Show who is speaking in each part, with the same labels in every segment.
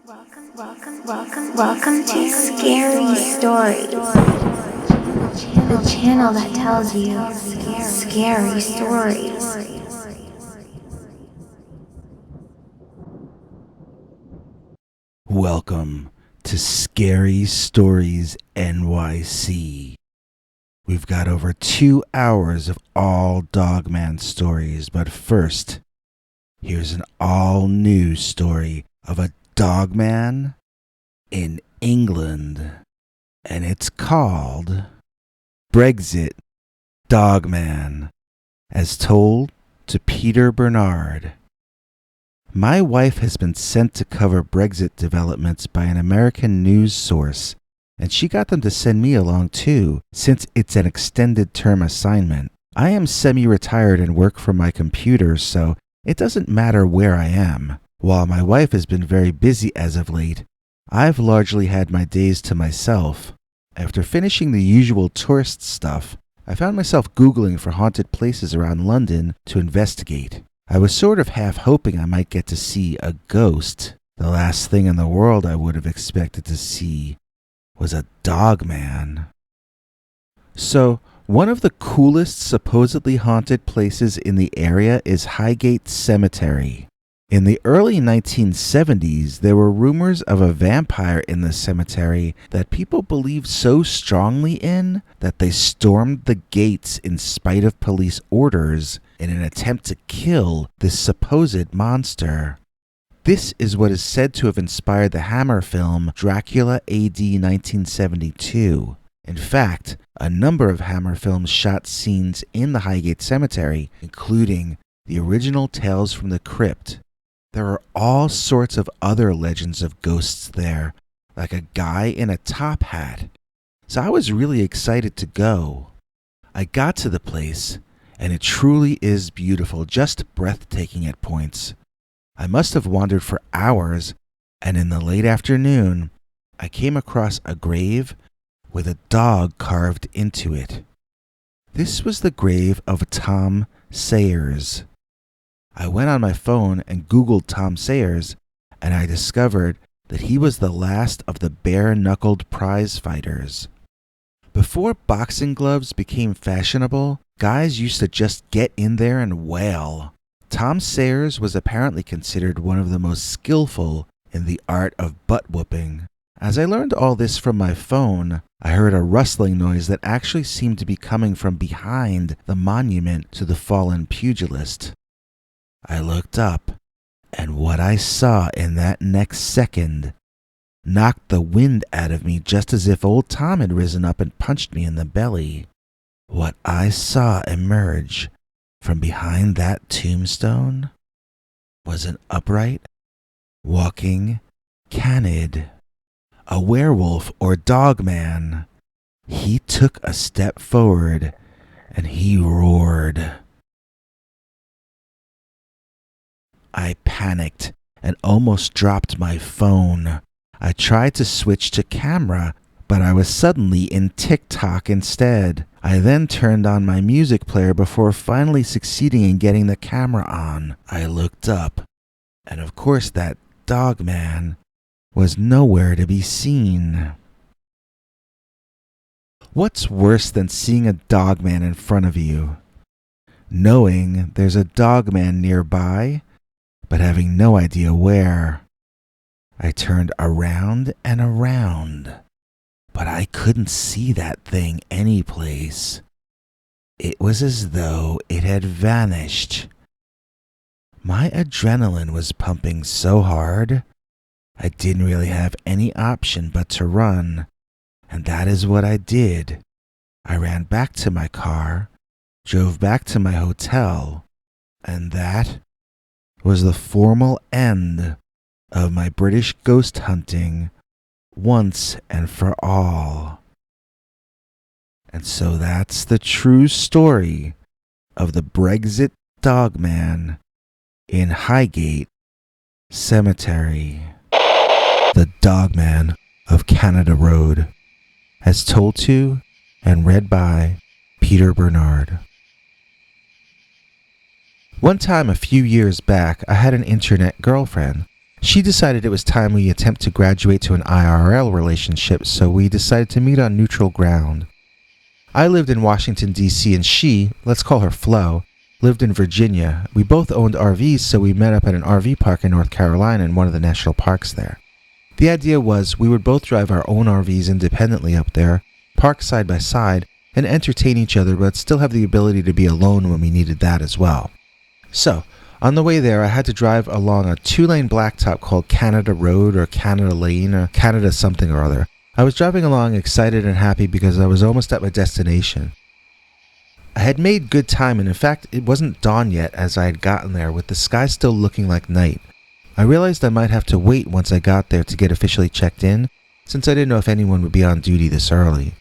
Speaker 1: Welcome to Scary Stories, the channel that tells you scary stories.
Speaker 2: Welcome to Scary Stories NYC. We've got over 2 hours of all Dogman stories, but first, here's an all-new story of a dogman in England, and it's called Brexit Dogman, as told to Peter Bernard. My wife has been sent to cover Brexit developments by an American news source, and she got them to send me along too, since it's an extended term assignment. I am semi-retired and work from my computer, so it doesn't matter where I am. While my wife has been very busy as of late, I've largely had my days to myself. After finishing the usual tourist stuff, I found myself Googling for haunted places around London to investigate. I was sort of half hoping I might get to see a ghost. The last thing in the world I would have expected to see was a dogman. So, one of the coolest supposedly haunted places in the area is Highgate Cemetery. In the early 1970s, there were rumors of a vampire in the cemetery that people believed so strongly in that they stormed the gates in spite of police orders in an attempt to kill this supposed monster. This is what is said to have inspired the Hammer film Dracula AD 1972. In fact, a number of Hammer films shot scenes in the Highgate Cemetery, including the original Tales from the Crypt. There are all sorts of other legends of ghosts there, like a guy in a top hat. So I was really excited to go. I got to the place, and it truly is beautiful, just breathtaking at points. I must have wandered for hours, and in the late afternoon, I came across a grave with a dog carved into it. This was the grave of Tom Sayers. I went on my phone and Googled Tom Sayers, and I discovered that he was the last of the bare-knuckled prize fighters. Before boxing gloves became fashionable, guys used to just get in there and wail. Tom Sayers was apparently considered one of the most skillful in the art of butt-whooping. As I learned all this from my phone, I heard a rustling noise that actually seemed to be coming from behind the monument to the fallen pugilist. I looked up, and what I saw in that next second knocked the wind out of me, just as if old Tom had risen up and punched me in the belly. What I saw emerge from behind that tombstone was an upright, walking canid, a werewolf or dogman. He took a step forward, and he roared. I panicked and almost dropped my phone. I tried to switch to camera, but I was suddenly in TikTok instead. I then turned on my music player before finally succeeding in getting the camera on. I looked up, and of course that dogman was nowhere to be seen. What's worse than seeing a dogman in front of you? Knowing there's a dogman nearby, but having no idea where. I turned around and around, but I couldn't see that thing anyplace. It was as though it had vanished. My adrenaline was pumping so hard, I didn't really have any option but to run, and that is what I did. I ran back to my car, drove back to my hotel, and that was the formal end of my British ghost hunting once and for all. And so that's the true story of the Brexit dogman in Highgate Cemetery. The Dogman of Canada Road, as told to and read by Peter Bernard. One time a few years back, I had an internet girlfriend. She decided it was time we attempt to graduate to an IRL relationship, so we decided to meet on neutral ground. I lived in Washington, D.C., and she, let's call her Flo, lived in Virginia. We both owned RVs, so we met up at an RV park in North Carolina in one of the national parks there. The idea was we would both drive our own RVs independently up there, park side by side, and entertain each other, but still have the ability to be alone when we needed that as well. So, on the way there, I had to drive along a 2-lane blacktop called Canada Road or Canada Lane or Canada something or other. I was driving along excited and happy because I was almost at my destination. I had made good time, and in fact, it wasn't dawn yet as I had gotten there, with the sky still looking like night. I realized I might have to wait once I got there to get officially checked in, since I didn't know if anyone would be on duty this early.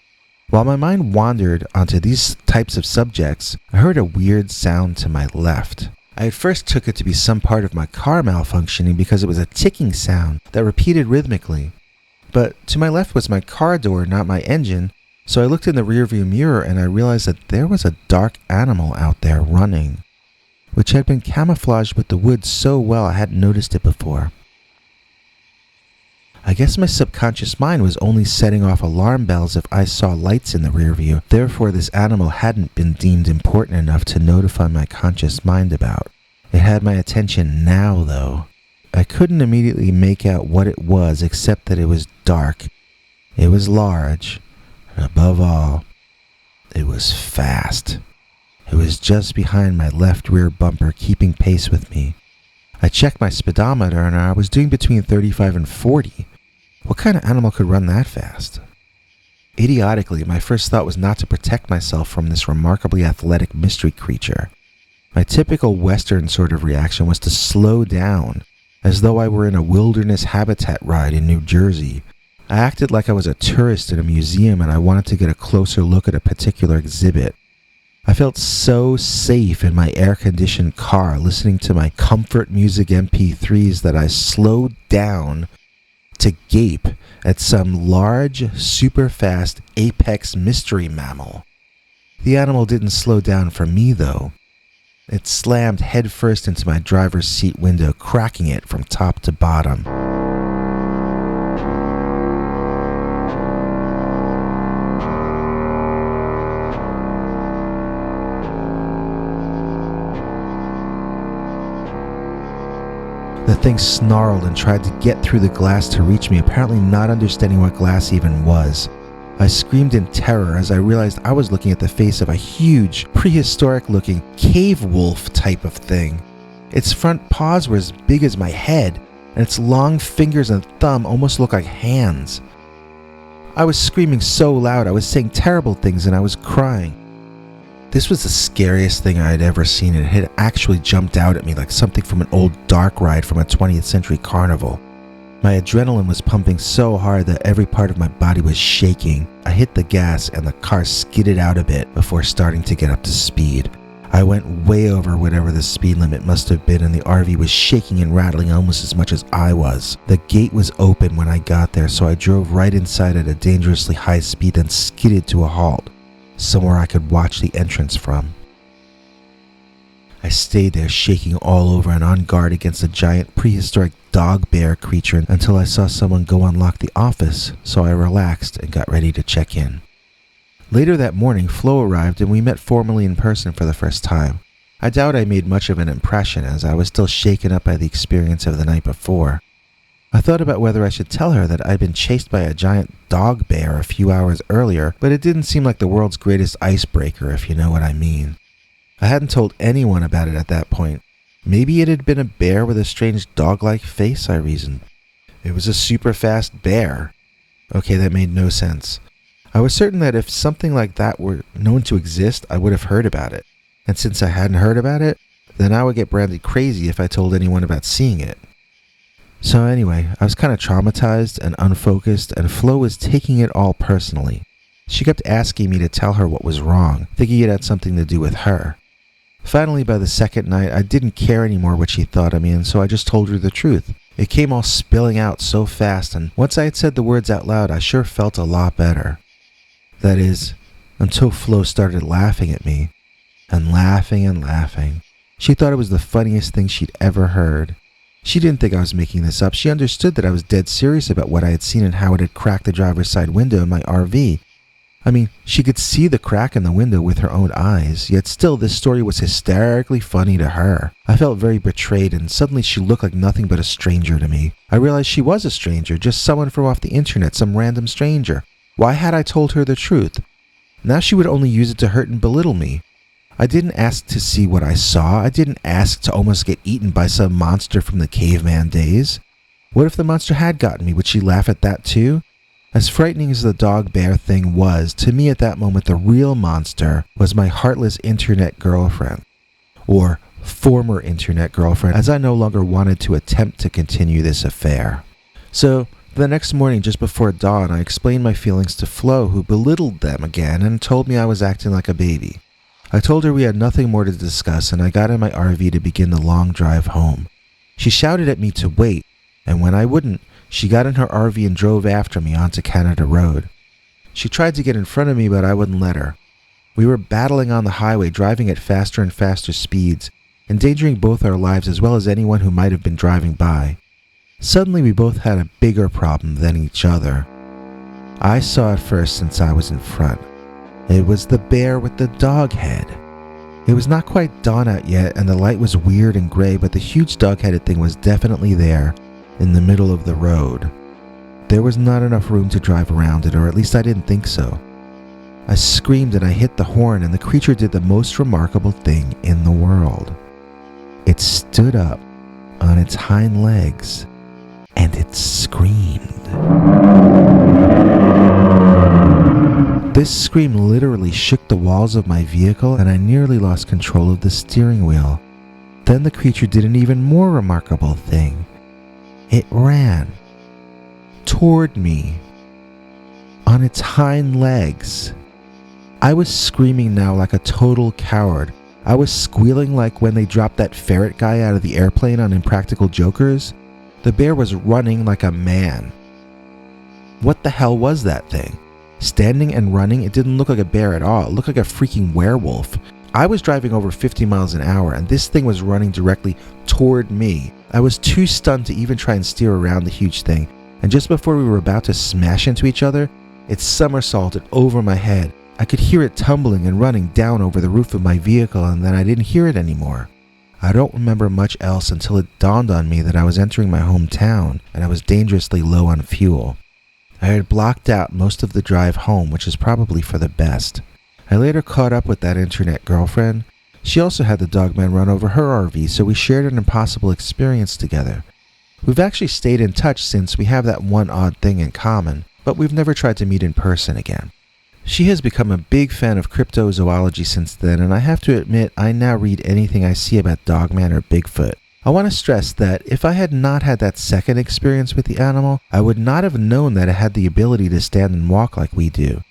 Speaker 2: While my mind wandered onto these types of subjects, I heard a weird sound to my left. I at first took it to be some part of my car malfunctioning because it was a ticking sound that repeated rhythmically. But to my left was my car door, not my engine, so I looked in the rearview mirror and I realized that there was a dark animal out there running, which had been camouflaged with the woods so well I hadn't noticed it before. I guess my subconscious mind was only setting off alarm bells if I saw lights in the rear view. Therefore, this animal hadn't been deemed important enough to notify my conscious mind about. It had my attention now, though. I couldn't immediately make out what it was except that it was dark. It was large. And above all, it was fast. It was just behind my left rear bumper, keeping pace with me. I checked my speedometer and I was doing between 35 and 40. What kind of animal could run that fast? Idiotically, my first thought was not to protect myself from this remarkably athletic mystery creature. My typical Western sort of reaction was to slow down, as though I were in a wilderness habitat ride in New Jersey. I acted like I was a tourist in a museum and I wanted to get a closer look at a particular exhibit. I felt so safe in my air-conditioned car listening to my comfort music MP3s that I slowed down to gape at some large, super-fast apex mystery mammal. The animal didn't slow down for me, though. It slammed headfirst into my driver's seat window, cracking it from top to bottom. The thing snarled and tried to get through the glass to reach me, apparently not understanding what glass even was. I screamed in terror as I realized I was looking at the face of a huge, prehistoric-looking cave wolf type of thing. Its front paws were as big as my head, and its long fingers and thumb almost looked like hands. I was screaming so loud, I was saying terrible things, and I was crying. This was the scariest thing I had ever seen, and it had actually jumped out at me like something from an old dark ride from a 20th century carnival. My adrenaline was pumping so hard that every part of my body was shaking. I hit the gas and the car skidded out a bit before starting to get up to speed. I went way over whatever the speed limit must have been, and the RV was shaking and rattling almost as much as I was. The gate was open when I got there, so I drove right inside at a dangerously high speed and skidded to a halt, somewhere I could watch the entrance from. I stayed there shaking all over and on guard against a giant prehistoric dog bear creature until I saw someone go unlock the office, so I relaxed and got ready to check in. Later that morning, Flo arrived and we met formally in person for the first time. I doubt I made much of an impression as I was still shaken up by the experience of the night before. I thought about whether I should tell her that I'd been chased by a giant dog bear a few hours earlier, but it didn't seem like the world's greatest icebreaker, if you know what I mean. I hadn't told anyone about it at that point. Maybe it had been a bear with a strange dog-like face, I reasoned. It was a super fast bear. Okay, that made no sense. I was certain that if something like that were known to exist, I would have heard about it. And since I hadn't heard about it, then I would get branded crazy if I told anyone about seeing it. So anyway, I was kind of traumatized and unfocused, and Flo was taking it all personally. She kept asking me to tell her what was wrong, thinking it had something to do with her. Finally, by the second night, I didn't care anymore what she thought of me, and so I just told her the truth. It came all spilling out so fast, and once I had said the words out loud, I sure felt a lot better. That is, until Flo started laughing at me, and laughing and laughing. She thought it was the funniest thing she'd ever heard. She didn't think I was making this up. She understood that I was dead serious about what I had seen and how it had cracked the driver's side window in my RV. I mean, she could see the crack in the window with her own eyes, yet still this story was hysterically funny to her. I felt very betrayed, and suddenly she looked like nothing but a stranger to me. I realized she was a stranger, just someone from off the internet, some random stranger. Why had I told her the truth? Now she would only use it to hurt and belittle me. I didn't ask to see what I saw. I didn't ask to almost get eaten by some monster from the caveman days. What if the monster had gotten me? Would she laugh at that too? As frightening as the dog-bear thing was, to me at that moment the real monster was my heartless internet girlfriend. Or former internet girlfriend, as I no longer wanted to attempt to continue this affair. So, the next morning just before dawn, I explained my feelings to Flo, who belittled them again and told me I was acting like a baby. I told her we had nothing more to discuss, and I got in my RV to begin the long drive home. She shouted at me to wait, and when I wouldn't, she got in her RV and drove after me onto Canada Road. She tried to get in front of me, but I wouldn't let her. We were battling on the highway, driving at faster and faster speeds, endangering both our lives as well as anyone who might have been driving by. Suddenly, we both had a bigger problem than each other. I saw it first since I was in front. It was the bear with the dog head. It was not quite dawn out yet, and the light was weird and gray, but the huge dog-headed thing was definitely there, in the middle of the road. There was not enough room to drive around it, or at least I didn't think so. I screamed and I hit the horn, and the creature did the most remarkable thing in the world. It stood up on its hind legs, and it screamed. This scream literally shook the walls of my vehicle, and I nearly lost control of the steering wheel. Then the creature did an even more remarkable thing. It ran toward me on its hind legs. I was screaming now like a total coward. I was squealing like when they dropped that ferret guy out of the airplane on Impractical Jokers. The bear was running like a man. What the hell was that thing? Standing and running, it didn't look like a bear at all. It looked like a freaking werewolf. I was driving over 50 miles an hour, and this thing was running directly toward me. I was too stunned to even try and steer around the huge thing, and just before we were about to smash into each other, it somersaulted over my head. I could hear it tumbling and running down over the roof of my vehicle, and then I didn't hear it anymore. I don't remember much else until it dawned on me that I was entering my hometown, and I was dangerously low on fuel. I had blocked out most of the drive home, which is probably for the best. I later caught up with that internet girlfriend. She also had the Dogman run over her RV, so we shared an impossible experience together. We've actually stayed in touch since we have that one odd thing in common, but we've never tried to meet in person again. She has become a big fan of cryptozoology since then, and I have to admit I now read anything I see about Dogman or Bigfoot. I want to stress that if I had not had that second experience with the animal, I would not have known that it had the ability to stand and walk like we do.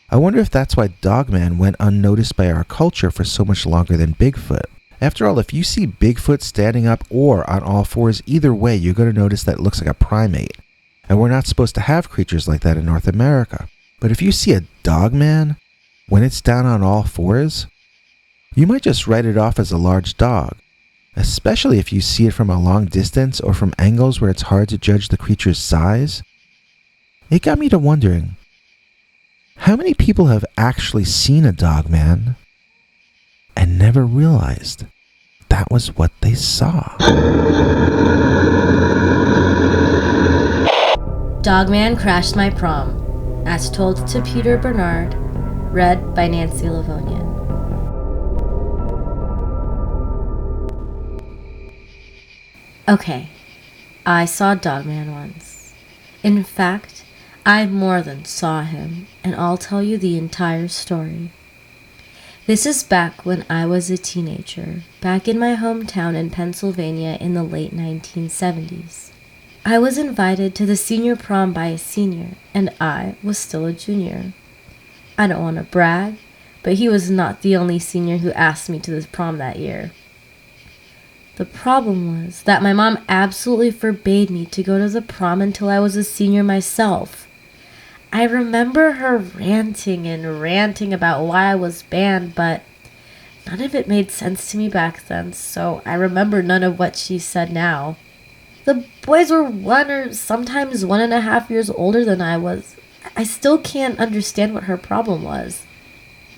Speaker 2: I wonder if that's why Dogman went unnoticed by our culture for so much longer than Bigfoot. After all, if you see Bigfoot standing up or on all fours, either way, you're going to notice that it looks like a primate. And we're not supposed to have creatures like that in North America. But if you see a Dogman, when it's down on all fours, you might just write it off as a large dog. Especially if you see it from a long distance or from angles where it's hard to judge the creature's size. It got me to wondering, how many people have actually seen a Dogman and never realized that was what they saw?
Speaker 3: Dogman crashed my prom, as told to Peter Bernard, read by Nancy Livonian. Okay, I saw Dogman once. In fact, I more than saw him, and I'll tell you the entire story. This is back when I was a teenager, back in my hometown in Pennsylvania in the late 1970s. I was invited to the senior prom by a senior, and I was still a junior. I don't want to brag, but he was not the only senior who asked me to this prom that year. The problem was that my mom absolutely forbade me to go to the prom until I was a senior myself. I remember her ranting about why I was banned, but none of it made sense to me back then, so I remember none of what she said now. The boys were 1 or sometimes 1.5 years older than I was. I still can't understand what her problem was.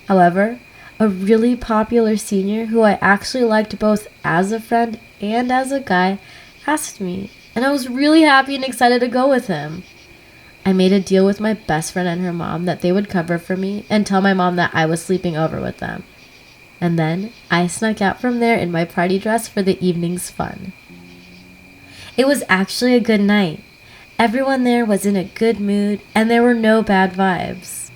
Speaker 3: However, a really popular senior who I actually liked both as a friend and as a guy asked me, and I was really happy and excited to go with him. I made a deal with my best friend and her mom that they would cover for me and tell my mom that I was sleeping over with them. And then I snuck out from there in my party dress for the evening's fun. It was actually a good night. Everyone there was in a good mood and there were no bad vibes.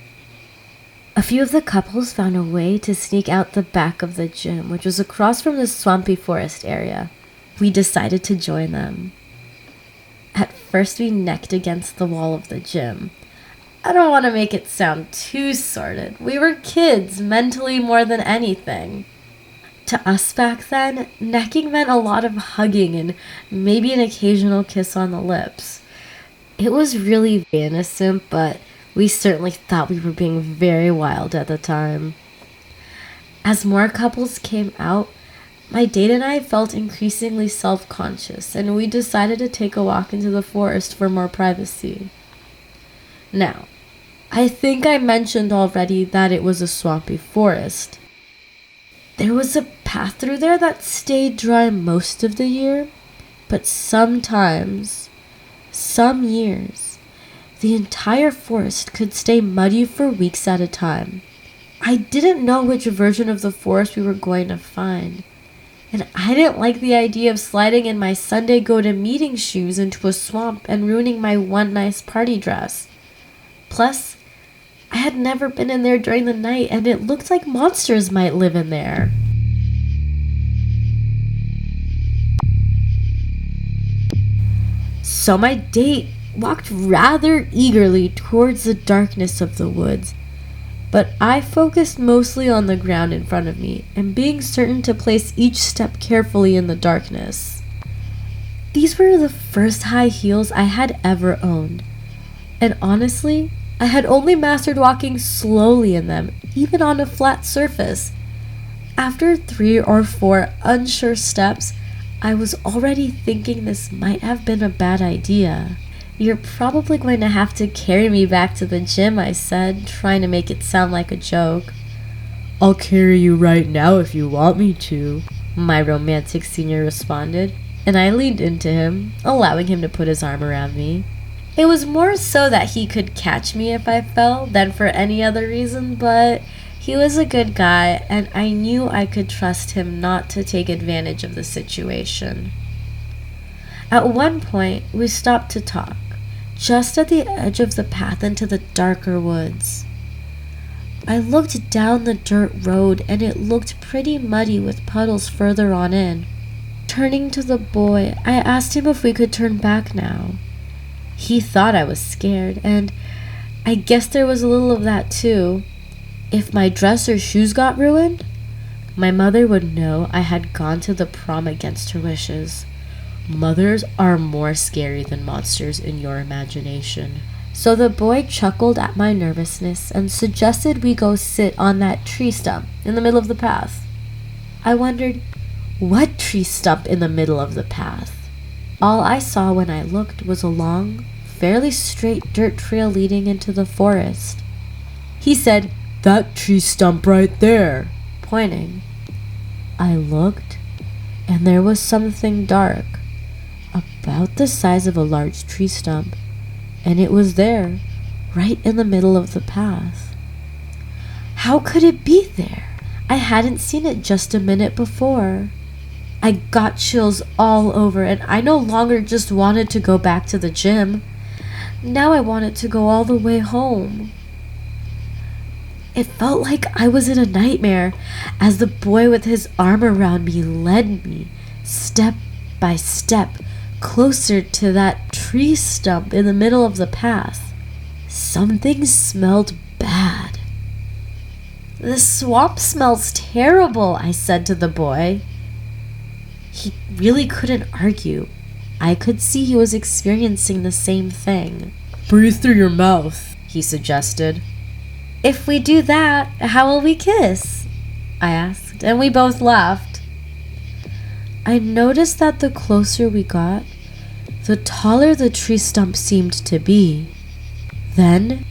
Speaker 3: A few of the couples found a way to sneak out the back of the gym, which was across from the swampy forest area. We decided to join them. At first we necked against the wall of the gym. I don't want to make it sound too sordid. We were kids, mentally more than anything. To us back then, necking meant a lot of hugging and maybe an occasional kiss on the lips. It was really innocent, but we certainly thought we were being very wild at the time. As more couples came out, my date and I felt increasingly self-conscious, and we decided to take a walk into the forest for more privacy. Now, I think I mentioned already that it was a swampy forest. There was a path through there that stayed dry most of the year, but sometimes, some years, the entire forest could stay muddy for weeks at a time. I didn't know which version of the forest we were going to find, and I didn't like the idea of sliding in my Sunday go-to-meeting shoes into a swamp and ruining my one nice party dress. Plus, I had never been in there during the night, and it looked like monsters might live in there. So my date walked rather eagerly towards the darkness of the woods, but I focused mostly on the ground in front of me and being certain to place each step carefully in the darkness. These were the first high heels I had ever owned, and honestly, I had only mastered walking slowly in them, even on a flat surface. After 3 or 4 unsure steps, I was already thinking this might have been a bad idea. "You're probably going to have to carry me back to the gym," I said, trying to make it sound like a joke. "I'll carry you right now if you want me to," my romantic senior responded, and I leaned into him, allowing him to put his arm around me. It was more so that he could catch me if I fell than for any other reason, but he was a good guy, and I knew I could trust him not to take advantage of the situation. At one point, we stopped to talk, just at the edge of the path into the darker woods. I looked down the dirt road, and it looked pretty muddy with puddles further on in. Turning to the boy, I asked him if we could turn back now. He thought I was scared, and I guess there was a little of that too. If my dress or shoes got ruined, my mother would know I had gone to the prom against her wishes. Mothers are more scary than monsters in your imagination. So the boy chuckled at my nervousness and suggested we go sit on that tree stump in the middle of the path. I wondered, what tree stump in the middle of the path? All I saw when I looked was a long, fairly straight dirt trail leading into the forest. He said, "That tree stump right there," pointing. I looked, and there was something dark, about the size of a large tree stump, and it was there, right in the middle of the path. How could it be there? I hadn't seen it just a minute before. I got chills all over, and I no longer just wanted to go back to the gym. Now I wanted to go all the way home. It felt like I was in a nightmare as the boy with his arm around me led me, step by step, closer to that tree stump in the middle of the path. Something smelled bad. "The swamp smells terrible," I said to the boy. He really couldn't argue. I could see he was experiencing the same thing. "Breathe through your mouth," he suggested. "If we do that, how will we kiss?" I asked, and we both laughed. I noticed that the closer we got, the taller the tree stump seemed to be. Then,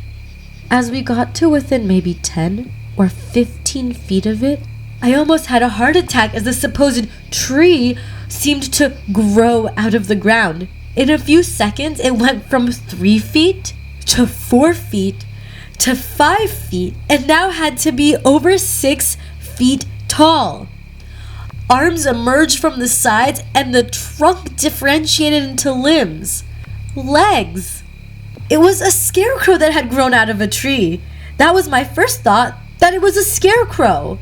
Speaker 3: as we got to within maybe 10 or 15 feet of it, I almost had a heart attack as the supposed tree seemed to grow out of the ground. In a few seconds, it went from 3 feet to 4 feet to 5 feet and now had to be over 6 feet tall. Arms emerged from the sides and the trunk differentiated into limbs. Legs. It was a scarecrow that had grown out of a tree. That was my first thought, that it was a scarecrow.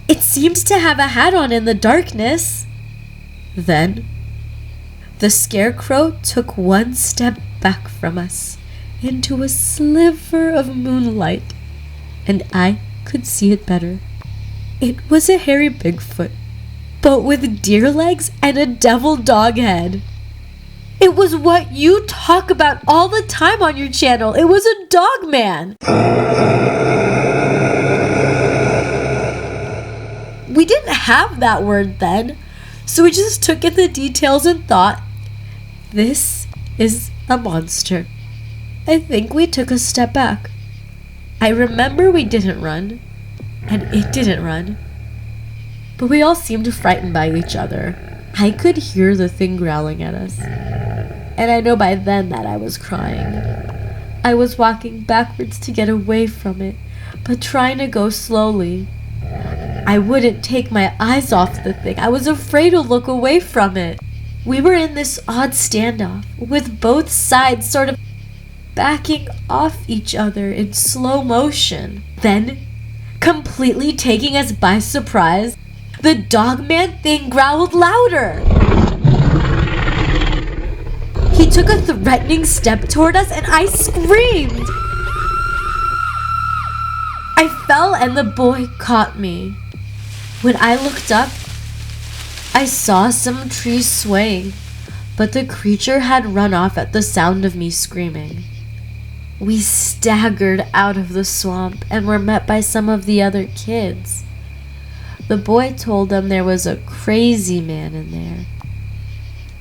Speaker 3: It seemed to have a hat on in the darkness. Then, the scarecrow took one step back from us into a sliver of moonlight, and I could see it better. It was a hairy Bigfoot, but with deer legs and a devil dog head. It was what you talk about all the time on your channel. It was a Dogman. We didn't have that word then, so we just took in the details and thought, this is a monster. I think we took a step back. I remember we didn't run, and it didn't run, but we all seemed frightened by each other. I could hear the thing growling at us, and I know by then that I was crying. I was walking backwards to get away from it, but trying to go slowly. I wouldn't take my eyes off the thing. I was afraid to look away from it. We were in this odd standoff, with both sides sort of backing off each other in slow motion. Then, completely taking us by surprise, the Dogman thing growled louder. He took a threatening step toward us and I screamed. I fell and the boy caught me. When I looked up, I saw some trees swaying, but the creature had run off at the sound of me screaming. We staggered out of the swamp and were met by some of the other kids. The boy told them there was a crazy man in there.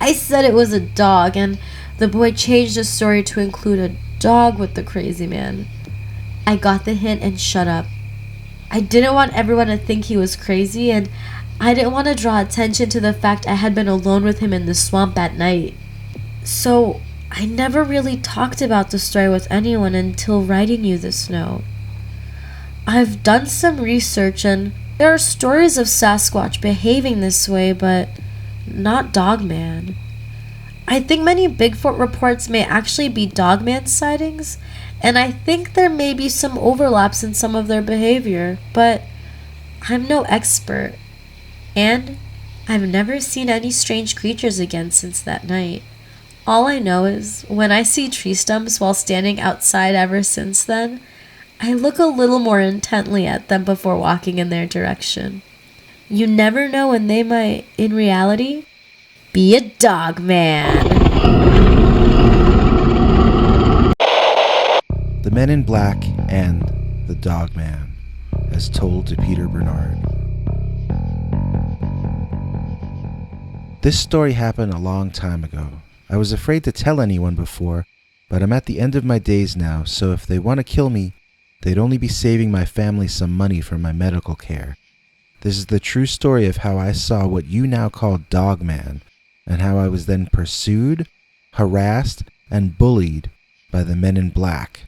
Speaker 3: I said it was a dog, and the boy changed the story to include a dog with the crazy man. I got the hint and shut up. I didn't want everyone to think he was crazy, and I didn't want to draw attention to the fact I had been alone with him in the swamp at night. So I never really talked about the story with anyone until writing you this note. I've done some research, and there are stories of Sasquatch behaving this way, but not Dogman. I think many Bigfoot reports may actually be Dogman sightings, and I think there may be some overlaps in some of their behavior, but I'm no expert. And I've never seen any strange creatures again since that night. All I know is when I see tree stumps while standing outside ever since then, I look a little more intently at them before walking in their direction. You never know when they might, in reality, be a Dogman.
Speaker 2: The Men in Black and the Dogman, as told to Peter Bernard. This story happened a long time ago. I was afraid to tell anyone before, but I'm at the end of my days now, so if they want to kill me, they'd only be saving my family some money for my medical care. This is the true story of how I saw what you now call Dogman, and how I was then pursued, harassed, and bullied by the Men in Black.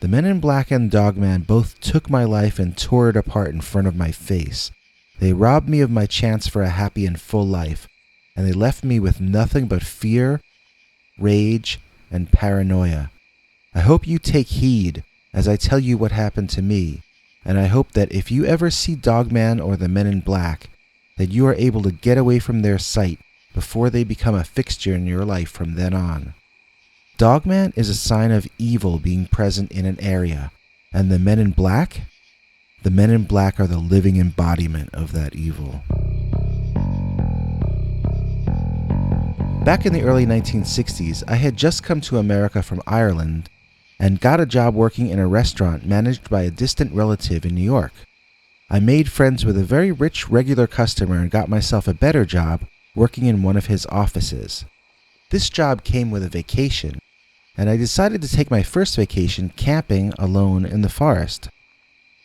Speaker 2: The Men in Black and Dogman both took my life and tore it apart in front of my face. They robbed me of my chance for a happy and full life, and they left me with nothing but fear, rage, and paranoia. I hope you take heed as I tell you what happened to me, and I hope that if you ever see Dogman or the Men in Black, that you are able to get away from their sight before they become a fixture in your life from then on. Dogman is a sign of evil being present in an area, and the Men in Black? The Men in Black are the living embodiment of that evil. Back in the early 1960s, I had just come to America from Ireland and got a job working in a restaurant managed by a distant relative in New York. I made friends with a very rich regular customer and got myself a better job working in one of his offices. This job came with a vacation, and I decided to take my first vacation camping alone in the forest.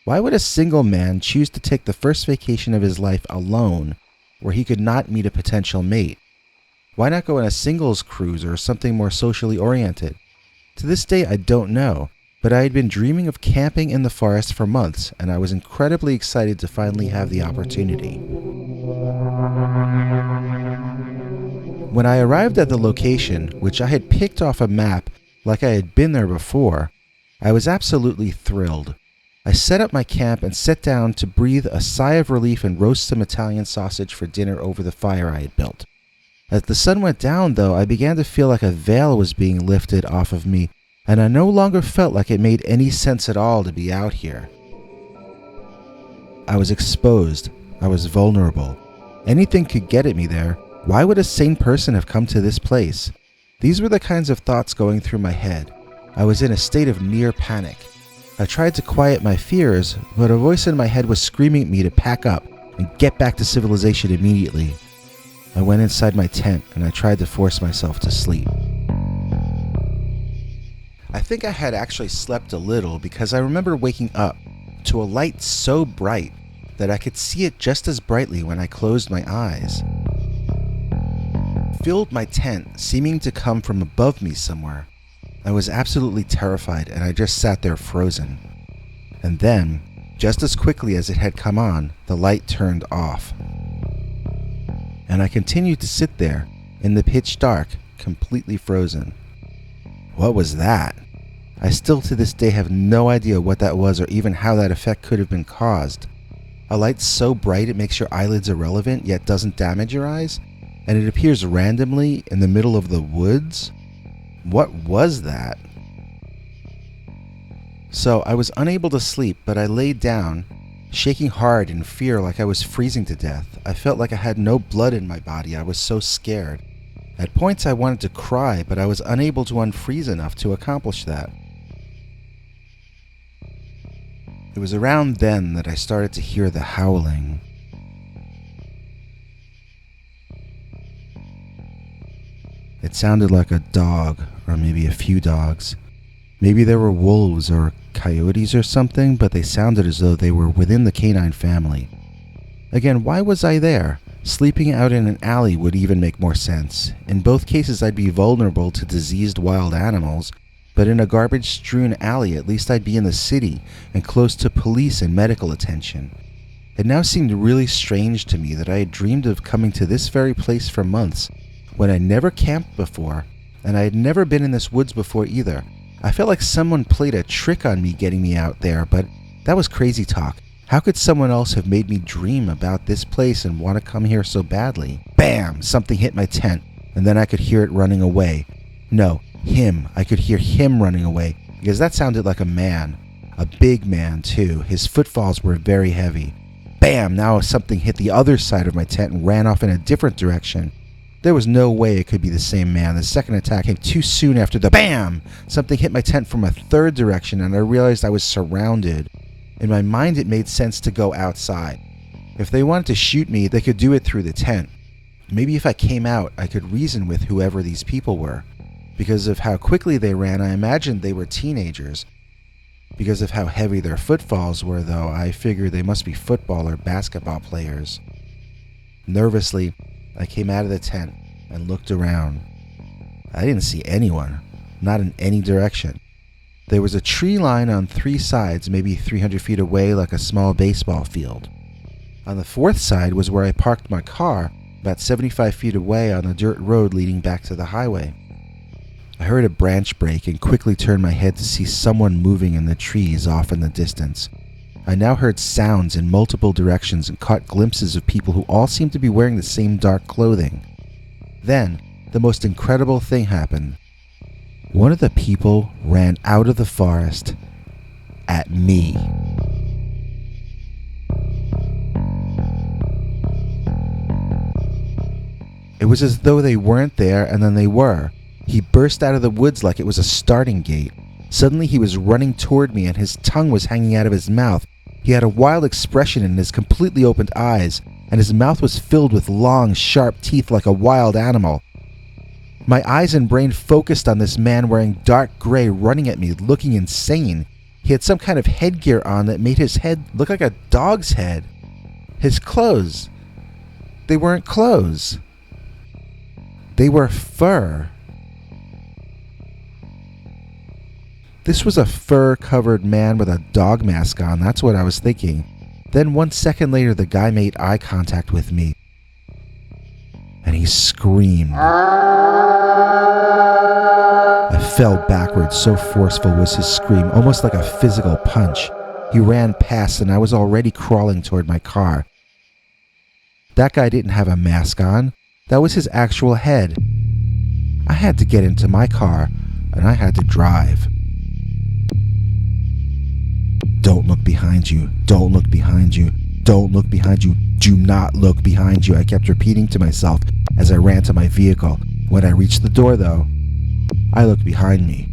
Speaker 2: Why would a single man choose to take the first vacation of his life alone, where he could not meet a potential mate? Why not go on a singles cruise or something more socially oriented? To this day, I don't know, but I had been dreaming of camping in the forest for months, and I was incredibly excited to finally have the opportunity. When I arrived at the location, which I had picked off a map like I had been there before, I was absolutely thrilled. I set up my camp and sat down to breathe a sigh of relief and roast some Italian sausage for dinner over the fire I had built. As the sun went down, though, I began to feel like a veil was being lifted off of me, and I no longer felt like it made any sense at all to be out here. I was exposed. I was vulnerable. Anything could get at me there. Why would a sane person have come to this place? These were the kinds of thoughts going through my head. I was in a state of near panic. I tried to quiet my fears, but a voice in my head was screaming at me to pack up and get back to civilization immediately. I went inside my tent and I tried to force myself to sleep. I think I had actually slept a little because I remember waking up to a light so bright that I could see it just as brightly when I closed my eyes. It filled my tent, seeming to come from above me somewhere. I was absolutely terrified and I just sat there frozen. And then, just as quickly as it had come on, the light turned off. And I continued to sit there, in the pitch dark, completely frozen. What was that? I still to this day have no idea what that was or even how that effect could have been caused. A light so bright it makes your eyelids irrelevant yet doesn't damage your eyes? And it appears randomly in the middle of the woods? What was that? So I was unable to sleep, but I laid down, shaking hard in fear like I was freezing to death. I felt like I had no blood in my body. I was so scared. At points I wanted to cry, but I was unable to unfreeze enough to accomplish that. It was around then that I started to hear the howling. It sounded like a dog, or maybe a few dogs. Maybe there were wolves or coyotes or something, but they sounded as though they were within the canine family. Again, why was I there? Sleeping out in an alley would even make more sense. In both cases, I'd be vulnerable to diseased wild animals, but in a garbage-strewn alley, at least I'd be in the city and close to police and medical attention. It now seemed really strange to me that I had dreamed of coming to this very place for months, when I never camped before, and I had never been in this woods before either. I felt like someone played a trick on me getting me out there, but that was crazy talk. How could someone else have made me dream about this place and want to come here so badly? Bam! Something hit my tent, and then I could hear it running away. No, him. I could hear him running away, because that sounded like a man. A big man, too. His footfalls were very heavy. Bam! Now something hit the other side of my tent and ran off in a different direction. There was no way it could be the same man. The second attack came too soon after the BAM! Something hit my tent from a third direction, and I realized I was surrounded. In my mind, it made sense to go outside. If they wanted to shoot me, they could do it through the tent. Maybe if I came out, I could reason with whoever these people were. Because of how quickly they ran, I imagined they were teenagers. Because of how heavy their footfalls were, though, I figured they must be football or basketball players. Nervously, I came out of the tent and looked around. I didn't see anyone, not in any direction. There was a tree line on 3 sides, maybe 300 feet away, like a small baseball field. On the 4th side was where I parked my car, about 75 feet away on the dirt road leading back to the highway. I heard a branch break and quickly turned my head to see someone moving in the trees off in the distance. I now heard sounds in multiple directions and caught glimpses of people who all seemed to be wearing the same dark clothing. Then, the most incredible thing happened. One of the people ran out of the forest at me. It was as though they weren't there and then they were. He burst out of the woods like it was a starting gate. Suddenly he was running toward me and his tongue was hanging out of his mouth. He had a wild expression in his completely opened eyes, and his mouth was filled with long, sharp teeth like a wild animal. My eyes and brain focused on this man wearing dark gray, running at me, looking insane. He had some kind of headgear on that made his head look like a dog's head. His clothes, they weren't clothes. They were fur. This was a fur-covered man with a dog mask on, that's what I was thinking. Then 1 second later, the guy made eye contact with me. And he screamed. I fell backwards, so forceful was his scream, almost like a physical punch. He ran past and I was already crawling toward my car. That guy didn't have a mask on. That was his actual head. I had to get into my car, and I had to drive. Don't look behind you. Don't look behind you. Don't look behind you. Do not look behind you. I kept repeating to myself as I ran to my vehicle. When I reached the door, though, I looked behind me.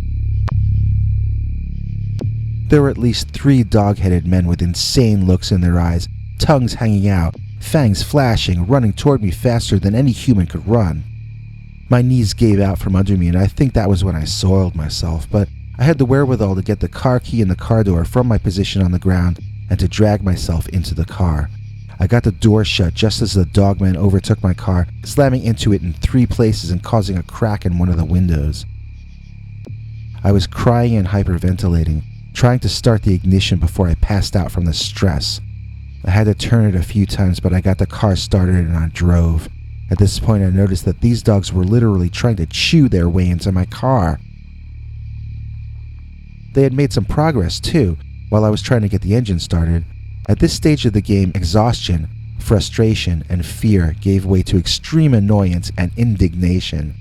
Speaker 2: There were at least 3 dog-headed men with insane looks in their eyes, tongues hanging out, fangs flashing, running toward me faster than any human could run. My knees gave out from under me, and I think that was when I soiled myself, but I had the wherewithal to get the car key in the car door from my position on the ground and to drag myself into the car. I got the door shut just as the dogman overtook my car, slamming into it in 3 places and causing a crack in one of the windows. I was crying and hyperventilating, trying to start the ignition before I passed out from the stress. I had to turn it a few times, but I got the car started and I drove. At this point, I noticed that these dogs were literally trying to chew their way into my car. They had made some progress, too, while I was trying to get the engine started. At this stage of the game, exhaustion, frustration, and fear gave way to extreme annoyance and indignation.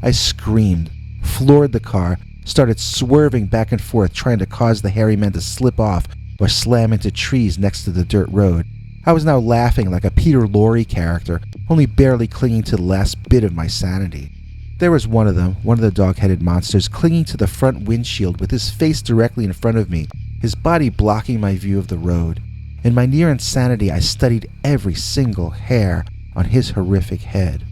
Speaker 2: I screamed, floored the car, started swerving back and forth, trying to cause the hairy men to slip off or slam into trees next to the dirt road. I was now laughing like a Peter Lorre character, only barely clinging to the last bit of my sanity. There was one of them, one of the dog-headed monsters, clinging to the front windshield with his face directly in front of me, his body blocking my view of the road. In my near insanity, I studied every single hair on his horrific head.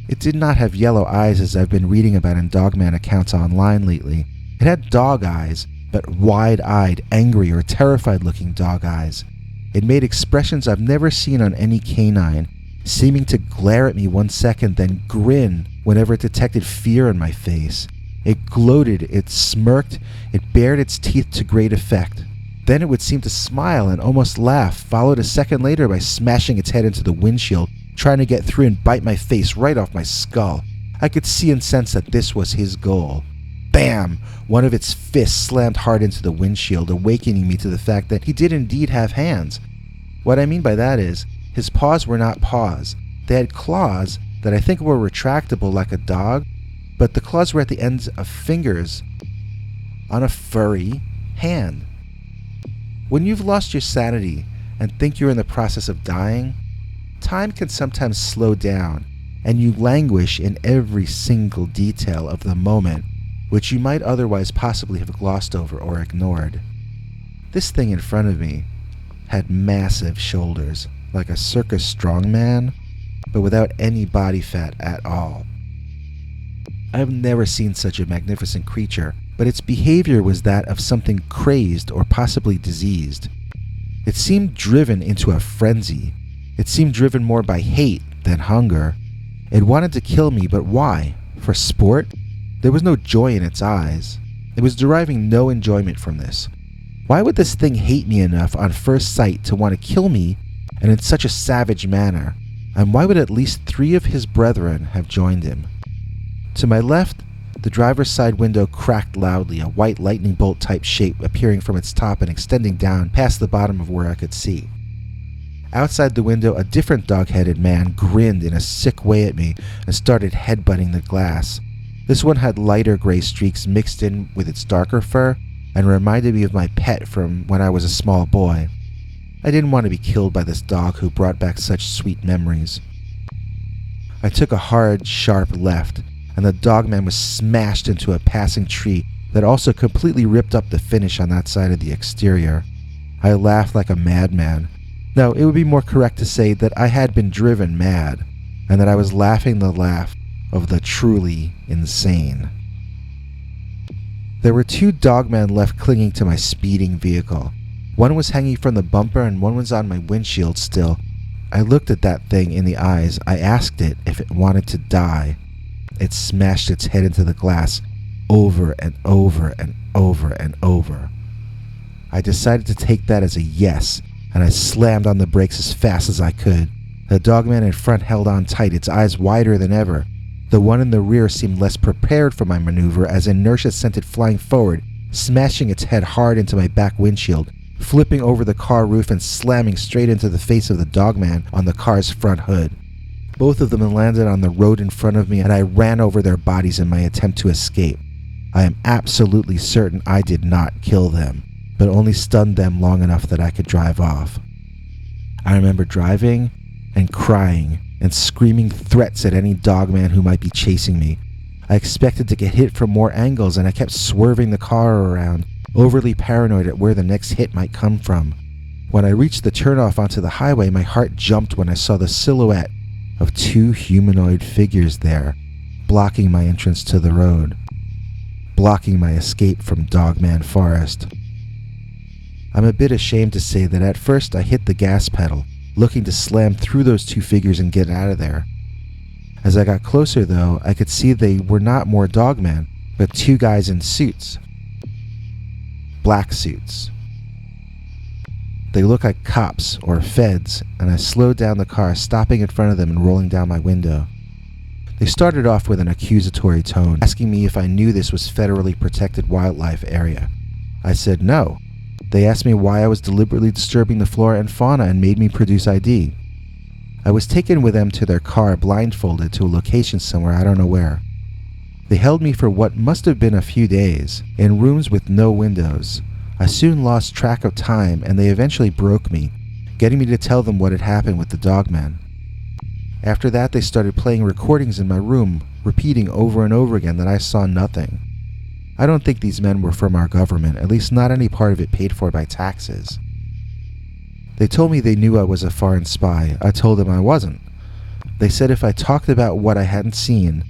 Speaker 2: It did not have yellow eyes as I've been reading about in Dogman accounts online lately. It had dog eyes, but wide-eyed, angry, or terrified-looking dog eyes. It made expressions I've never seen on any canine, seeming to glare at me 1 second, then grin whenever it detected fear in my face. It gloated, it smirked, it bared its teeth to great effect. Then it would seem to smile and almost laugh, followed a second later by smashing its head into the windshield, trying to get through and bite my face right off my skull. I could see and sense that this was his goal. Bam! One of its fists slammed hard into the windshield, awakening me to the fact that he did indeed have hands. What I mean by that is, his paws were not paws. They had claws that I think were retractable like a dog, but the claws were at the ends of fingers on a furry hand. When you've lost your sanity and think you're in the process of dying, time can sometimes slow down, and you languish in every single detail of the moment, which you might otherwise possibly have glossed over or ignored. This thing in front of me had massive shoulders, like a circus strongman, but without any body fat at all. I've never seen such a magnificent creature, but its behavior was that of something crazed or possibly diseased. It seemed driven into a frenzy. It seemed driven more by hate than hunger. It wanted to kill me, but why? For sport? There was no joy in its eyes. It was deriving no enjoyment from this. Why would this thing hate me enough on first sight to want to kill me, and in such a savage manner? And why would at least 3 of his brethren have joined him? To my left, the driver's side window cracked loudly, a white lightning bolt type shape appearing from its top and extending down past the bottom of where I could see. Outside the window, a different dog-headed man grinned in a sick way at me and started headbutting the glass. This one had lighter gray streaks mixed in with its darker fur and reminded me of my pet from when I was a small boy. I didn't want to be killed by this dog who brought back such sweet memories. I took a hard, sharp left, and the dogman was smashed into a passing tree that also completely ripped up the finish on that side of the exterior. I laughed like a madman. No, it would be more correct to say that I had been driven mad, and that I was laughing the laugh of the truly insane. There were 2 dogmen left clinging to my speeding vehicle. One was hanging from the bumper and one was on my windshield still. I looked at that thing in the eyes. I asked it if it wanted to die. It smashed its head into the glass over and over and over and over. I decided to take that as a yes, and I slammed on the brakes as fast as I could. The dogman in front held on tight, its eyes wider than ever. The one in the rear seemed less prepared for my maneuver as inertia sent it flying forward, smashing its head hard into my back windshield, flipping over the car roof and slamming straight into the face of the dogman on the car's front hood. Both of them landed on the road in front of me, and I ran over their bodies in my attempt to escape. I am absolutely certain I did not kill them, but only stunned them long enough that I could drive off. I remember driving and crying and screaming threats at any dogman who might be chasing me. I expected to get hit from more angles, and I kept swerving the car around, overly paranoid at where the next hit might come from. When I reached the turnoff onto the highway, my heart jumped when I saw the silhouette of 2 humanoid figures there, blocking my entrance to the road, blocking my escape from Dogman Forest. I'm a bit ashamed to say that at first I hit the gas pedal, looking to slam through those 2 figures and get out of there. As I got closer, though, I could see they were not more dogmen, but 2 guys in suits. Black suits. They looked like cops or feds, and I slowed down the car, stopping in front of them and rolling down my window. They started off with an accusatory tone, asking me if I knew this was federally protected wildlife area. I said no. They asked me why I was deliberately disturbing the flora and fauna and made me produce ID. I was taken with them to their car, blindfolded, to a location somewhere, I don't know where. They held me for what must have been a few days, in rooms with no windows. I soon lost track of time, and they eventually broke me, getting me to tell them what had happened with the dogman. After that, they started playing recordings in my room, repeating over and over again that I saw nothing. I don't think these men were from our government, at least not any part of it paid for by taxes. They told me they knew I was a foreign spy. I told them I wasn't. They said if I talked about what I hadn't seen,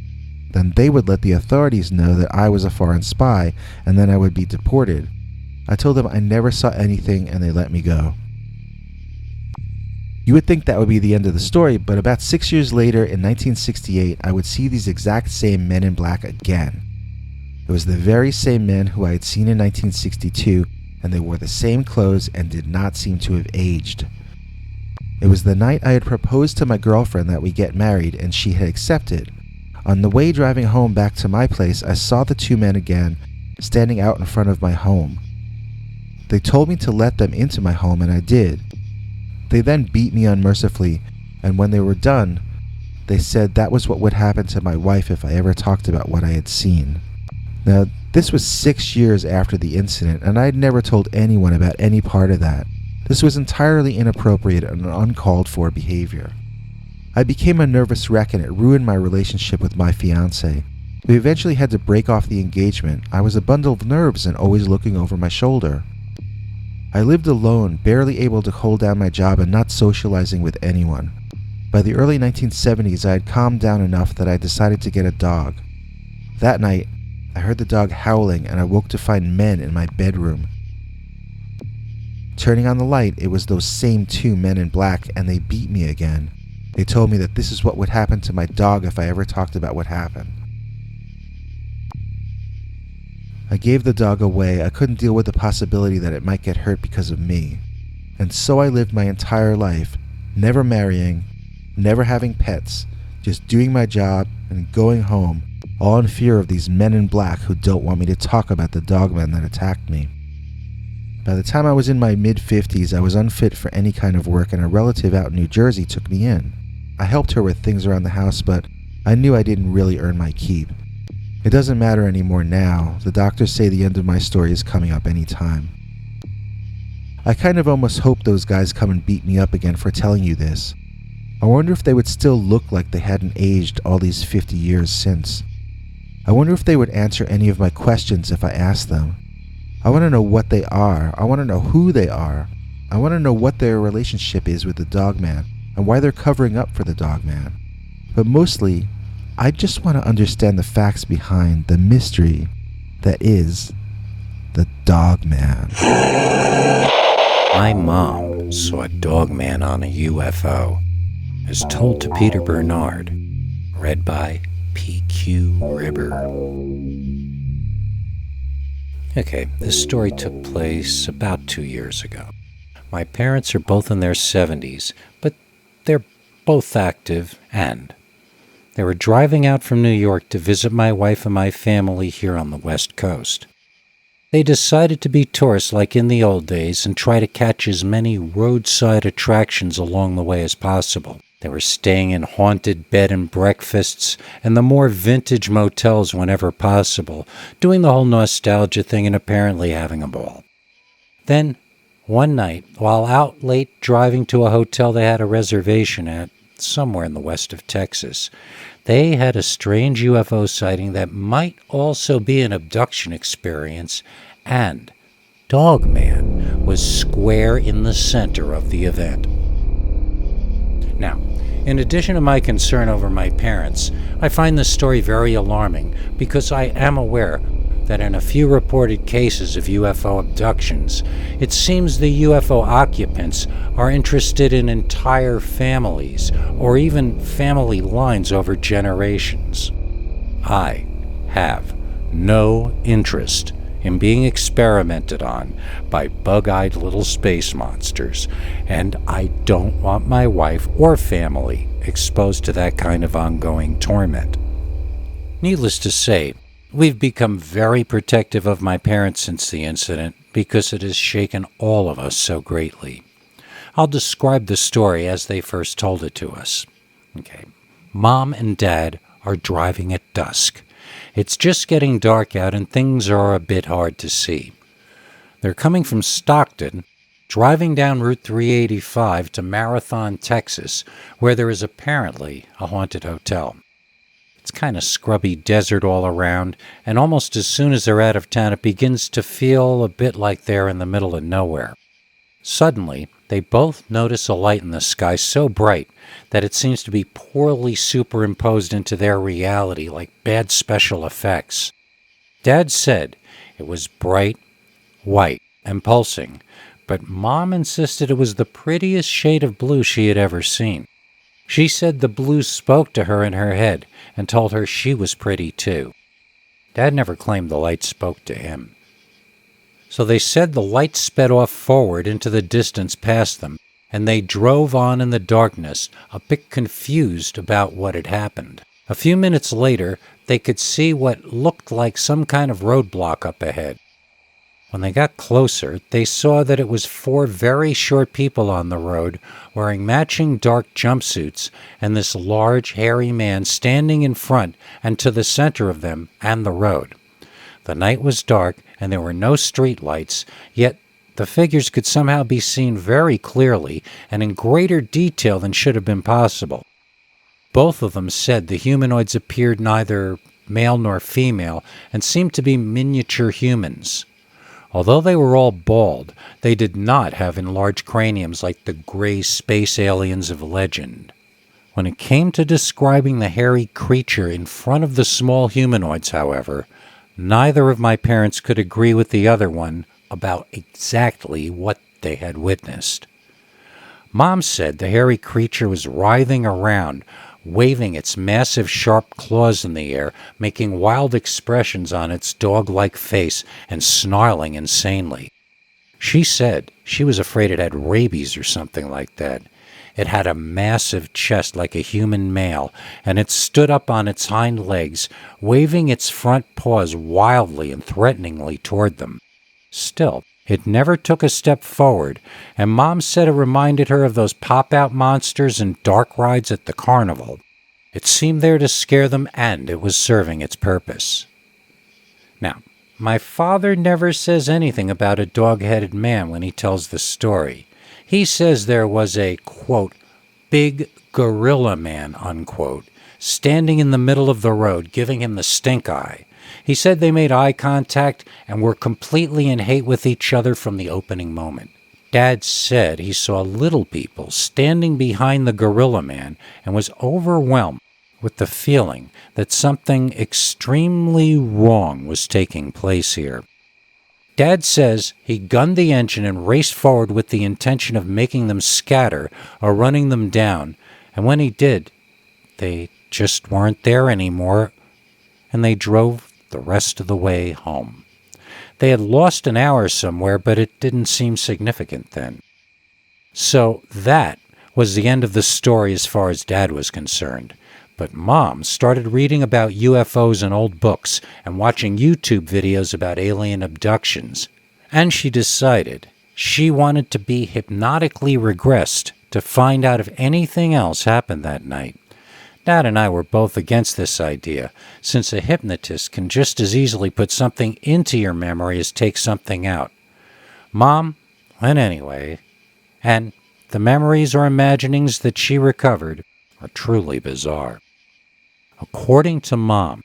Speaker 2: then they would let the authorities know that I was a foreign spy, and then I would be deported. I told them I never saw anything, and they let me go. You would think that would be the end of the story, but about 6 years later, in 1968, I would see these exact same men in black again. It was the very same men who I had seen in 1962, and they wore the same clothes and did not seem to have aged. It was the night I had proposed to my girlfriend that we get married, and she had accepted. On the way driving home back to my place, I saw the 2 men again, standing out in front of my home. They told me to let them into my home, and I did. They then beat me unmercifully, and when they were done, they said that was what would happen to my wife if I ever talked about what I had seen. Now, this was 6 years after the incident, and I had never told anyone about any part of that. This was entirely inappropriate and uncalled for behavior. I became a nervous wreck, and it ruined my relationship with my fiancé. We eventually had to break off the engagement. I was a bundle of nerves and always looking over my shoulder. I lived alone, barely able to hold down my job and not socializing with anyone. By the early 1970s, I had calmed down enough that I decided to get a dog. That night, I heard the dog howling, and I woke to find men in my bedroom. Turning on the light, it was those same 2 men in black, and they beat me again. They told me that this is what would happen to my dog if I ever talked about what happened. I gave the dog away. I couldn't deal with the possibility that it might get hurt because of me. And so I lived my entire life, never marrying, never having pets, just doing my job and going home, all in fear of these men in black who don't want me to talk about the dogmen that attacked me. By the time I was in my mid-50s, I was unfit for any kind of work, and a relative out in New Jersey took me in. I helped her with things around the house, but I knew I didn't really earn my keep. It doesn't matter anymore now. The doctors say the end of my story is coming up any time. I kind of almost hope those guys come and beat me up again for telling you this. I wonder if they would still look like they hadn't aged all these 50 years since. I wonder if they would answer any of my questions if I asked them. I want to know what they are. I want to know who they are. I want to know what their relationship is with the dogman and why they're covering up for the dogman. But mostly, I just want to understand the facts behind the mystery that is the Dogman.
Speaker 4: My mom saw a Dogman on a UFO, as told to Peter Bernard, read by PQ Ribber. Okay, this story took place about 2 years ago. My parents are both in their 70s, but they're both active, and they were driving out from New York to visit my wife and my family here on the West Coast. They decided to be tourists like in the old days and try to catch as many roadside attractions along the way as possible. They were staying in haunted bed and breakfasts and the more vintage motels whenever possible, doing the whole nostalgia thing and apparently having a ball. Then, one night, while out late driving to a hotel they had a reservation at, somewhere in the west of Texas, they had a strange UFO sighting that might also be an abduction experience, and Dogman was square in the center of the event. Now, in addition to my concern over my parents, I find this story very alarming because I am aware that in a few reported cases of UFO abductions, it seems the UFO occupants are interested in entire families or even family lines over generations. I have no interest in being experimented on by bug-eyed little space monsters, and I don't want my wife or family exposed to that kind of ongoing torment. Needless to say, we've become very protective of my parents since the incident because it has shaken all of us so greatly. I'll describe the story as they first told it to us. Okay. Mom and Dad are driving at dusk. It's just getting dark out and things are a bit hard to see. They're coming from Stockton, driving down Route 385 to Marathon, Texas, where there is apparently a haunted hotel. It's kind of scrubby desert all around, and almost as soon as they're out of town, it begins to feel a bit like they're in the middle of nowhere. Suddenly, they both notice a light in the sky so bright that it seems to be poorly superimposed into their reality like bad special effects. Dad said it was bright, white, and pulsing, but Mom insisted it was the prettiest shade of blue she had ever seen. She said the blue spoke to her in her head and told her she was pretty too. Dad never claimed the light spoke to him. So they said the light sped off forward into the distance past them, and they drove on in the darkness, a bit confused about what had happened. A few minutes later, they could see what looked like some kind of roadblock up ahead. When they got closer, they saw that it was 4 very short people on the road wearing matching dark jumpsuits and this large, hairy man standing in front and to the center of them and the road. The night was dark and there were no street lights, yet the figures could somehow be seen very clearly and in greater detail than should have been possible. Both of them said the humanoids appeared neither male nor female and seemed to be miniature humans. Although they were all bald, they did not have enlarged craniums like the gray space aliens of legend. When it came to describing the hairy creature in front of the small humanoids, however, neither of my parents could agree with the other one about exactly what they had witnessed. Mom said the hairy creature was writhing around, waving its massive sharp claws in the air, making wild expressions on its dog-like face and snarling insanely. She said she was afraid it had rabies or something like that. It had a massive chest like a human male, and it stood up on its hind legs, waving its front paws wildly and threateningly toward them. Still, it never took a step forward, and Mom said it reminded her of those pop-out monsters and dark rides at the carnival. It seemed there to scare them, and it was serving its purpose. Now, my father never says anything about a dog-headed man when he tells the story. He says there was a, quote, big gorilla man, unquote, standing in the middle of the road, giving him the stink eye. He said they made eye contact and were completely in hate with each other from the opening moment. Dad said he saw little people standing behind the gorilla man and was overwhelmed with the feeling that something extremely wrong was taking place here. Dad says he gunned the engine and raced forward with the intention of making them scatter or running them down, and when he did, they just weren't there anymore, and they drove the rest of the way home. They had lost an hour somewhere, but it didn't seem significant then. So that was the end of the story as far as Dad was concerned. But Mom started reading about UFOs in old books and watching YouTube videos about alien abductions. And she decided she wanted to be hypnotically regressed to find out if anything else happened that night. Dad and I were both against this idea, since a hypnotist can just as easily put something into your memory as take something out. Mom went anyway, and the memories or imaginings that she recovered are truly bizarre. According to Mom,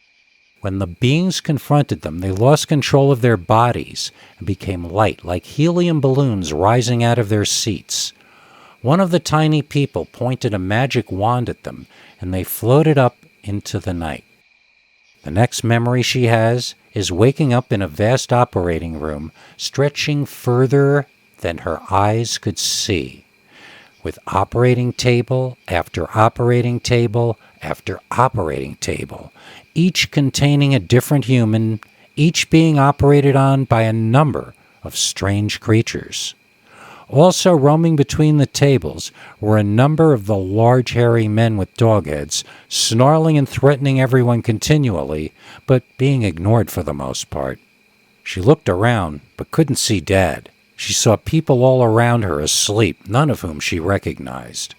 Speaker 4: when the beings confronted them, they lost control of their bodies and became light, like helium balloons rising out of their seats. One of the tiny people pointed a magic wand at them, and they floated up into the night. The next memory she has is waking up in a vast operating room, stretching further than her eyes could see, with operating table after operating table after operating table, each containing a different human, each being operated on by a number of strange creatures. Also roaming between the tables were a number of the large hairy men with dog heads, snarling and threatening everyone continually, but being ignored for the most part. She looked around, but couldn't see Dad. She saw people all around her asleep, none of whom she recognized.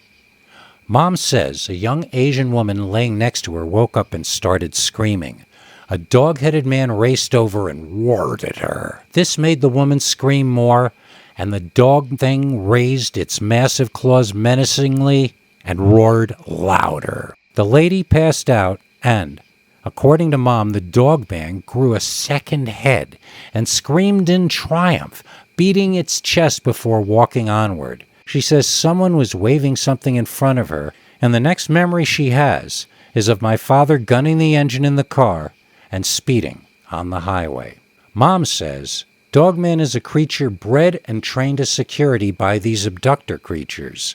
Speaker 4: Mom says a young Asian woman laying next to her woke up and started screaming. A dog-headed man raced over and roared at her. This made the woman scream more, and the dog thing raised its massive claws menacingly and roared louder. The lady passed out, and, according to Mom, the Dogman grew a second head and screamed in triumph, beating its chest before walking onward. She says someone was waving something in front of her, and the next memory she has is of my father gunning the engine in the car and speeding on the highway. Mom says Dogman is a creature bred and trained as security by these abductor creatures.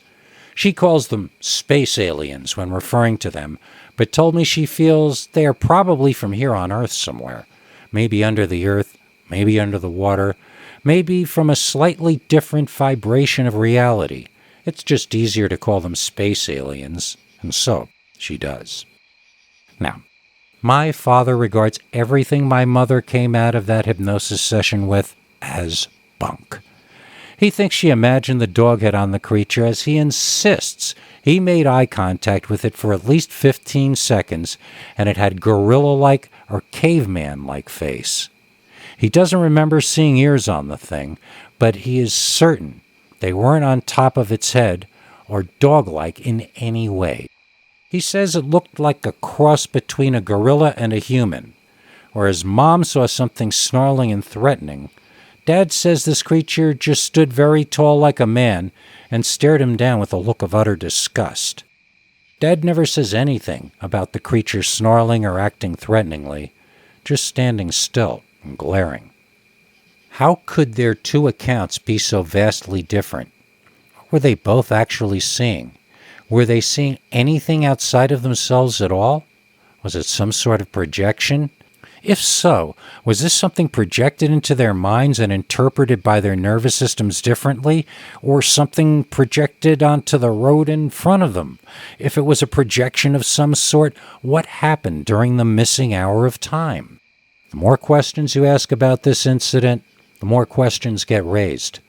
Speaker 4: She calls them space aliens when referring to them, but told me she feels they are probably from here on Earth somewhere. Maybe under the earth, maybe under the water, maybe from a slightly different vibration of reality. It's just easier to call them space aliens, and so she does. Now, my father regards everything my mother came out of that hypnosis session with as bunk. He thinks she imagined the dog head on the creature, as he insists he made eye contact with it for at least 15 seconds, and it had gorilla-like or caveman-like face. He doesn't remember seeing ears on the thing, but he is certain they weren't on top of its head or dog-like in any way. He says it looked like a cross between a gorilla and a human, whereas Mom saw something snarling and threatening. Dad says this creature just stood very tall like a man and stared him down with a look of utter disgust. Dad never says anything about the creature snarling or acting threateningly, just standing still and glaring. How could their two accounts be so vastly different? What were they both actually seeing? Were they seeing anything outside of themselves at all? Was it some sort of projection? If so, was this something projected into their minds and interpreted by their nervous systems differently, or something projected onto the road in front of them? If it was a projection of some sort, what happened during the missing hour of time? The more questions you ask about this incident, the more questions get raised.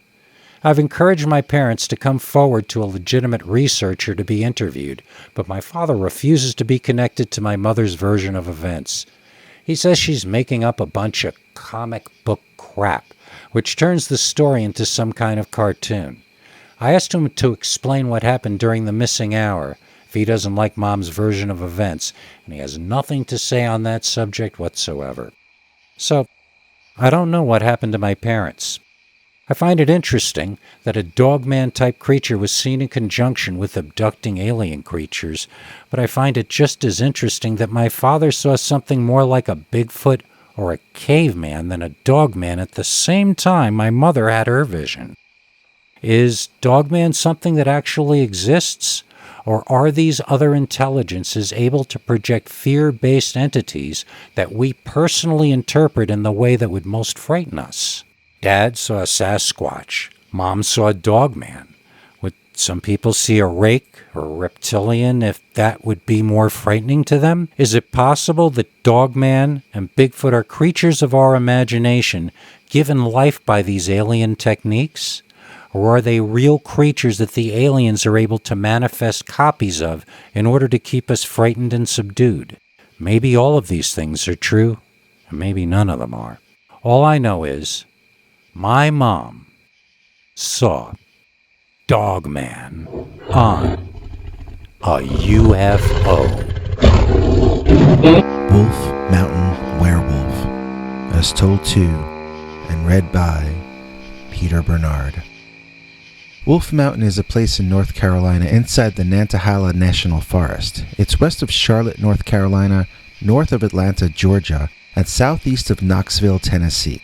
Speaker 4: I've encouraged my parents to come forward to a legitimate researcher to be interviewed, but my father refuses to be connected to my mother's version of events. He says she's making up a bunch of comic book crap, which turns the story into some kind of cartoon. I asked him to explain what happened during the missing hour, if he doesn't like Mom's version of events, and he has nothing to say on that subject whatsoever. So, I don't know what happened to my parents. I find it interesting that a Dogman-type creature was seen in conjunction with abducting alien creatures, but I find it just as interesting that my father saw something more like a Bigfoot or a caveman than a Dogman at the same time my mother had her vision. Is Dogman something that actually exists? Or are these other intelligences able to project fear-based entities that we personally interpret in the way that would most frighten us? Dad saw a Sasquatch. Mom saw a Dogman. Would some people see a rake or a reptilian if that would be more frightening to them? Is it possible that Dogman and Bigfoot are creatures of our imagination given life by these alien techniques? Or are they real creatures that the aliens are able to manifest copies of in order to keep us frightened and subdued? Maybe all of these things are true, and maybe none of them are. All I know is my mom saw Dogman on a UFO.
Speaker 2: Wolf Mountain Werewolf, as told to and read by Peter Bernard. Wolf Mountain is a place in North Carolina inside the Nantahala National Forest. It's west of Charlotte, North Carolina, north of Atlanta, Georgia, and southeast of Knoxville, Tennessee.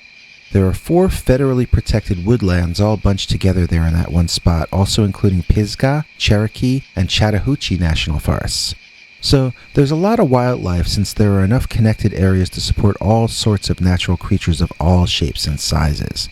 Speaker 2: There are 4 federally protected woodlands all bunched together there in that one spot, also including Pisgah, Cherokee, and Chattahoochee National Forests. So there's a lot of wildlife since there are enough connected areas to support all sorts of natural creatures of all shapes and sizes.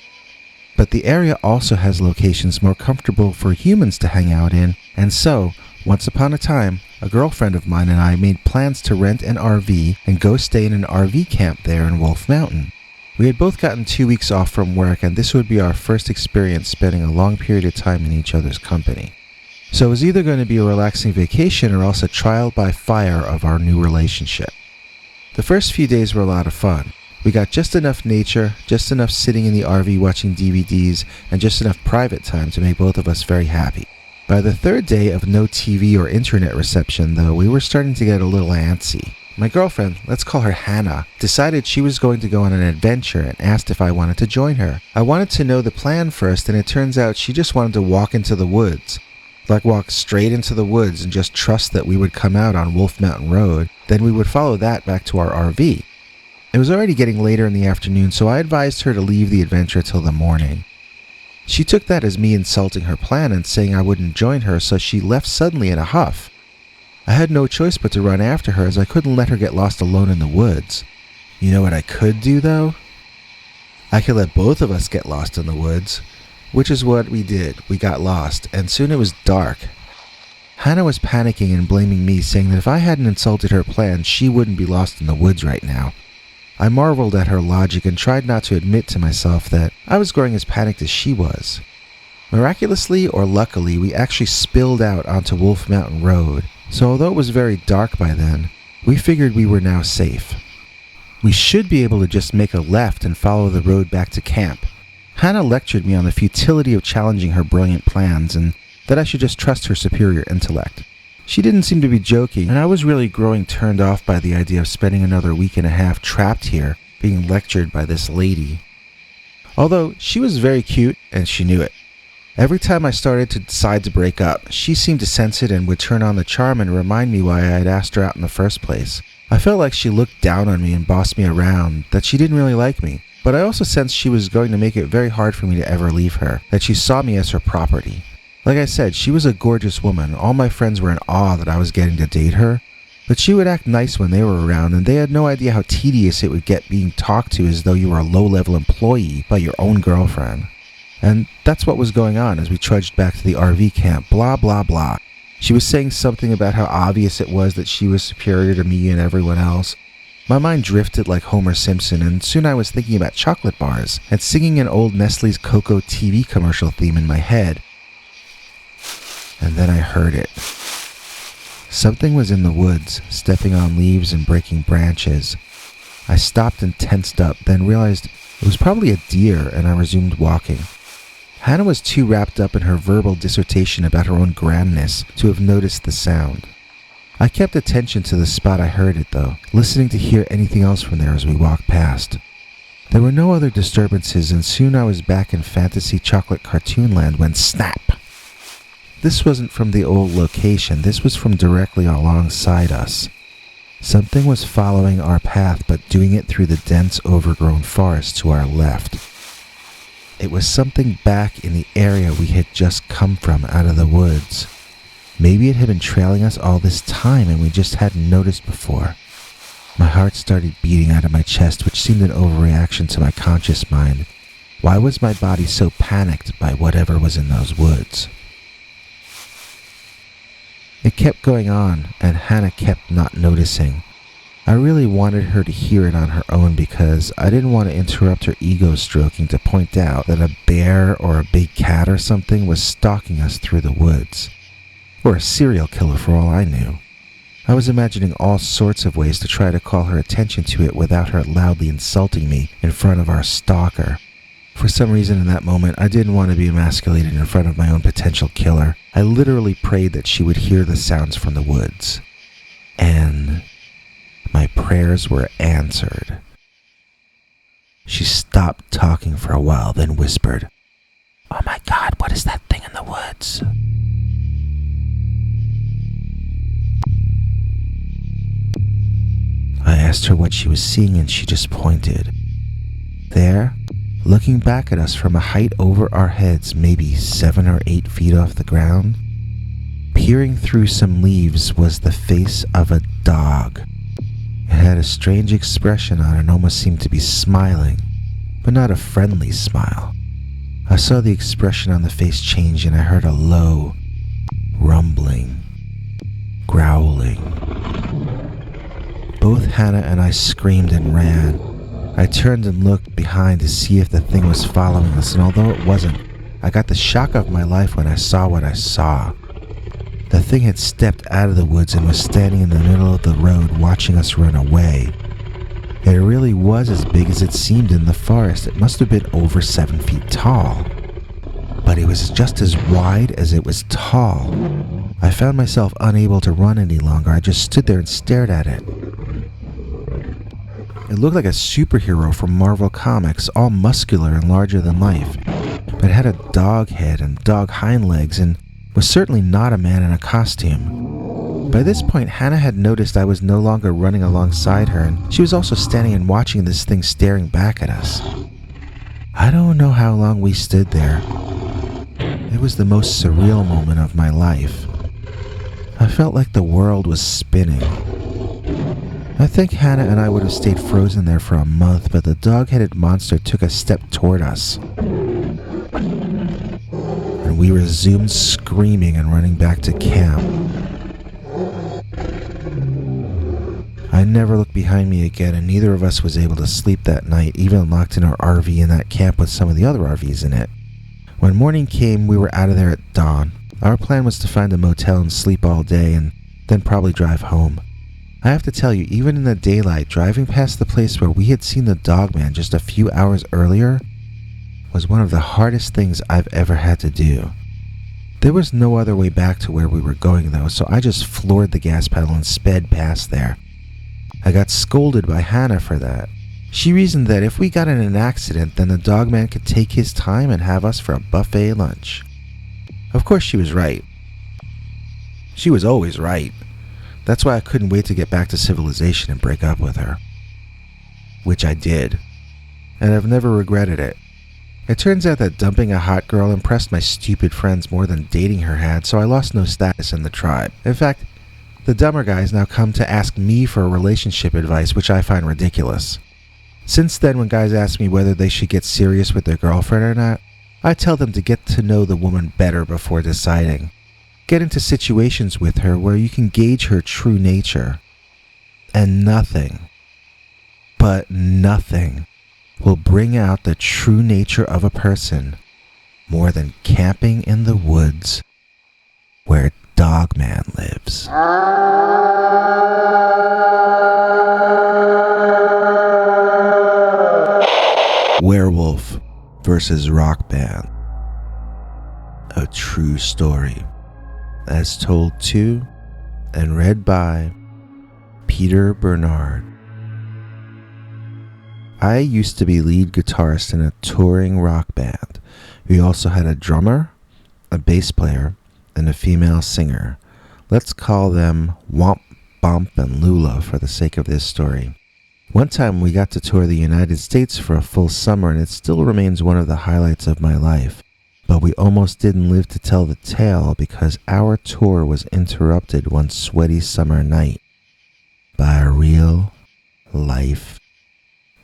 Speaker 2: But the area also has locations more comfortable for humans to hang out in, and so, once upon a time, a girlfriend of mine and I made plans to rent an RV and go stay in an RV camp there in Wolf Mountain. We had both gotten 2 weeks off from work, and this would be our first experience spending a long period of time in each other's company. So it was either going to be a relaxing vacation or else a trial by fire of our new relationship. The first few days were a lot of fun. We got just enough nature, just enough sitting in the RV watching DVDs, and just enough private time to make both of us very happy. By the 3rd day of no TV or internet reception, though, we were starting to get a little antsy. My girlfriend, let's call her Hannah, decided she was going to go on an adventure and asked if I wanted to join her. I wanted to know the plan first, and it turns out she just wanted to walk into the woods. Like walk straight into the woods and just trust that we would come out on Wolf Mountain Road, then we would follow that back to our RV. It was already getting later in the afternoon, so I advised her to leave the adventure till the morning. She took that as me insulting her plan and saying I wouldn't join her, so she left suddenly in a huff. I had no choice but to run after her, as I couldn't let her get lost alone in the woods. You know what I could do, though? I could let both of us get lost in the woods, which is what we did. We got lost, and soon it was dark. Hannah was panicking and blaming me, saying that if I hadn't insulted her plan, she wouldn't be lost in the woods right now. I marveled at her logic and tried not to admit to myself that I was growing as panicked as she was. Miraculously or luckily, we actually spilled out onto Wolf Mountain Road, so although it was very dark by then, we figured we were now safe. We should be able to just make a left and follow the road back to camp. Hannah lectured me on the futility of challenging her brilliant plans and that I should just trust her superior intellect. She didn't seem to be joking, and I was really growing turned off by the idea of spending another week and a half trapped here, being lectured by this lady. Although, she was very cute, and she knew it. Every time I started to decide to break up, she seemed to sense it and would turn on the charm and remind me why I had asked her out in the first place. I felt like she looked down on me and bossed me around, that she didn't really like me, but I also sensed she was going to make it very hard for me to ever leave her, that she saw me as her property. Like I said, she was a gorgeous woman. All my friends were in awe that I was getting to date her. But she would act nice when they were around, and they had no idea how tedious it would get being talked to as though you were a low-level employee by your own girlfriend. And that's what was going on as we trudged back to the RV camp, blah blah blah. She was saying something about how obvious it was that she was superior to me and everyone else. My mind drifted like Homer Simpson, and soon I was thinking about chocolate bars and singing an old Nestle's Cocoa TV commercial theme in my head. And then I heard it. Something was in the woods, stepping on leaves and breaking branches. I stopped and tensed up, then realized it was probably a deer, and I resumed walking. Hannah was too wrapped up in her verbal dissertation about her own grandness to have noticed the sound. I kept attention to the spot I heard it, though, listening to hear anything else from there as we walked past. There were no other disturbances, and soon I was back in fantasy chocolate cartoon land when snap! This wasn't from the old location, this was from directly alongside us. Something was following our path, but doing it through the dense, overgrown forest to our left. It was something back in the area we had just come from out of the woods. Maybe it had been trailing us all this time and we just hadn't noticed before. My heart started beating out of my chest, which seemed an overreaction to my conscious mind. Why was my body so panicked by whatever was in those woods? It kept going on, and Hannah kept not noticing. I really wanted her to hear it on her own because I didn't want to interrupt her ego stroking to point out that a bear or a big cat or something was stalking us through the woods. Or a serial killer for all I knew. I was imagining all sorts of ways to try to call her attention to it without her loudly insulting me in front of our stalker. For some reason in that moment, I didn't want to be emasculated in front of my own potential killer. I literally prayed that she would hear the sounds from the woods. And my prayers were answered. She stopped talking for a while, then whispered, "Oh my God, what is that thing in the woods?" I asked her what she was seeing and she just pointed. There, looking back at us from a height over our heads, maybe 7 or 8 feet off the ground, peering through some leaves was the face of a dog. It had a strange expression on it and almost seemed to be smiling, but not a friendly smile. I saw the expression on the face change and I heard a low, rumbling, growling. Both Hannah and I screamed and ran. I turned and looked behind to see if the thing was following us, and although it wasn't, I got the shock of my life when I saw what I saw. The thing had stepped out of the woods and was standing in the middle of the road watching us run away. It really was as big as it seemed in the forest. It must have been over 7 feet tall. But it was just as wide as it was tall. I found myself unable to run any longer. I just stood there and stared at it. It looked like a superhero from Marvel Comics, all muscular and larger than life. But it had a dog head and dog hind legs and was certainly not a man in a costume. By this point, Hannah had noticed I was no longer running alongside her, and she was also standing and watching this thing staring back at us. I don't know how long we stood there. It was the most surreal moment of my life. I felt like the world was spinning. I think Hannah and I would have stayed frozen there for a month, but the dog-headed monster took a step toward us. And we resumed screaming and running back to camp. I never looked behind me again, and neither of us was able to sleep that night, even locked in our RV in that camp with some of the other RVs in it. When morning came, we were out of there at dawn. Our plan was to find a motel and sleep all day, and then probably drive home. I have to tell you, even in the daylight, driving past the place where we had seen the Dogman just a few hours earlier was one of the hardest things I've ever had to do. There was no other way back to where we were going though, so I just floored the gas pedal and sped past there. I got scolded by Hannah for that. She reasoned that if we got in an accident, then the Dogman could take his time and have us for a buffet lunch. Of course she was right. She was always right. That's why I couldn't wait to get back to civilization and break up with her. Which I did. And I've never regretted it. It turns out that dumping a hot girl impressed my stupid friends more than dating her had, so I lost no status in the tribe. In fact, the dumber guys now come to ask me for relationship advice, which I find ridiculous. Since then, when guys ask me whether they should get serious with their girlfriend or not, I tell them to get to know the woman better before deciding. Get into situations with her where you can gauge her true nature. And nothing, but nothing, will bring out the true nature of a person more than camping in the woods where Dogman lives. Werewolf versus Rock Band. A true story. As told to and read by Peter Bernard. I used to be lead guitarist in a touring rock band. We also had a drummer, a bass player, and a female singer. Let's call them Womp, Bump, and Lula for the sake of this story. One time we got to tour the United States for a full summer, and it still remains one of the highlights of my life. But we almost didn't live to tell the tale because our tour was interrupted one sweaty summer night by a real-life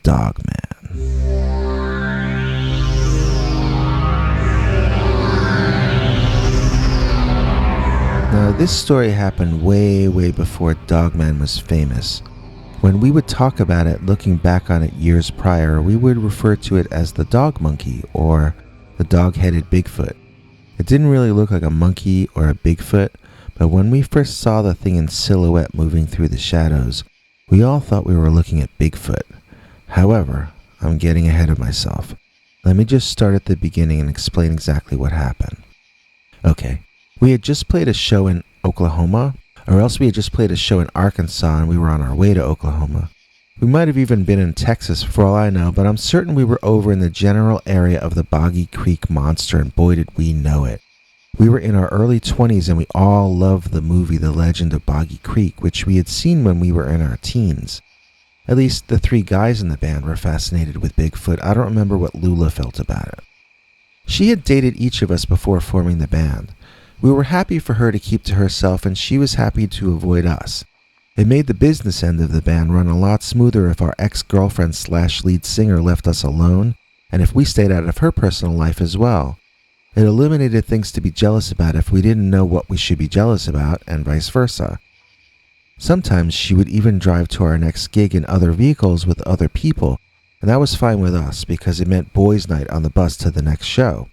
Speaker 2: Dogman. Now, this story happened way before Dogman was famous. When we would talk about it, looking back on it years prior, we would refer to it as the dog monkey or the dog-headed Bigfoot. It didn't really look like a monkey or a Bigfoot, but when we first saw the thing in silhouette moving through the shadows, we all thought we were looking at Bigfoot. However, I'm getting ahead of myself. Let me just start at the beginning and explain exactly what happened. Okay, we had just played a show in Oklahoma, or else we had just played a show in Arkansas and we were on our way to Oklahoma. We might have even been in Texas for all I know, but I'm certain we were over in the general area of the Boggy Creek Monster, and boy did we know it. We were in our early 20s and we all loved the movie The Legend of Boggy Creek, which we had seen when we were in our teens. At least the three guys in the band were fascinated with Bigfoot. I don't remember what Lula felt about it. She had dated each of us before forming the band. We were happy for her to keep to herself, and she was happy to avoid us. It made the business end of the band run a lot smoother if our ex-girlfriend/lead singer left us alone, and if we stayed out of her personal life as well. It eliminated things to be jealous about if we didn't know what we should be jealous about, and vice versa. Sometimes she would even drive to our next gig in other vehicles with other people, and that was fine with us because it meant boys' night on the bus to the next show.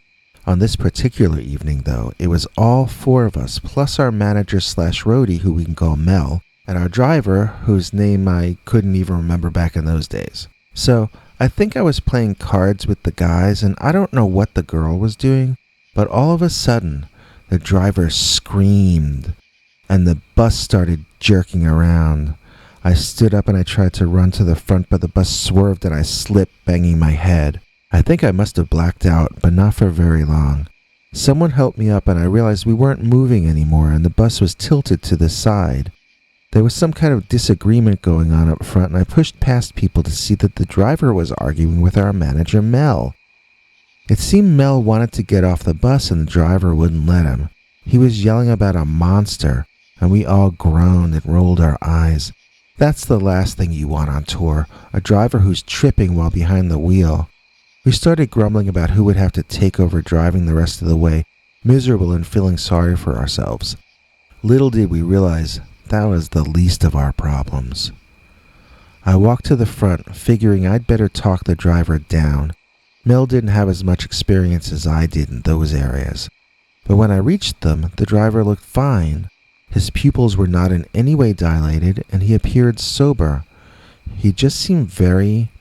Speaker 2: On this particular evening, though, it was all four of us, plus our manager/roadie, who we can call Mel, and our driver, whose name I couldn't even remember back in those days. So, I think I was playing cards with the guys, and I don't know what the girl was doing, but all of a sudden, the driver screamed, and the bus started jerking around. I stood up and I tried to run to the front, but the bus swerved and I slipped, banging my head. I think I must have blacked out, but not for very long. Someone helped me up and I realized we weren't moving anymore and the bus was tilted to the side. There was some kind of disagreement going on up front, and I pushed past people to see that the driver was arguing with our manager, Mel. It seemed Mel wanted to get off the bus and the driver wouldn't let him. He was yelling about a monster, and we all groaned and rolled our eyes. That's the last thing you want on tour, a driver who's tripping while behind the wheel. We started grumbling about who would have to take over driving the rest of the way, miserable and feeling sorry for ourselves. Little did we realize that was the least of our problems. I walked to the front, figuring I'd better talk the driver down. Mel didn't have as much experience as I did in those areas. But when I reached them, the driver looked fine. His pupils were not in any way dilated, and he appeared sober. He just seemed very,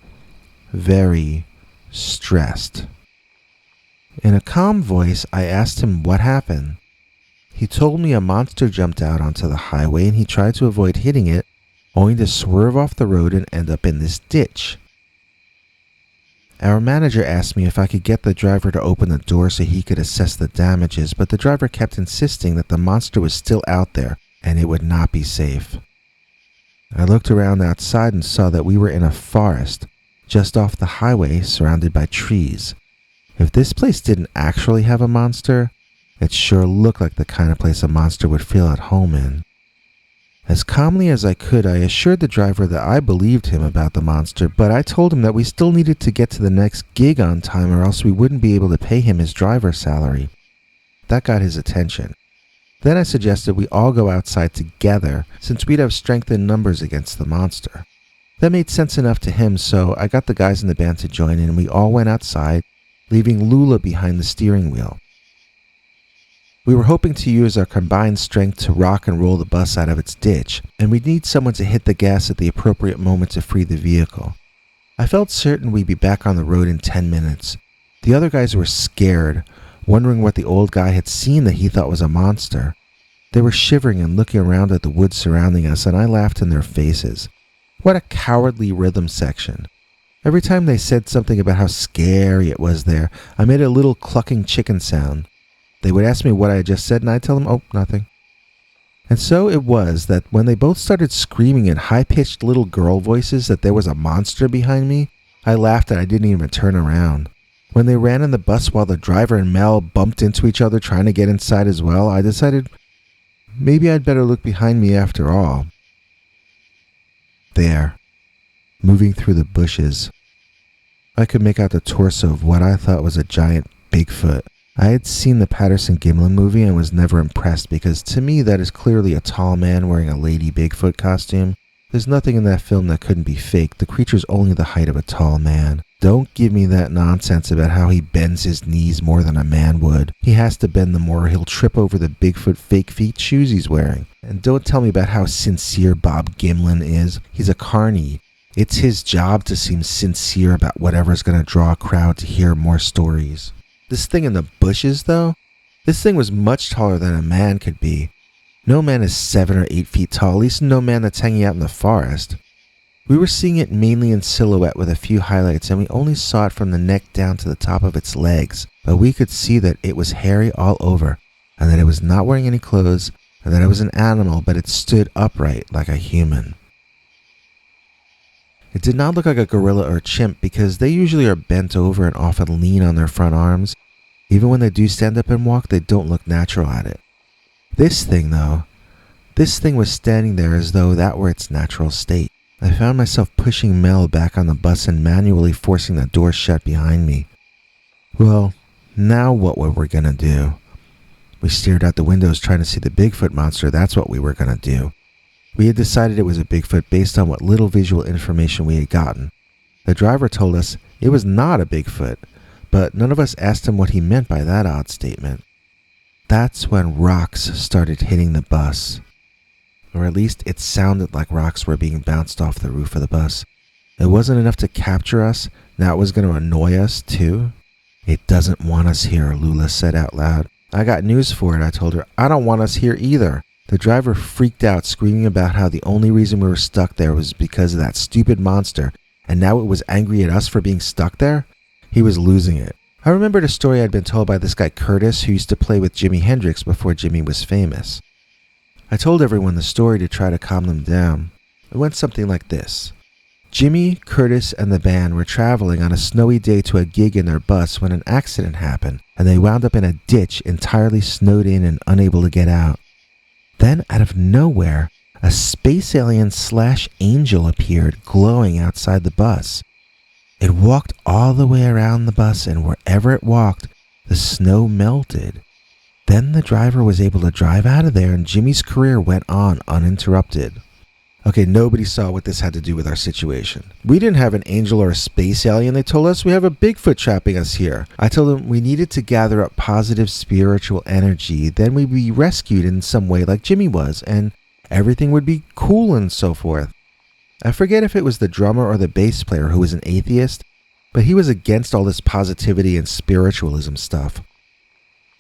Speaker 2: very stressed. In a calm voice, I asked him what happened. He told me a monster jumped out onto the highway and he tried to avoid hitting it, only to swerve off the road and end up in this ditch. Our manager asked me if I could get the driver to open the door so he could assess the damages, but the driver kept insisting that the monster was still out there and it would not be safe. I looked around outside and saw that we were in a forest, just off the highway, surrounded by trees. If this place didn't actually have a monster, it sure looked like the kind of place a monster would feel at home in. As calmly as I could, I assured the driver that I believed him about the monster, but I told him that we still needed to get to the next gig on time or else we wouldn't be able to pay him his driver's salary. That got his attention. Then I suggested we all go outside together, since we'd have strength in numbers against the monster. That made sense enough to him, so I got the guys in the band to join in and we all went outside, leaving Lula behind the steering wheel. We were hoping to use our combined strength to rock and roll the bus out of its ditch, and we'd need someone to hit the gas at the appropriate moment to free the vehicle. I felt certain we'd be back on the road in 10 minutes. The other guys were scared, wondering what the old guy had seen that he thought was a monster. They were shivering and looking around at the woods surrounding us, and I laughed in their faces. What a cowardly rhythm section. Every time they said something about how scary it was there, I made a little clucking chicken sound. They would ask me what I had just said, and I'd tell them, oh, nothing. And so it was that when they both started screaming in high-pitched little girl voices that there was a monster behind me, I laughed and I didn't even turn around. When they ran in the bus while the driver and Mel bumped into each other trying to get inside as well, I decided maybe I'd better look behind me after all. There, moving through the bushes, I could make out the torso of what I thought was a giant Bigfoot. I had seen the Patterson-Gimlin movie and was never impressed because to me that is clearly a tall man wearing a Lady Bigfoot costume. There's nothing in that film that couldn't be fake. The creature's only the height of a tall man. Don't give me that nonsense about how he bends his knees more than a man would. He has to bend them more or he'll trip over the Bigfoot fake feet shoes he's wearing. And don't tell me about how sincere Bob Gimlin is. He's a carny. It's his job to seem sincere about whatever's going to draw a crowd to hear more stories. This thing in the bushes, though? This thing was much taller than a man could be. No man is 7 or 8 feet tall, at least no man that's hanging out in the forest. We were seeing it mainly in silhouette with a few highlights, and we only saw it from the neck down to the top of its legs, but we could see that it was hairy all over, and that it was not wearing any clothes, and that it was an animal, but it stood upright like a human. It did not look like a gorilla or a chimp because they usually are bent over and often lean on their front arms. Even when they do stand up and walk, they don't look natural at it. This thing was standing there as though that were its natural state. I found myself pushing Mel back on the bus and manually forcing the door shut behind me. Well, now what were we gonna do? We stared out the windows trying to see the Bigfoot monster. That's what we were gonna do. We had decided it was a Bigfoot based on what little visual information we had gotten. The driver told us it was not a Bigfoot, but none of us asked him what he meant by that odd statement. That's when rocks started hitting the bus. Or at least it sounded like rocks were being bounced off the roof of the bus. It wasn't enough to capture us, now it was going to annoy us too. It doesn't want us here, Lula said out loud. I got news for it, I told her. I don't want us here either. The driver freaked out, screaming about how the only reason we were stuck there was because of that stupid monster, and now it was angry at us for being stuck there? He was losing it. I remembered a story I'd been told by this guy Curtis who used to play with Jimi Hendrix before Jimi was famous. I told everyone the story to try to calm them down. It went something like this. Jimi, Curtis, and the band were traveling on a snowy day to a gig in their bus when an accident happened, and they wound up in a ditch entirely snowed in and unable to get out. Then, out of nowhere, a space alien / angel appeared glowing outside the bus. It walked all the way around the bus, and wherever it walked, the snow melted. Then the driver was able to drive out of there, and Jimmy's career went on uninterrupted. Okay, nobody saw what this had to do with our situation. We didn't have an angel or a space alien. They told us we have a Bigfoot trapping us here. I told them we needed to gather up positive spiritual energy. Then we'd be rescued in some way like Jimmy was, and everything would be cool and so forth. I forget if it was the drummer or the bass player who was an atheist, but he was against all this positivity and spiritualism stuff.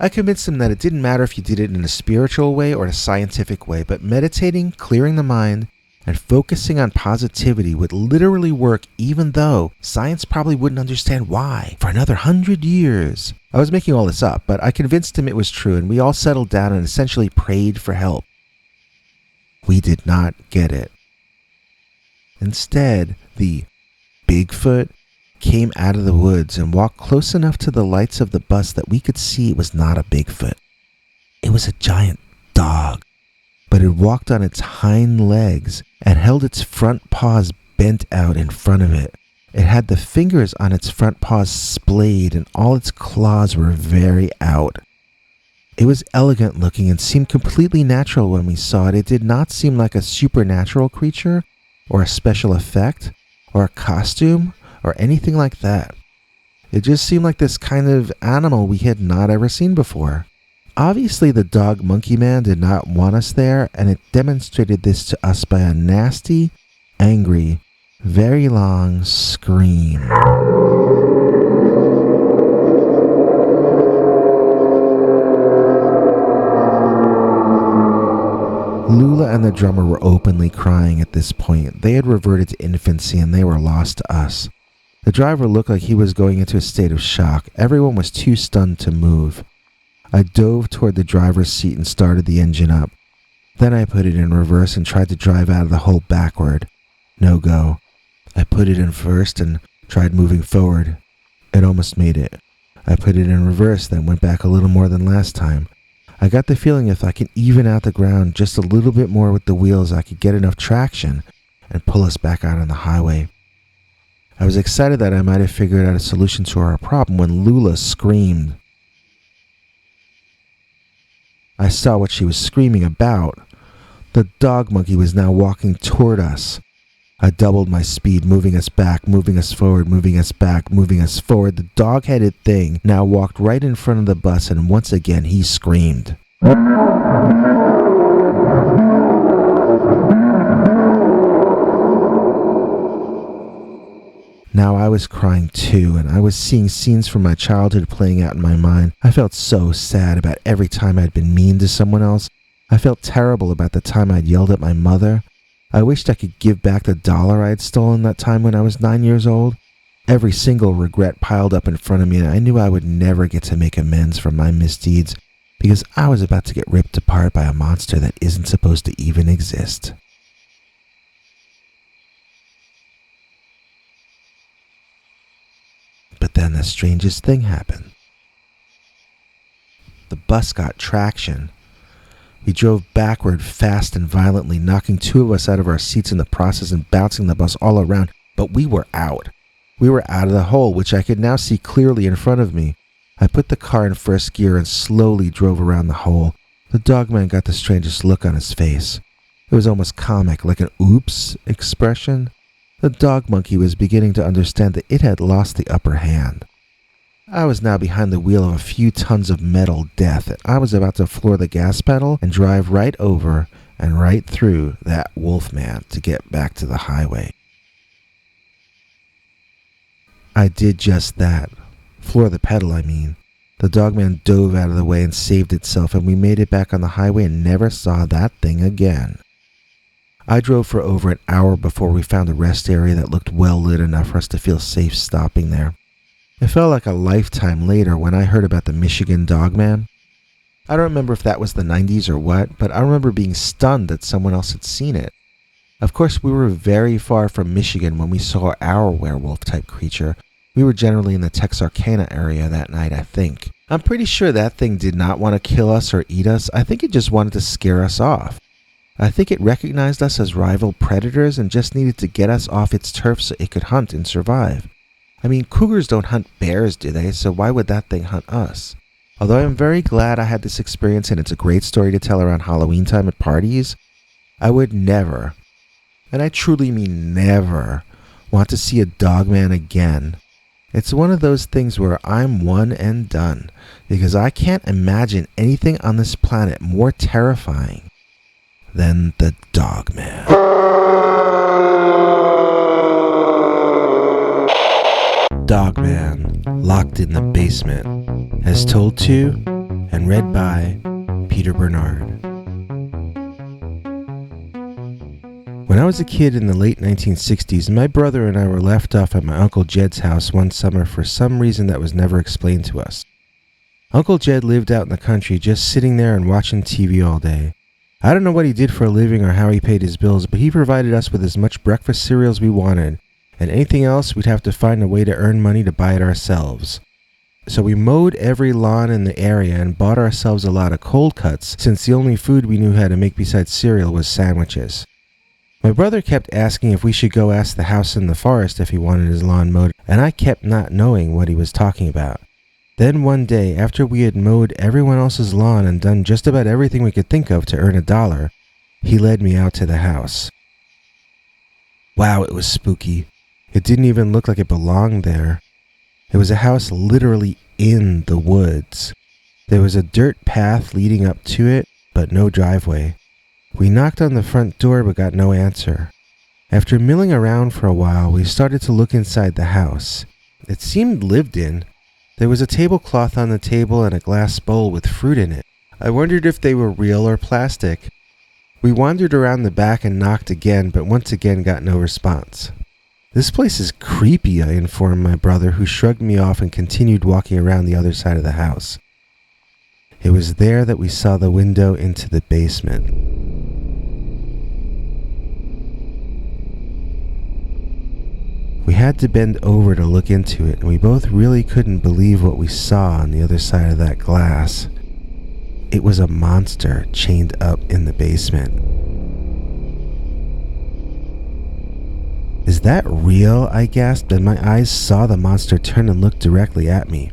Speaker 2: I convinced him that it didn't matter if you did it in a spiritual way or a scientific way, but meditating, clearing the mind, and focusing on positivity would literally work even though science probably wouldn't understand why for another 100 years. I was making all this up, but I convinced him it was true, and we all settled down and essentially prayed for help. We did not get it. Instead, the Bigfoot came out of the woods and walked close enough to the lights of the bus that we could see it was not a Bigfoot. It was a giant dog, but it walked on its hind legs and held its front paws bent out in front of it. It had the fingers on its front paws splayed and all its claws were very out. It was elegant looking and seemed completely natural when we saw it. It did not seem like a supernatural creature or a special effect or a costume or anything like that. It just seemed like this kind of animal we had not ever seen before. Obviously, the dog monkey man did not want us there, and it demonstrated this to us by a nasty, angry, very long scream. Lula and the drummer were openly crying at this point. They had reverted to infancy and they were lost to us. The driver looked like he was going into a state of shock. Everyone was too stunned to move. I dove toward the driver's seat and started the engine up. Then I put it in reverse and tried to drive out of the hole backward. No go. I put it in first and tried moving forward. It almost made it. I put it in reverse, then went back a little more than last time. I got the feeling if I could even out the ground just a little bit more with the wheels, I could get enough traction and pull us back out on the highway. I was excited that I might have figured out a solution to our problem when Lula screamed. I saw what she was screaming about. The dog monkey was now walking toward us. I doubled my speed, moving us back, moving us forward, moving us back, moving us forward. The dog-headed thing now walked right in front of the bus, and once again he screamed. Now I was crying too, and I was seeing scenes from my childhood playing out in my mind. I felt so sad about every time I'd been mean to someone else. I felt terrible about the time I'd yelled at my mother. I wished I could give back the $1 I had stolen that time when I was 9 years old. Every single regret piled up in front of me, and I knew I would never get to make amends for my misdeeds because I was about to get ripped apart by a monster that isn't supposed to even exist. But then the strangest thing happened. The bus got traction. We drove backward fast and violently, knocking 2 of us out of our seats in the process and bouncing the bus all around, but we were out. We were out of the hole, which I could now see clearly in front of me. I put the car in first gear and slowly drove around the hole. The dogman got the strangest look on his face. It was almost comic, like an oops expression. The dog monkey was beginning to understand that it had lost the upper hand. I was now behind the wheel of a few tons of metal death, and I was about to floor the gas pedal and drive right over and right through that wolfman to get back to the highway. I did just that. Floor the pedal, I mean. The dogman dove out of the way and saved itself, and we made it back on the highway and never saw that thing again. I drove for over an hour before we found a rest area that looked well lit enough for us to feel safe stopping there. It felt like a lifetime later when I heard about the Michigan Dogman. I don't remember if that was the 90s or what, but I remember being stunned that someone else had seen it. Of course, we were very far from Michigan when we saw our werewolf-type creature. We were generally in the Texarkana area that night, I think. I'm pretty sure that thing did not want to kill us or eat us. I think it just wanted to scare us off. I think it recognized us as rival predators and just needed to get us off its turf so it could hunt and survive. I mean, cougars don't hunt bears, do they? So why would that thing hunt us? Although I'm very glad I had this experience and it's a great story to tell around Halloween time at parties, I would never, and I truly mean never, want to see a dogman again. It's one of those things where I'm one and done, because I can't imagine anything on this planet more terrifying than the dogman. Dogman, Locked in the Basement, as told to and read by Peter Bernard. When I was a kid in the late 1960s, my brother and I were left off at my Uncle Jed's house one summer for some reason that was never explained to us. Uncle Jed lived out in the country, just sitting there and watching TV all day. I don't know what he did for a living or how he paid his bills, but he provided us with as much breakfast cereal as we wanted, and anything else we'd have to find a way to earn money to buy it ourselves. So we mowed every lawn in the area and bought ourselves a lot of cold cuts, since the only food we knew how to make besides cereal was sandwiches. My brother kept asking if we should go ask the house in the forest if he wanted his lawn mowed, and I kept not knowing what he was talking about. Then one day, after we had mowed everyone else's lawn and done just about everything we could think of to earn $1, he led me out to the house. Wow, it was spooky. It didn't even look like it belonged there. It was a house literally in the woods. There was a dirt path leading up to it, but no driveway. We knocked on the front door but got no answer. After milling around for a while, we started to look inside the house. It seemed lived in. There was a tablecloth on the table and a glass bowl with fruit in it. I wondered if they were real or plastic. We wandered around the back and knocked again, but once again got no response. "This place is creepy," I informed my brother, who shrugged me off and continued walking around the other side of the house. It was there that we saw the window into the basement. We had to bend over to look into it, and we both really couldn't believe what we saw on the other side of that glass. It was a monster chained up in the basement. "Is that real?" I gasped, and my eyes saw the monster turn and look directly at me.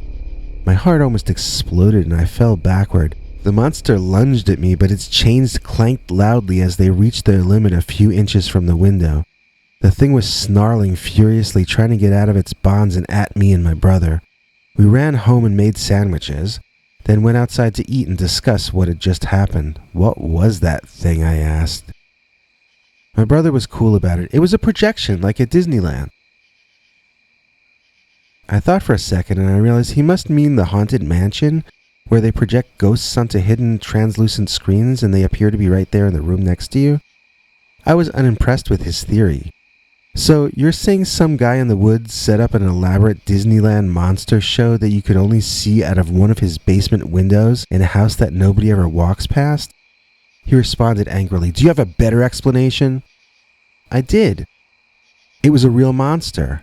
Speaker 2: My heart almost exploded and I fell backward. The monster lunged at me, but its chains clanked loudly as they reached their limit a few inches from the window. The thing was snarling furiously, trying to get out of its bonds and at me and my brother. We ran home and made sandwiches, then went outside to eat and discuss what had just happened. "What was that thing?" I asked. My brother was cool about it. "It was a projection, like at Disneyland." I thought for a second and I realized he must mean the haunted mansion, where they project ghosts onto hidden translucent screens and they appear to be right there in the room next to you. I was unimpressed with his theory. "So you're saying some guy in the woods set up an elaborate Disneyland monster show that you could only see out of one of his basement windows in a house that nobody ever walks past?" He responded angrily, "Do you have a better explanation?" I did. It was a real monster.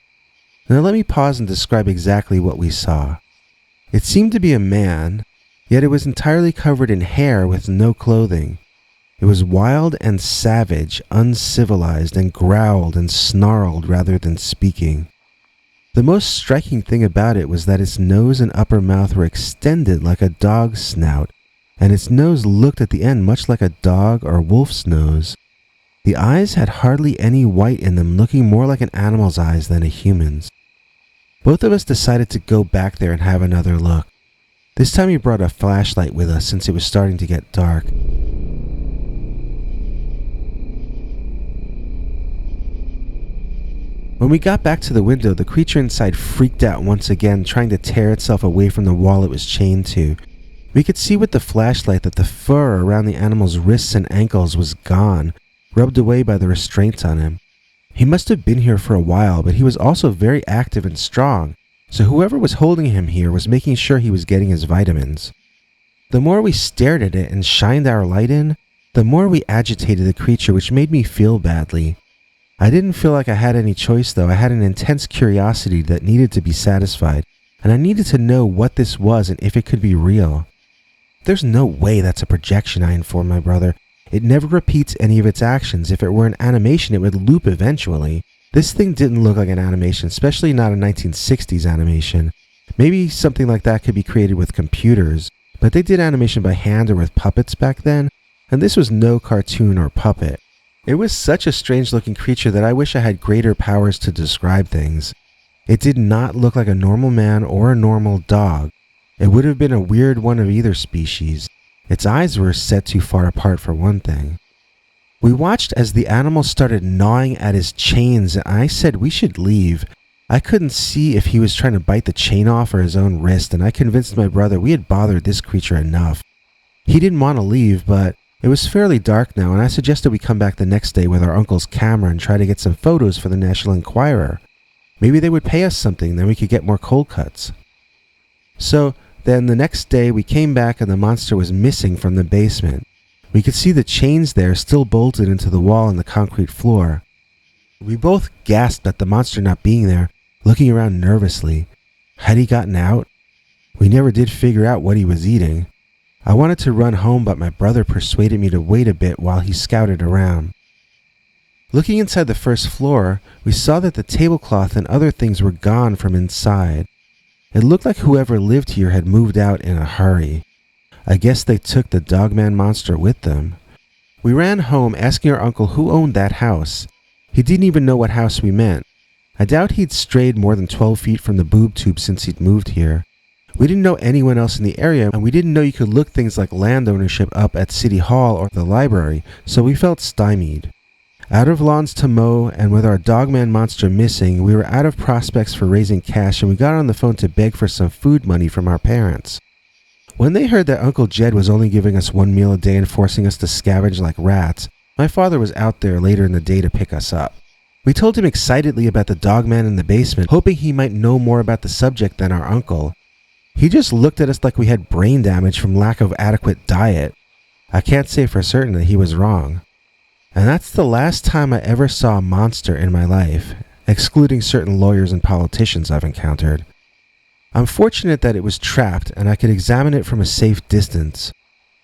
Speaker 2: Now let me pause and describe exactly what we saw. It seemed to be a man, yet it was entirely covered in hair with no clothing. It was wild and savage, uncivilized, and growled and snarled rather than speaking. The most striking thing about it was that its nose and upper mouth were extended like a dog's snout, and its nose looked at the end much like a dog or wolf's nose. The eyes had hardly any white in them, looking more like an animal's eyes than a human's. Both of us decided to go back there and have another look. This time we brought a flashlight with us since it was starting to get dark. When we got back to the window, the creature inside freaked out once again, trying to tear itself away from the wall it was chained to. We could see with the flashlight that the fur around the animal's wrists and ankles was gone, rubbed away by the restraints on him. He must have been here for a while, but he was also very active and strong, so whoever was holding him here was making sure he was getting his vitamins. The more we stared at it and shined our light in, the more we agitated the creature, which made me feel badly. I didn't feel like I had any choice, though. I had an intense curiosity that needed to be satisfied, and I needed to know what this was and if it could be real. "There's no way that's a projection," I informed my brother. "It never repeats any of its actions. If it were an animation, it would loop eventually." This thing didn't look like an animation, especially not a 1960s animation. Maybe something like that could be created with computers, but they did animation by hand or with puppets back then, and this was no cartoon or puppet. It was such a strange-looking creature that I wish I had greater powers to describe things. It did not look like a normal man or a normal dog. It would have been a weird one of either species. Its eyes were set too far apart for one thing. We watched as the animal started gnawing at his chains, and I said we should leave. I couldn't see if he was trying to bite the chain off or his own wrist, and I convinced my brother we had bothered this creature enough. He didn't want to leave, but it was fairly dark now, and I suggested we come back the next day with our uncle's camera and try to get some photos for the National Enquirer. Maybe they would pay us something, then we could get more cold cuts. So then the next day we came back and the monster was missing from the basement. We could see the chains there still bolted into the wall and the concrete floor. We both gasped at the monster not being there, looking around nervously. Had he gotten out? We never did figure out what he was eating. I wanted to run home, but my brother persuaded me to wait a bit while he scouted around. Looking inside the first floor, we saw that the tablecloth and other things were gone from inside. It looked like whoever lived here had moved out in a hurry. I guess they took the Dogman monster with them. We ran home asking our uncle who owned that house. He didn't even know what house we meant. I doubt he'd strayed more than 12 feet from the boob tube since he'd moved here. We didn't know anyone else in the area, and we didn't know you could look things like land ownership up at City Hall or the library, so we felt stymied. Out of lawns to mow, and with our Dogman monster missing, we were out of prospects for raising cash, and we got on the phone to beg for some food money from our parents. When they heard that Uncle Jed was only giving us one meal a day and forcing us to scavenge like rats, my father was out there later in the day to pick us up. We told him excitedly about the dogman in the basement, hoping he might know more about the subject than our uncle. He just looked at us like we had brain damage from lack of adequate diet. I can't say for certain that he was wrong. And that's the last time I ever saw a monster in my life, excluding certain lawyers and politicians I've encountered. I'm fortunate that it was trapped and I could examine it from a safe distance.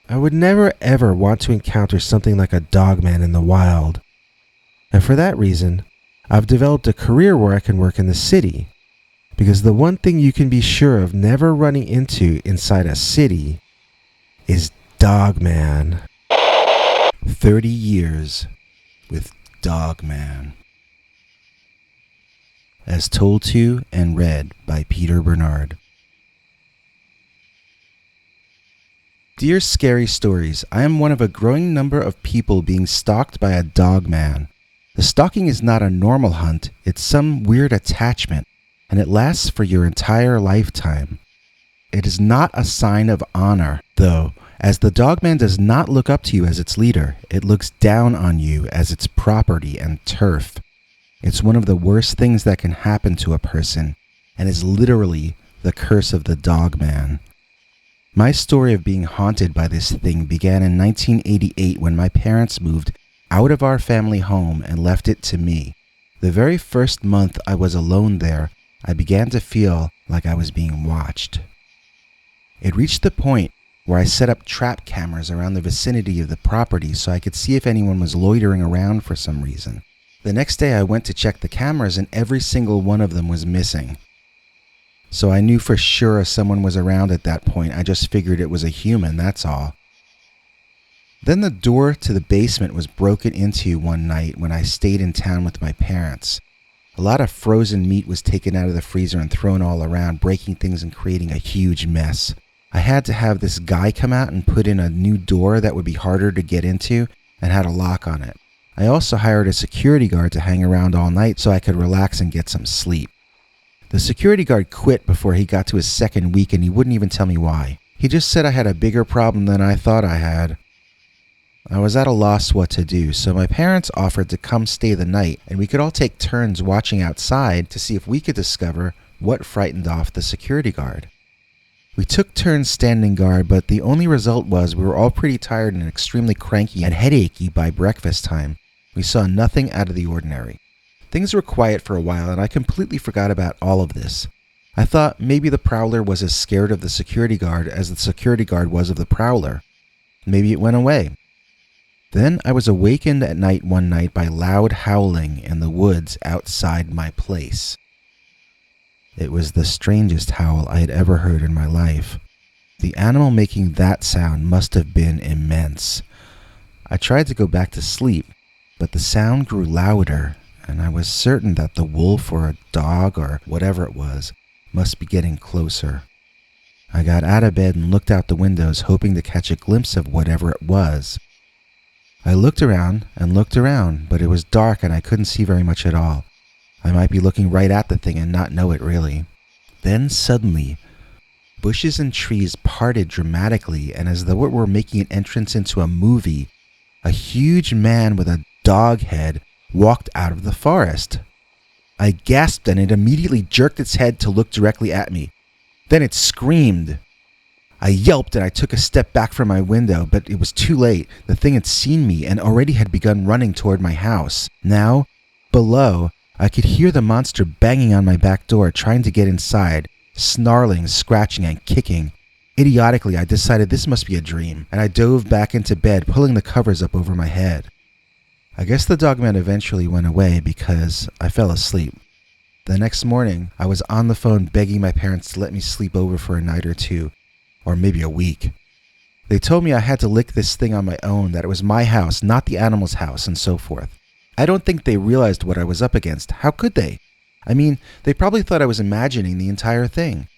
Speaker 2: I would never ever want to encounter something like a dogman in the wild. And for that reason, I've developed a career where I can work in the city. Because the one thing you can be sure of never running into inside a city is Dogman. 30 years with Dogman. As told to and read by Peter Bernard. Dear Scary Stories, I am one of a growing number of people being stalked by a dogman. The stalking is not a normal hunt, it's some weird attachment, and it lasts for your entire lifetime. It is not a sign of honor, though, as the dogman does not look up to you as its leader, it looks down on you as its property and turf. It's one of the worst things that can happen to a person, and is literally the curse of the dogman. My story of being haunted by this thing began in 1988 when my parents moved out of our family home and left it to me. The very first month I was alone there, I began to feel like I was being watched. It reached the point where I set up trap cameras around the vicinity of the property so I could see if anyone was loitering around for some reason. The next day I went to check the cameras and every single one of them was missing. So I knew for sure someone was around at that point. I just figured it was a human, that's all. Then the door to the basement was broken into one night when I stayed in town with my parents. A lot of frozen meat was taken out of the freezer and thrown all around, breaking things and creating a huge mess. I had to have this guy come out and put in a new door that would be harder to get into and had a lock on it. I also hired a security guard to hang around all night so I could relax and get some sleep. The security guard quit before he got to his second week and he wouldn't even tell me why. He just said I had a bigger problem than I thought I had. I was at a loss what to do, so my parents offered to come stay the night and we could all take turns watching outside to see if we could discover what frightened off the security guard. We took turns standing guard, but the only result was we were all pretty tired and extremely cranky and headachy by breakfast time. We saw nothing out of the ordinary. Things were quiet for a while and I completely forgot about all of this. I thought maybe the prowler was as scared of the security guard as the security guard was of the prowler. Maybe it went away. Then I was awakened at night one night by loud howling in the woods outside my place. It was the strangest howl I had ever heard in my life. The animal making that sound must have been immense. I tried to go back to sleep, but the sound grew louder, and I was certain that the wolf or a dog or whatever it was must be getting closer. I got out of bed and looked out the windows, hoping to catch a glimpse of whatever it was. I looked around and looked around, but it was dark and I couldn't see very much at all. I might be looking right at the thing and not know it really. Then suddenly, bushes and trees parted dramatically, and as though it were making an entrance into a movie, a huge man with a dog head walked out of the forest. I gasped and it immediately jerked its head to look directly at me. Then it screamed. I yelped and I took a step back from my window, but it was too late. The thing had seen me and already had begun running toward my house. Now, below, I could hear the monster banging on my back door, trying to get inside, snarling, scratching, and kicking. Idiotically, I decided this must be a dream, and I dove back into bed, pulling the covers up over my head. I guess the dogman eventually went away because I fell asleep. The next morning, I was on the phone begging my parents to let me sleep over for a night or two, or maybe a week. They told me I had to lick this thing on my own, that it was my house, not the animal's house, and so forth. I don't think they realized what I was up against. How could they? I mean, they probably thought I was imagining the entire thing.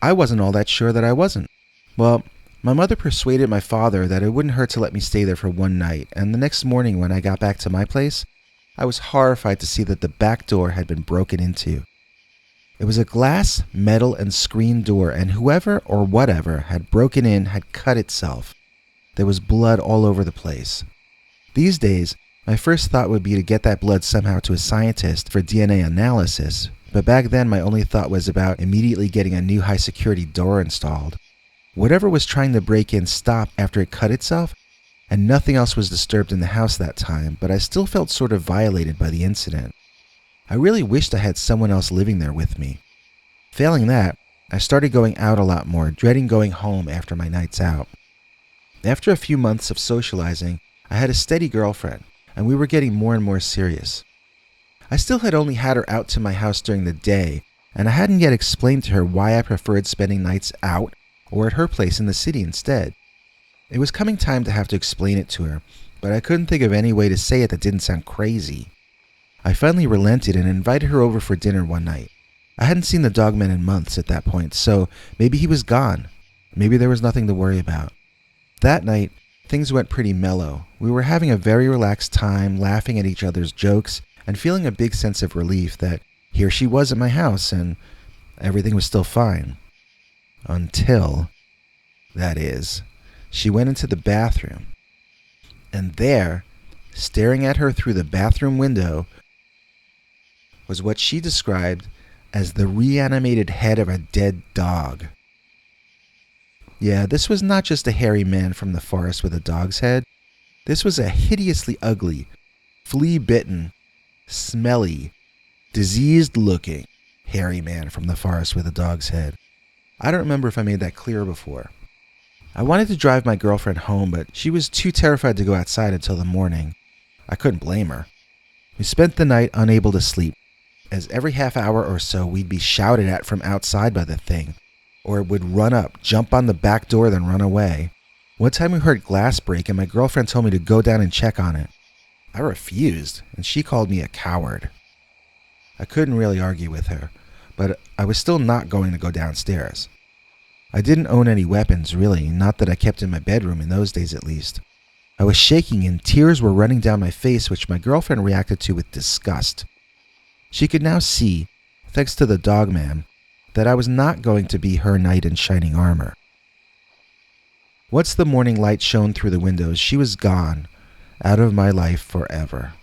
Speaker 2: I wasn't all that sure that I wasn't. Well, my mother persuaded my father that it wouldn't hurt to let me stay there for one night, and the next morning when I got back to my place, I was horrified to see that the back door had been broken into. It was a glass, metal, and screen door, and whoever or whatever had broken in had cut itself. There was blood all over the place. These days, My first thought would be to get that blood somehow to a scientist for DNA analysis, but back then my only thought was about immediately getting a new high-security door installed. Whatever was trying to break in stopped after it cut itself, and nothing else was disturbed in the house that time, but I still felt sort of violated by the incident. I really wished I had someone else living there with me. Failing that, I started going out a lot more, dreading going home after my nights out. After a few months of socializing, I had a steady girlfriend, and we were getting more and more serious. I still had only had her out to my house during the day, and I hadn't yet explained to her why I preferred spending nights out or at her place in the city instead. It was coming time to have to explain it to her, but I couldn't think of any way to say it that didn't sound crazy. I finally relented and invited her over for dinner one night. I hadn't seen the Dogman in months at that point, so maybe he was gone. Maybe there was nothing to worry about. That night, things went pretty mellow. We were having a very relaxed time, laughing at each other's jokes, and feeling a big sense of relief that here she was at my house and everything was still fine. Until, that is, she went into the bathroom. And there, staring at her through the bathroom window, was what she described as the reanimated head of a dead dog. Yeah, this was not just a hairy man from the forest with a dog's head. This was a hideously ugly, flea-bitten, smelly, diseased-looking, hairy man from the forest with a dog's head. I don't remember if I made that clear before. I wanted to drive my girlfriend home, but she was too terrified to go outside until the morning. I couldn't blame her. We spent the night unable to sleep, as every half hour or so we'd be shouted at from outside by the thing, or it would run up, jump on the back door, then run away. One time we heard glass break, and my girlfriend told me to go down and check on it. I refused, and she called me a coward. I couldn't really argue with her, but I was still not going to go downstairs. I didn't own any weapons, really, not that I kept in my bedroom in those days at least. I was shaking and tears were running down my face, which my girlfriend reacted to with disgust. She could now see, thanks to the Dogman, that I was not going to be her knight in shining armor. Once the morning light shone through the windows, she was gone, out of my life forever.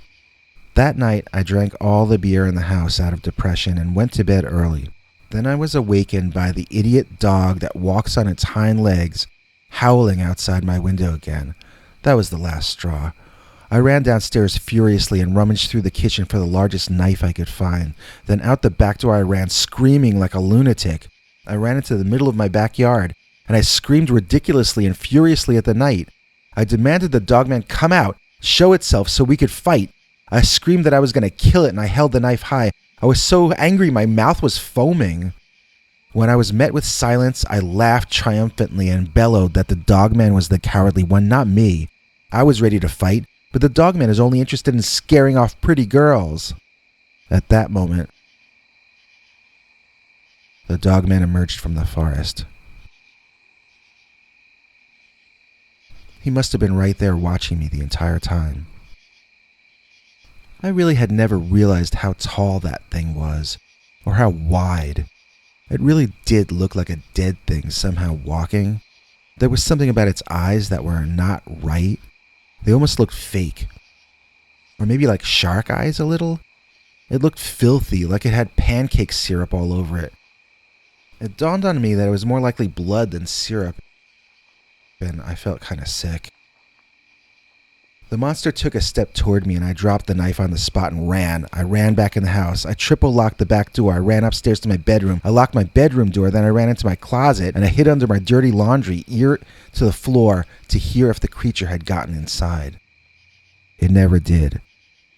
Speaker 2: That night, I drank all the beer in the house out of depression and went to bed early. Then I was awakened by the idiot dog that walks on its hind legs, howling outside my window again. That was the last straw. I ran downstairs furiously and rummaged through the kitchen for the largest knife I could find. Then out the back door I ran, screaming like a lunatic. I ran into the middle of my backyard, and I screamed ridiculously and furiously at the night. I demanded the Dogman come out, show itself so we could fight. I screamed that I was going to kill it, and I held the knife high. I was so angry my mouth was foaming. When I was met with silence, I laughed triumphantly and bellowed that the Dogman was the cowardly one, not me. I was ready to fight, but the Dogman is only interested in scaring off pretty girls. At that moment, the Dogman emerged from the forest. He must have been right there watching me the entire time. I really had never realized how tall that thing was, or how wide. It really did look like a dead thing somehow walking. There was something about its eyes that were not right. They almost looked fake. Or maybe like shark eyes a little. It looked filthy, like it had pancake syrup all over it. It dawned on me that it was more likely blood than syrup, and I felt kind of sick. The monster took a step toward me, and I dropped the knife on the spot and ran. I ran back in the house. I triple-locked the back door. I ran upstairs to my bedroom. I locked my bedroom door. Then I ran into my closet, and I hid under my dirty laundry, ear to the floor, to hear if the creature had gotten inside. It never did,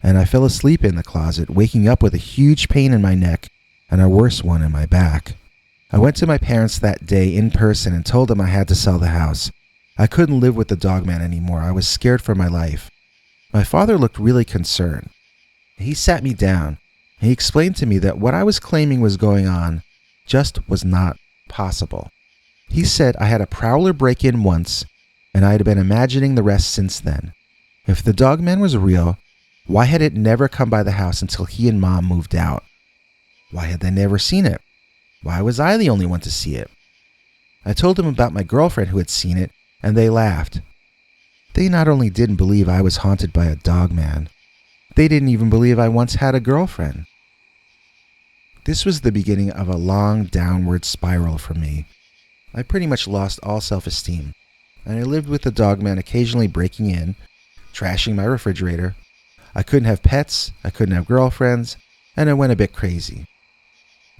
Speaker 2: and I fell asleep in the closet, waking up with a huge pain in my neck and a worse one in my back. I went to my parents that day in person and told them I had to sell the house. I couldn't live with the Dogman anymore. I was scared for my life. My father looked really concerned. He sat me down, and he explained to me that what I was claiming was going on just was not possible. He said I had a prowler break in once, and I had been imagining the rest since then. If the Dogman was real, why had it never come by the house until he and Mom moved out? Why had they never seen it? Why was I the only one to see it? I told them about my girlfriend who had seen it, and they laughed. They not only didn't believe I was haunted by a Dogman, They didn't even believe I once had a girlfriend. This was the beginning of a long downward spiral for me. I pretty much lost all self-esteem, and I lived with the dogman occasionally breaking in, trashing my refrigerator. I couldn't have pets, I couldn't have girlfriends, and I went a bit crazy.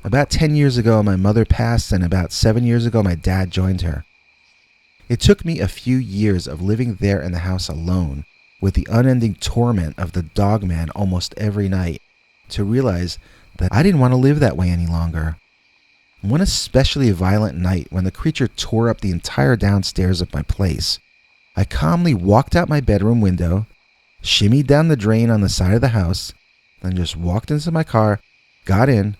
Speaker 2: About 10 years ago, my mother passed, and about 7 years ago, my dad joined her. It took me a few years of living there in the house alone, with the unending torment of the dogman almost every night, to realize that I didn't want to live that way any longer. One especially violent night, when the creature tore up the entire downstairs of my place, I calmly walked out my bedroom window, shimmied down the drain on the side of the house, then just walked into my car, got in,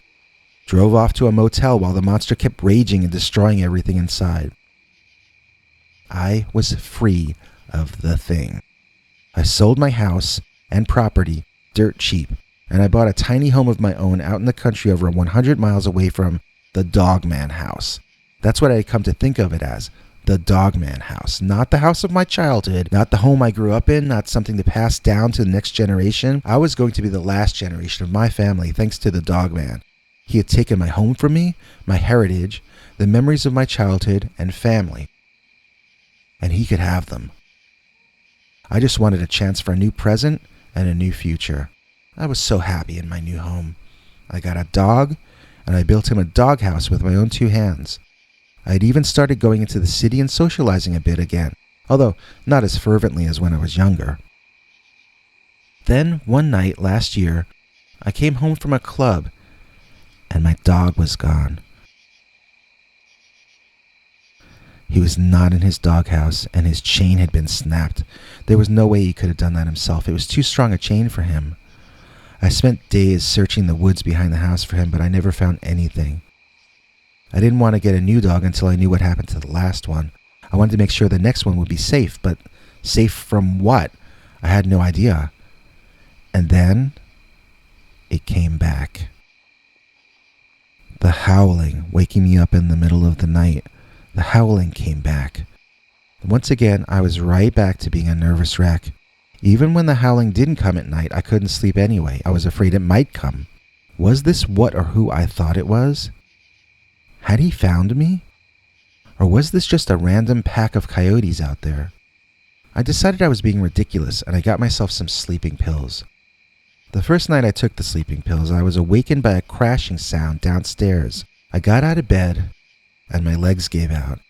Speaker 2: drove off to a motel while the monster kept raging and destroying everything inside. I was free of the thing. I sold my house and property dirt cheap, and I bought a tiny home of my own out in the country over 100 miles away from the Dogman house. That's what I had come to think of it as, the Dogman house. Not the house of my childhood, not the home I grew up in, not something to pass down to the next generation. I was going to be the last generation of my family thanks to the Dogman. He had taken my home from me, my heritage, the memories of my childhood and family. And he could have them. I just wanted a chance for a new present and a new future. I was so happy in my new home. I got a dog, and I built him a doghouse with my own 2 hands. I had even started going into the city and socializing a bit again, although not as fervently as when I was younger. Then, one night last year, I came home from a club, and my dog was gone. He was not in his doghouse, and his chain had been snapped. There was no way he could have done that himself. It was too strong a chain for him. I spent days searching the woods behind the house for him, but I never found anything. I didn't want to get a new dog until I knew what happened to the last one. I wanted to make sure the next one would be safe, but safe from what? I had no idea. And then it came back. The howling, waking me up in the middle of the night. The howling came back. Once again, I was right back to being a nervous wreck. Even when the howling didn't come at night, I couldn't sleep anyway. I was afraid it might come. Was this what or who I thought it was? Had he found me? Or was this just a random pack of coyotes out there? I decided I was being ridiculous, and I got myself some sleeping pills. The first night I took the sleeping pills, I was awakened by a crashing sound downstairs. I got out of bed, and my legs gave out.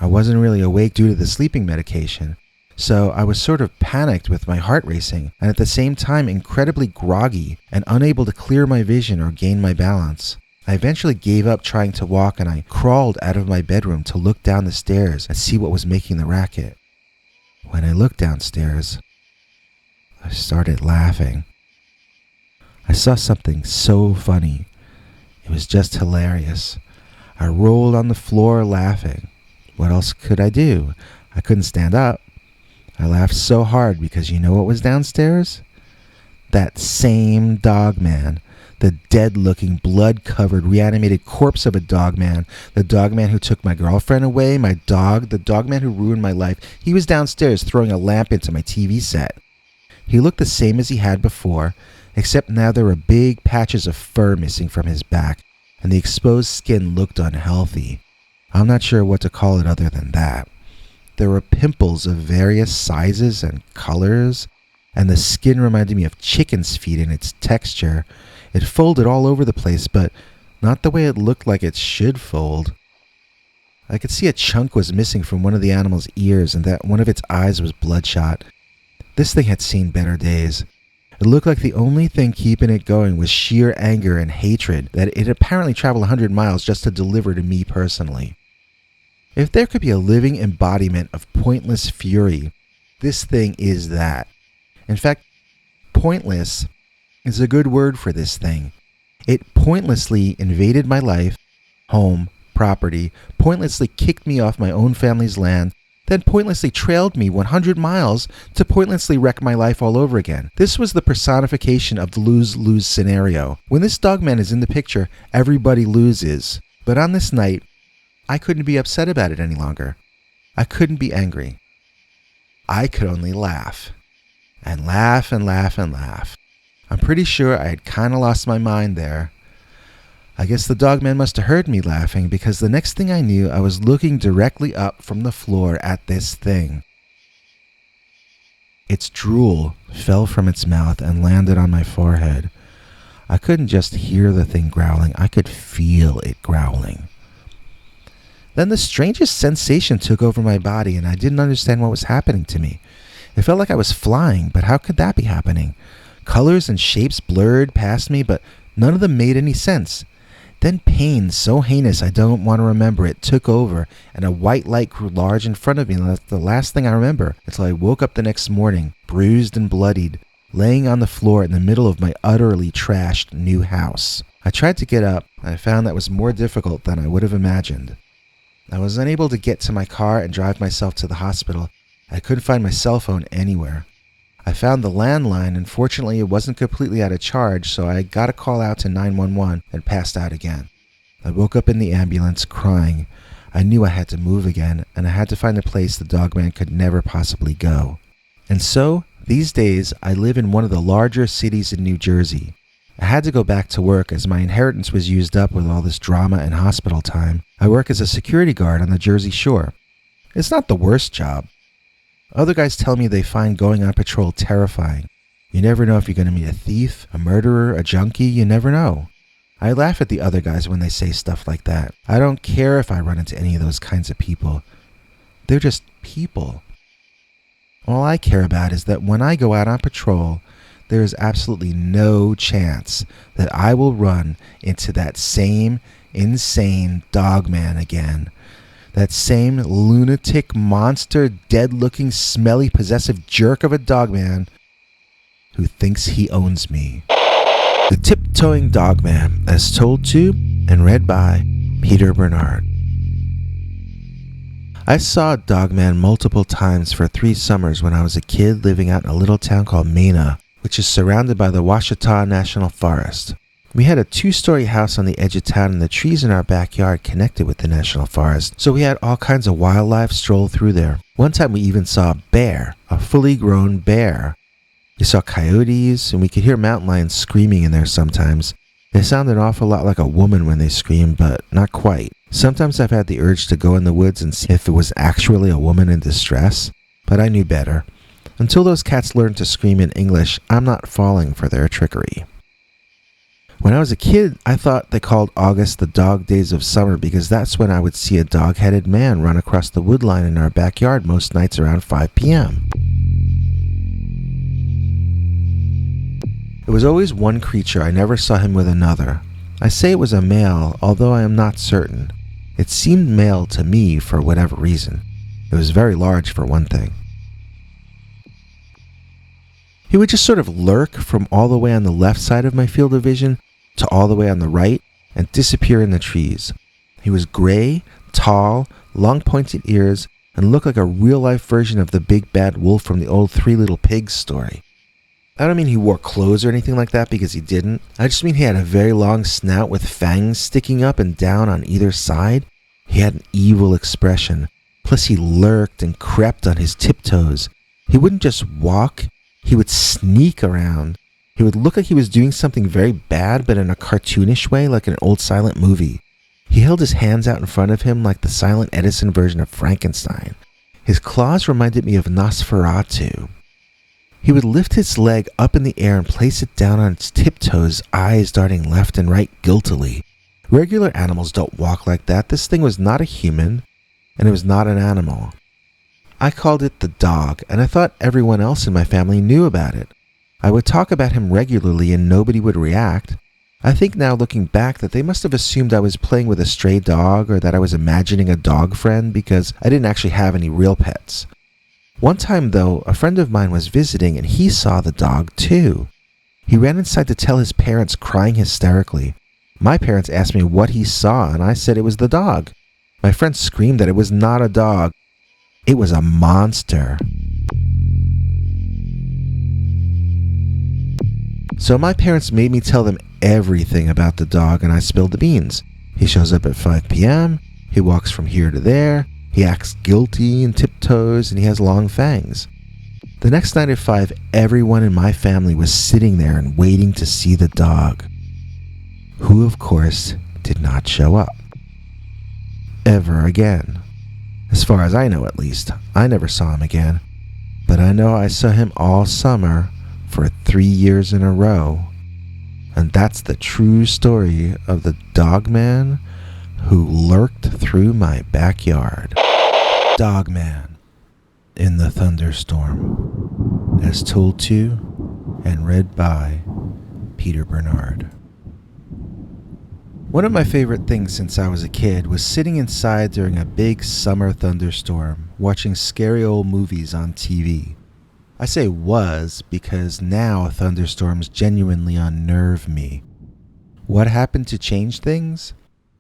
Speaker 2: I wasn't really awake due to the sleeping medication, so I was sort of panicked with my heart racing, and at the same time incredibly groggy and unable to clear my vision or gain my balance. I eventually gave up trying to walk, and I crawled out of my bedroom to look down the stairs and see what was making the racket. When I looked downstairs, I started laughing. I saw something so funny. It was just hilarious. I rolled on the floor laughing. What else could I do? I couldn't stand up. I laughed so hard because you know what was downstairs? That same dogman. The dead-looking, blood-covered, reanimated corpse of a dogman. The dogman who took my girlfriend away, my dog, the dogman who ruined my life. He was downstairs throwing a lamp into my TV set. He looked the same as he had before, except now there were big patches of fur missing from his back, and the exposed skin looked unhealthy. I'm not sure what to call it other than that. There were pimples of various sizes and colors, and the skin reminded me of chicken's feet in its texture. It folded all over the place, but not the way it looked like it should fold. I could see a chunk was missing from one of the animal's ears and that one of its eyes was bloodshot. This thing had seen better days. It looked like the only thing keeping it going was sheer anger and hatred that it apparently traveled 100 miles just to deliver to me personally. If there could be a living embodiment of pointless fury, this thing is that. In fact, pointless is a good word for this thing. It pointlessly invaded my life, home, property, pointlessly kicked me off my own family's land, then pointlessly trailed me 100 miles to pointlessly wreck my life all over again. This was the personification of the lose-lose scenario. When this dogman is in the picture, everybody loses. But on this night, I couldn't be upset about it any longer. I couldn't be angry. I could only laugh. and laugh and laugh and laugh. I'm pretty sure I had kind of lost my mind there. I guess the dogman must have heard me laughing, because the next thing I knew, I was looking directly up from the floor at this thing. Its drool fell from its mouth and landed on my forehead. I couldn't just hear the thing growling, I could feel it growling. Then the strangest sensation took over my body, and I didn't understand what was happening to me. It felt like I was flying, but how could that be happening? Colors and shapes blurred past me, but none of them made any sense. Then pain, so heinous I don't want to remember it, took over, and a white light grew large in front of me, and that's the last thing I remember, until I woke up the next morning, bruised and bloodied, laying on the floor in the middle of my utterly trashed new house. I tried to get up, and I found that was more difficult than I would have imagined. I was unable to get to my car and drive myself to the hospital. I couldn't find my cell phone anywhere. I found the landline, and fortunately it wasn't completely out of charge, so I got a call out to 911 and passed out again. I woke up in the ambulance crying. I knew I had to move again, and I had to find a place the dogman could never possibly go. And so, these days, I live in one of the larger cities in New Jersey. I had to go back to work as my inheritance was used up with all this drama and hospital time. I work as a security guard on the Jersey Shore. It's not the worst job. Other guys tell me they find going on patrol terrifying. You never know if you're going to meet a thief, a murderer, a junkie, you never know. I laugh at the other guys when they say stuff like that. I don't care if I run into any of those kinds of people. They're just people. All I care about is that when I go out on patrol, there is absolutely no chance that I will run into that same insane dogman again. That same lunatic, monster, dead-looking, smelly, possessive jerk of a dogman who thinks he owns me. The Tiptoeing Dogman, as told to and read by Peter Bernard. I saw a dogman multiple times for 3 summers when I was a kid living out in a little town called Mena, which is surrounded by the Ouachita National Forest. We had a 2-story house on the edge of town, and the trees in our backyard connected with the national forest, so we had all kinds of wildlife stroll through there. One time we even saw a bear, a fully grown bear. We saw coyotes, and we could hear mountain lions screaming in there sometimes. They sound an awful lot like a woman when they scream, but not quite. Sometimes I've had the urge to go in the woods and see if it was actually a woman in distress, but I knew better. Until those cats learned to scream in English, I'm not falling for their trickery. When I was a kid, I thought they called August the dog days of summer because that's when I would see a dog-headed man run across the wood line in our backyard most nights around 5 p.m. It was always one creature. I never saw him with another. I say it was a male, although I am not certain. It seemed male to me for whatever reason. It was very large for one thing. He would just sort of lurk from all the way on the left side of my field of vision to all the way on the right and disappear in the trees. He was gray, tall, long pointed ears, and looked like a real-life version of the big bad wolf from the old Three Little Pigs story. I don't mean he wore clothes or anything like that, because he didn't. I just mean he had a very long snout with fangs sticking up and down on either side. He had an evil expression. Plus he lurked and crept on his tiptoes. He wouldn't just walk, he would sneak around. He would look like he was doing something very bad, but in a cartoonish way, like an old silent movie. He held his hands out in front of him like the silent Edison version of Frankenstein. His claws reminded me of Nosferatu. He would lift his leg up in the air and place it down on its tiptoes, eyes darting left and right guiltily. Regular animals don't walk like that. This thing was not a human, and it was not an animal. I called it the dog, and I thought everyone else in my family knew about it. I would talk about him regularly and nobody would react. I think now looking back that they must have assumed I was playing with a stray dog or that I was imagining a dog friend because I didn't actually have any real pets. One time though, a friend of mine was visiting and he saw the dog too. He ran inside to tell his parents, crying hysterically. My parents asked me what he saw and I said it was the dog. My friend screamed that it was not a dog. It was a monster. So my parents made me tell them everything about the dog and I spilled the beans. He shows up at 5 p.m., he walks from here to there, he acts guilty and tiptoes, and he has long fangs. The next night at 5, everyone in my family was sitting there and waiting to see the dog, who of course did not show up. Ever again. As far as I know, at least. I never saw him again. But I know I saw him all summer for 3 years in a row. And that's the true story of the Dogman who lurked through my backyard. Dogman in the Thunderstorm, as told to and read by Peter Bernard. One of my favorite things since I was a kid was sitting inside during a big summer thunderstorm, watching scary old movies on TV. I say was because now thunderstorms genuinely unnerve me. What happened to change things?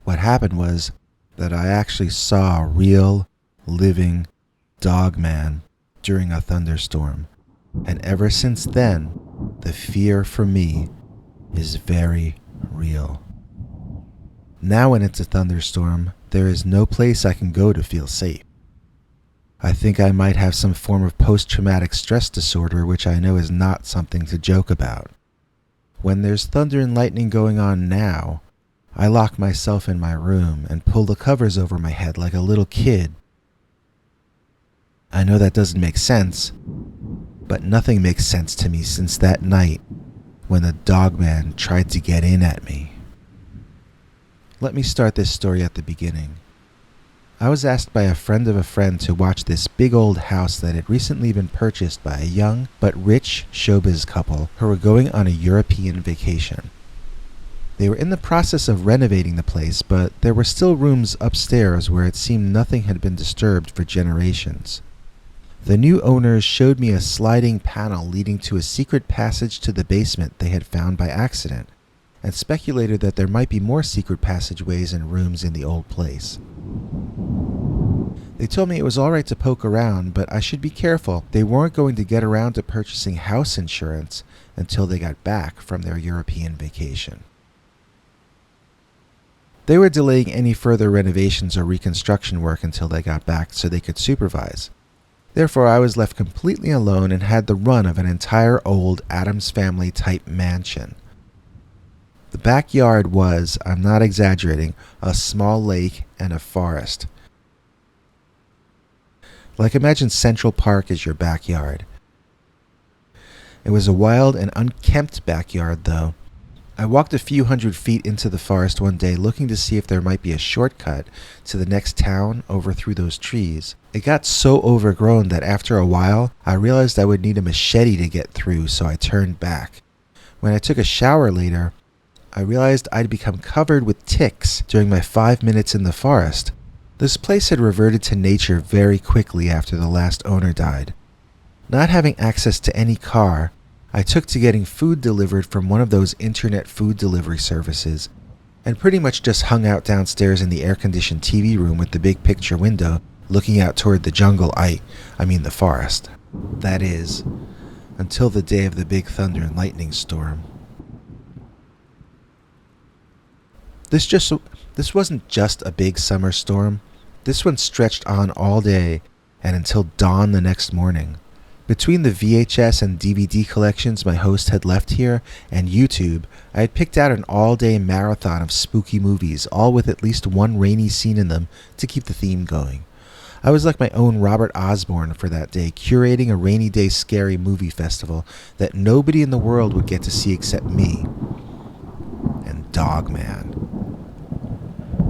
Speaker 2: What happened was that I actually saw a real, living Dogman during a thunderstorm. And ever since then, the fear for me is very real. Now when it's a thunderstorm, there is no place I can go to feel safe. I think I might have some form of post-traumatic stress disorder, which I know is not something to joke about. When there's thunder and lightning going on now, I lock myself in my room and pull the covers over my head like a little kid. I know that doesn't make sense, but nothing makes sense to me since that night when the Dogman tried to get in at me. Let me start this story at the beginning. I was asked by a friend of a friend to watch this big old house that had recently been purchased by a young but rich showbiz couple who were going on a European vacation. They were in the process of renovating the place, but there were still rooms upstairs where it seemed nothing had been disturbed for generations. The new owners showed me a sliding panel leading to a secret passage to the basement they had found by accident, and speculated that there might be more secret passageways and rooms in the old place. They told me it was alright to poke around, but I should be careful. They weren't going to get around to purchasing house insurance until they got back from their European vacation. They were delaying any further renovations or reconstruction work until they got back so they could supervise. Therefore, I was left completely alone and had the run of an entire old Addams Family type mansion. The backyard was, I'm not exaggerating, a small lake and a forest. Like imagine Central Park as your backyard. It was a wild and unkempt backyard though. I walked a few hundred feet into the forest one day looking to see if there might be a shortcut to the next town over through those trees. It got so overgrown that after a while I realized I would need a machete to get through, so I turned back. When I took a shower later, I realized I'd become covered with ticks during my 5 minutes in the forest. This place had reverted to nature very quickly after the last owner died. Not having access to any car, I took to getting food delivered from one of those internet food delivery services, and pretty much just hung out downstairs in the air-conditioned TV room with the big picture window looking out toward the jungle, I mean the forest. That is, until the day of the big thunder and lightning storm. This wasn't just a big summer storm. This one stretched on all day and until dawn the next morning. Between the VHS and DVD collections my host had left here and YouTube, I had picked out an all-day marathon of spooky movies, all with at least one rainy scene in them to keep the theme going. I was like my own Robert Osborne for that day, curating a rainy day scary movie festival that nobody in the world would get to see except me and Dogman.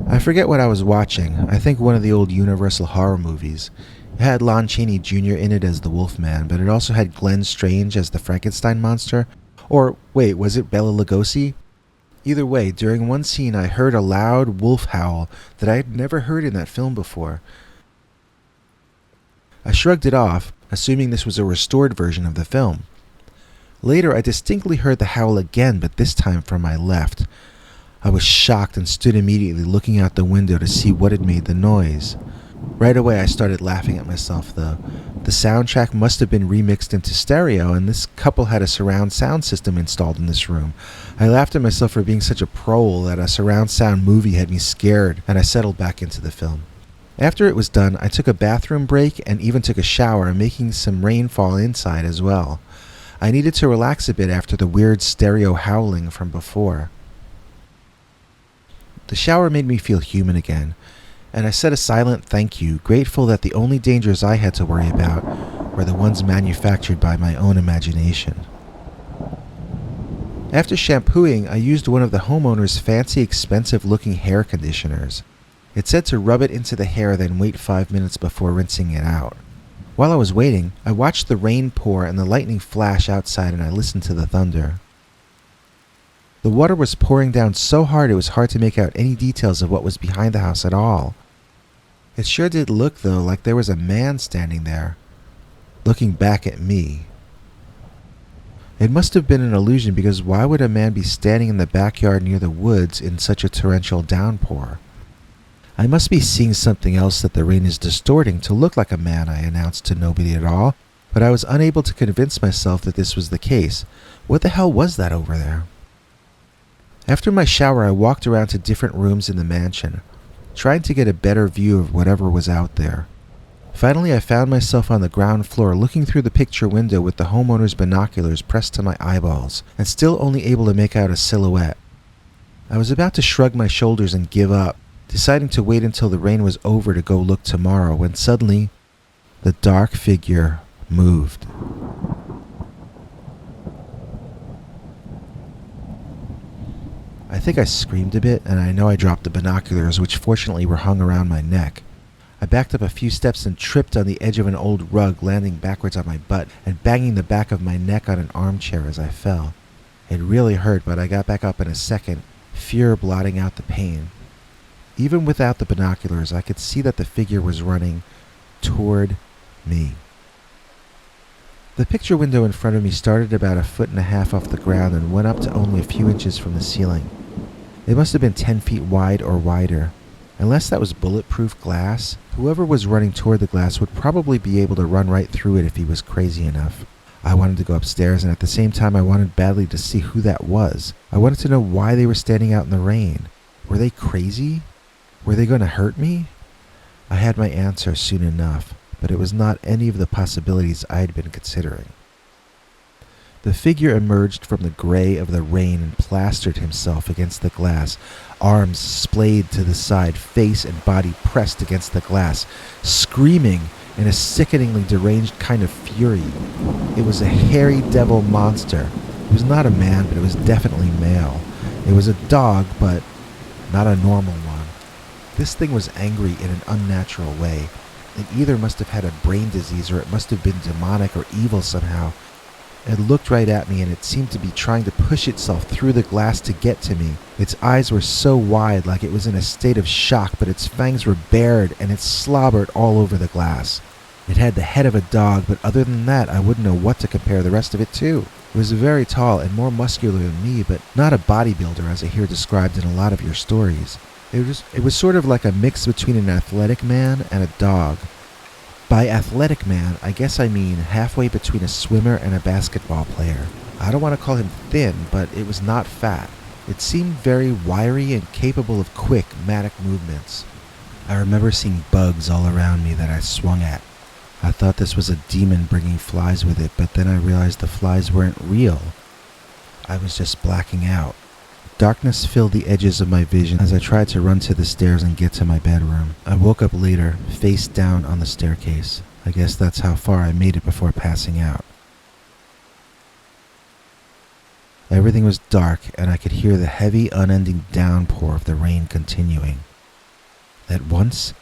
Speaker 2: I forget what I was watching. I think one of the old Universal horror movies. It had Lon Chaney Jr. in it as the Wolfman, but it also had Glenn Strange as the Frankenstein monster. Or, wait, was it Bela Lugosi? Either way, during one scene I heard a loud wolf howl that I had never heard in that film before. I shrugged it off, assuming this was a restored version of the film. Later I distinctly heard the howl again, but this time from my left. I was shocked and stood immediately looking out the window to see what had made the noise. Right away I started laughing at myself though. The soundtrack must have been remixed into stereo, and this couple had a surround sound system installed in this room. I laughed at myself for being such a prole that a surround sound movie had me scared, and I settled back into the film. After it was done, I took a bathroom break and even took a shower, making some rainfall inside as well. I needed to relax a bit after the weird stereo howling from before. The shower made me feel human again, and I said a silent thank you, grateful that the only dangers I had to worry about were the ones manufactured by my own imagination. After shampooing, I used one of the homeowner's fancy, expensive-looking hair conditioners. It said to rub it into the hair, then wait 5 minutes before rinsing it out. While I was waiting, I watched the rain pour and the lightning flash outside, and I listened to the thunder. The water was pouring down so hard it was hard to make out any details of what was behind the house at all. It sure did look, though, like there was a man standing there, looking back at me. It must have been an illusion, because why would a man be standing in the backyard near the woods in such a torrential downpour? I must be seeing something else that the rain is distorting to look like a man, I announced to nobody at all, but I was unable to convince myself that this was the case. What the hell was that over there? After my shower, I walked around to different rooms in the mansion, trying to get a better view of whatever was out there. Finally, I found myself on the ground floor looking through the picture window with the homeowner's binoculars pressed to my eyeballs, and still only able to make out a silhouette. I was about to shrug my shoulders and give up, deciding to wait until the rain was over to go look tomorrow, when suddenly the dark figure moved. I think I screamed a bit, and I know I dropped the binoculars, which fortunately were hung around my neck. I backed up a few steps and tripped on the edge of an old rug, landing backwards on my butt and banging the back of my neck on an armchair as I fell. It really hurt, but I got back up in a second, fear blotting out the pain. Even without the binoculars, I could see that the figure was running toward me. The picture window in front of me started about 1.5 feet off the ground and went up to only a few inches from the ceiling. It must have been 10 feet wide or wider. Unless that was bulletproof glass, whoever was running toward the glass would probably be able to run right through it if he was crazy enough. I wanted to go upstairs, and at the same time I wanted badly to see who that was. I wanted to know why they were standing out in the rain. Were they crazy? Were they going to hurt me? I had my answer soon enough, but it was not any of the possibilities I had been considering. The figure emerged from the gray of the rain and plastered himself against the glass, arms splayed to the side, face and body pressed against the glass, screaming in a sickeningly deranged kind of fury. It was a hairy devil monster. It was not a man, but it was definitely male. It was a dog, but not a normal one. This thing was angry in an unnatural way. It either must have had a brain disease or it must have been demonic or evil somehow. It looked right at me, and it seemed to be trying to push itself through the glass to get to me. Its eyes were so wide, like it was in a state of shock, but its fangs were bared and it slobbered all over the glass. It had the head of a dog, but other than that, I wouldn't know what to compare the rest of it to. It was very tall and more muscular than me, but not a bodybuilder as I hear described in a lot of your stories. It was sort of like a mix between an athletic man and a dog. By athletic man, I guess I mean halfway between a swimmer and a basketball player. I don't want to call him thin, but it was not fat. It seemed very wiry and capable of quick, manic movements. I remember seeing bugs all around me that I swung at. I thought this was a demon bringing flies with it, but then I realized the flies weren't real. I was just blacking out. Darkness filled the edges of my vision as I tried to run to the stairs and get to my bedroom. I woke up later, face down on the staircase. I guess that's how far I made it before passing out. Everything was dark, and I could hear the heavy, unending downpour of the rain continuing. At once,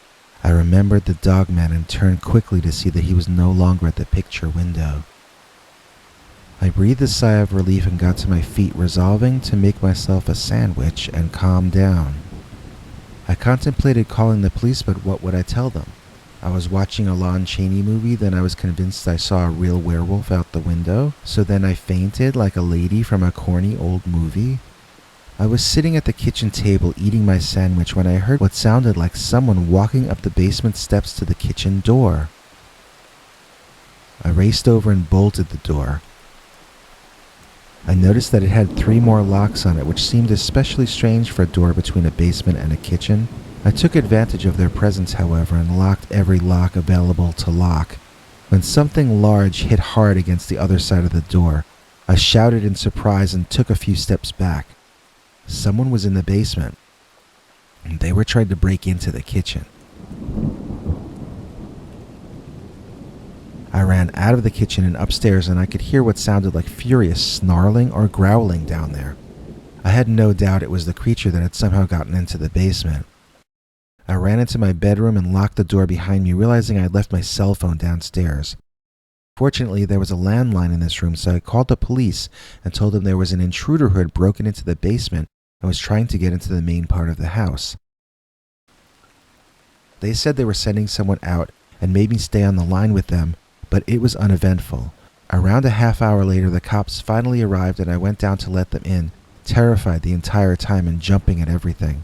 Speaker 2: I remembered the Dogman and turned quickly to see that he was no longer at the picture window. I breathed a sigh of relief and got to my feet, resolving to make myself a sandwich and calm down. I contemplated calling the police, but what would I tell them? I was watching a Lon Chaney movie, then I was convinced I saw a real werewolf out the window, so then I fainted like a lady from a corny old movie. I was sitting at the kitchen table eating my sandwich when I heard what sounded like someone walking up the basement steps to the kitchen door. I raced over and bolted the door. I noticed that it had 3 more locks on it, which seemed especially strange for a door between a basement and a kitchen. I took advantage of their presence, however, and locked every lock available to lock. When something large hit hard against the other side of the door, I shouted in surprise and took a few steps back. Someone was in the basement, and they were trying to break into the kitchen. I ran out of the kitchen and upstairs, and I could hear what sounded like furious snarling or growling down there. I had no doubt it was the creature that had somehow gotten into the basement. I ran into my bedroom and locked the door behind me, realizing I had left my cell phone downstairs. Fortunately, there was a landline in this room, so I called the police and told them there was an intruder who had broken into the basement and was trying to get into the main part of the house. They said they were sending someone out and made me stay on the line with them, but it was uneventful. Around a half hour later, the cops finally arrived and I went down to let them in, terrified the entire time and jumping at everything.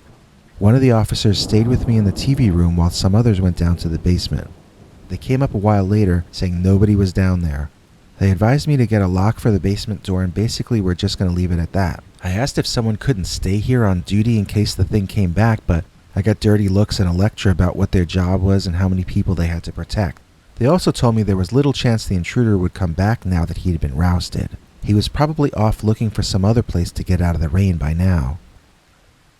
Speaker 2: One of the officers stayed with me in the TV room while some others went down to the basement. They came up a while later, saying nobody was down there. They advised me to get a lock for the basement door and basically were just going to leave it at that. I asked if someone couldn't stay here on duty in case the thing came back, but I got dirty looks and a lecture about what their job was and how many people they had to protect. They also told me there was little chance the intruder would come back now that he had been rousted. He was probably off looking for some other place to get out of the rain by now.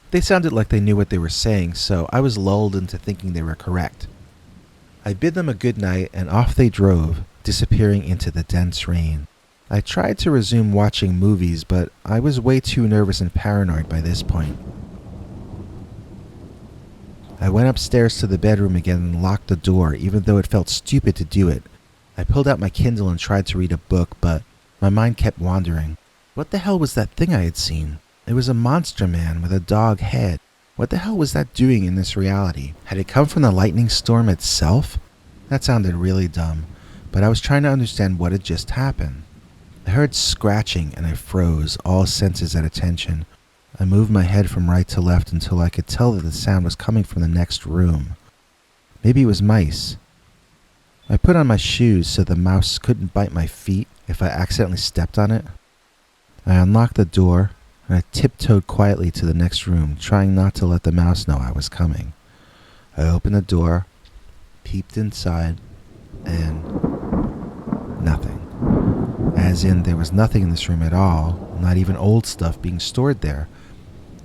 Speaker 2: They sounded like they knew what they were saying, so I was lulled into thinking they were correct. I bid them a good night, and off they drove, disappearing into the dense rain. I tried to resume watching movies, but I was way too nervous and paranoid by this point. I went upstairs to the bedroom again and locked the door, even though it felt stupid to do it. I pulled out my Kindle and tried to read a book, but my mind kept wandering. What the hell was that thing I had seen? It was a monster man with a dog head. What the hell was that doing in this reality? Had it come from the lightning storm itself? That sounded really dumb, but I was trying to understand what had just happened. I heard scratching and I froze, all senses at attention. I moved my head from right to left until I could tell that the sound was coming from the next room. Maybe it was mice. I put on my shoes so the mouse couldn't bite my feet if I accidentally stepped on it. I unlocked the door and I tiptoed quietly to the next room, trying not to let the mouse know I was coming. I opened the door, peeped inside, and nothing. As in, there was nothing in this room at all, not even old stuff being stored there.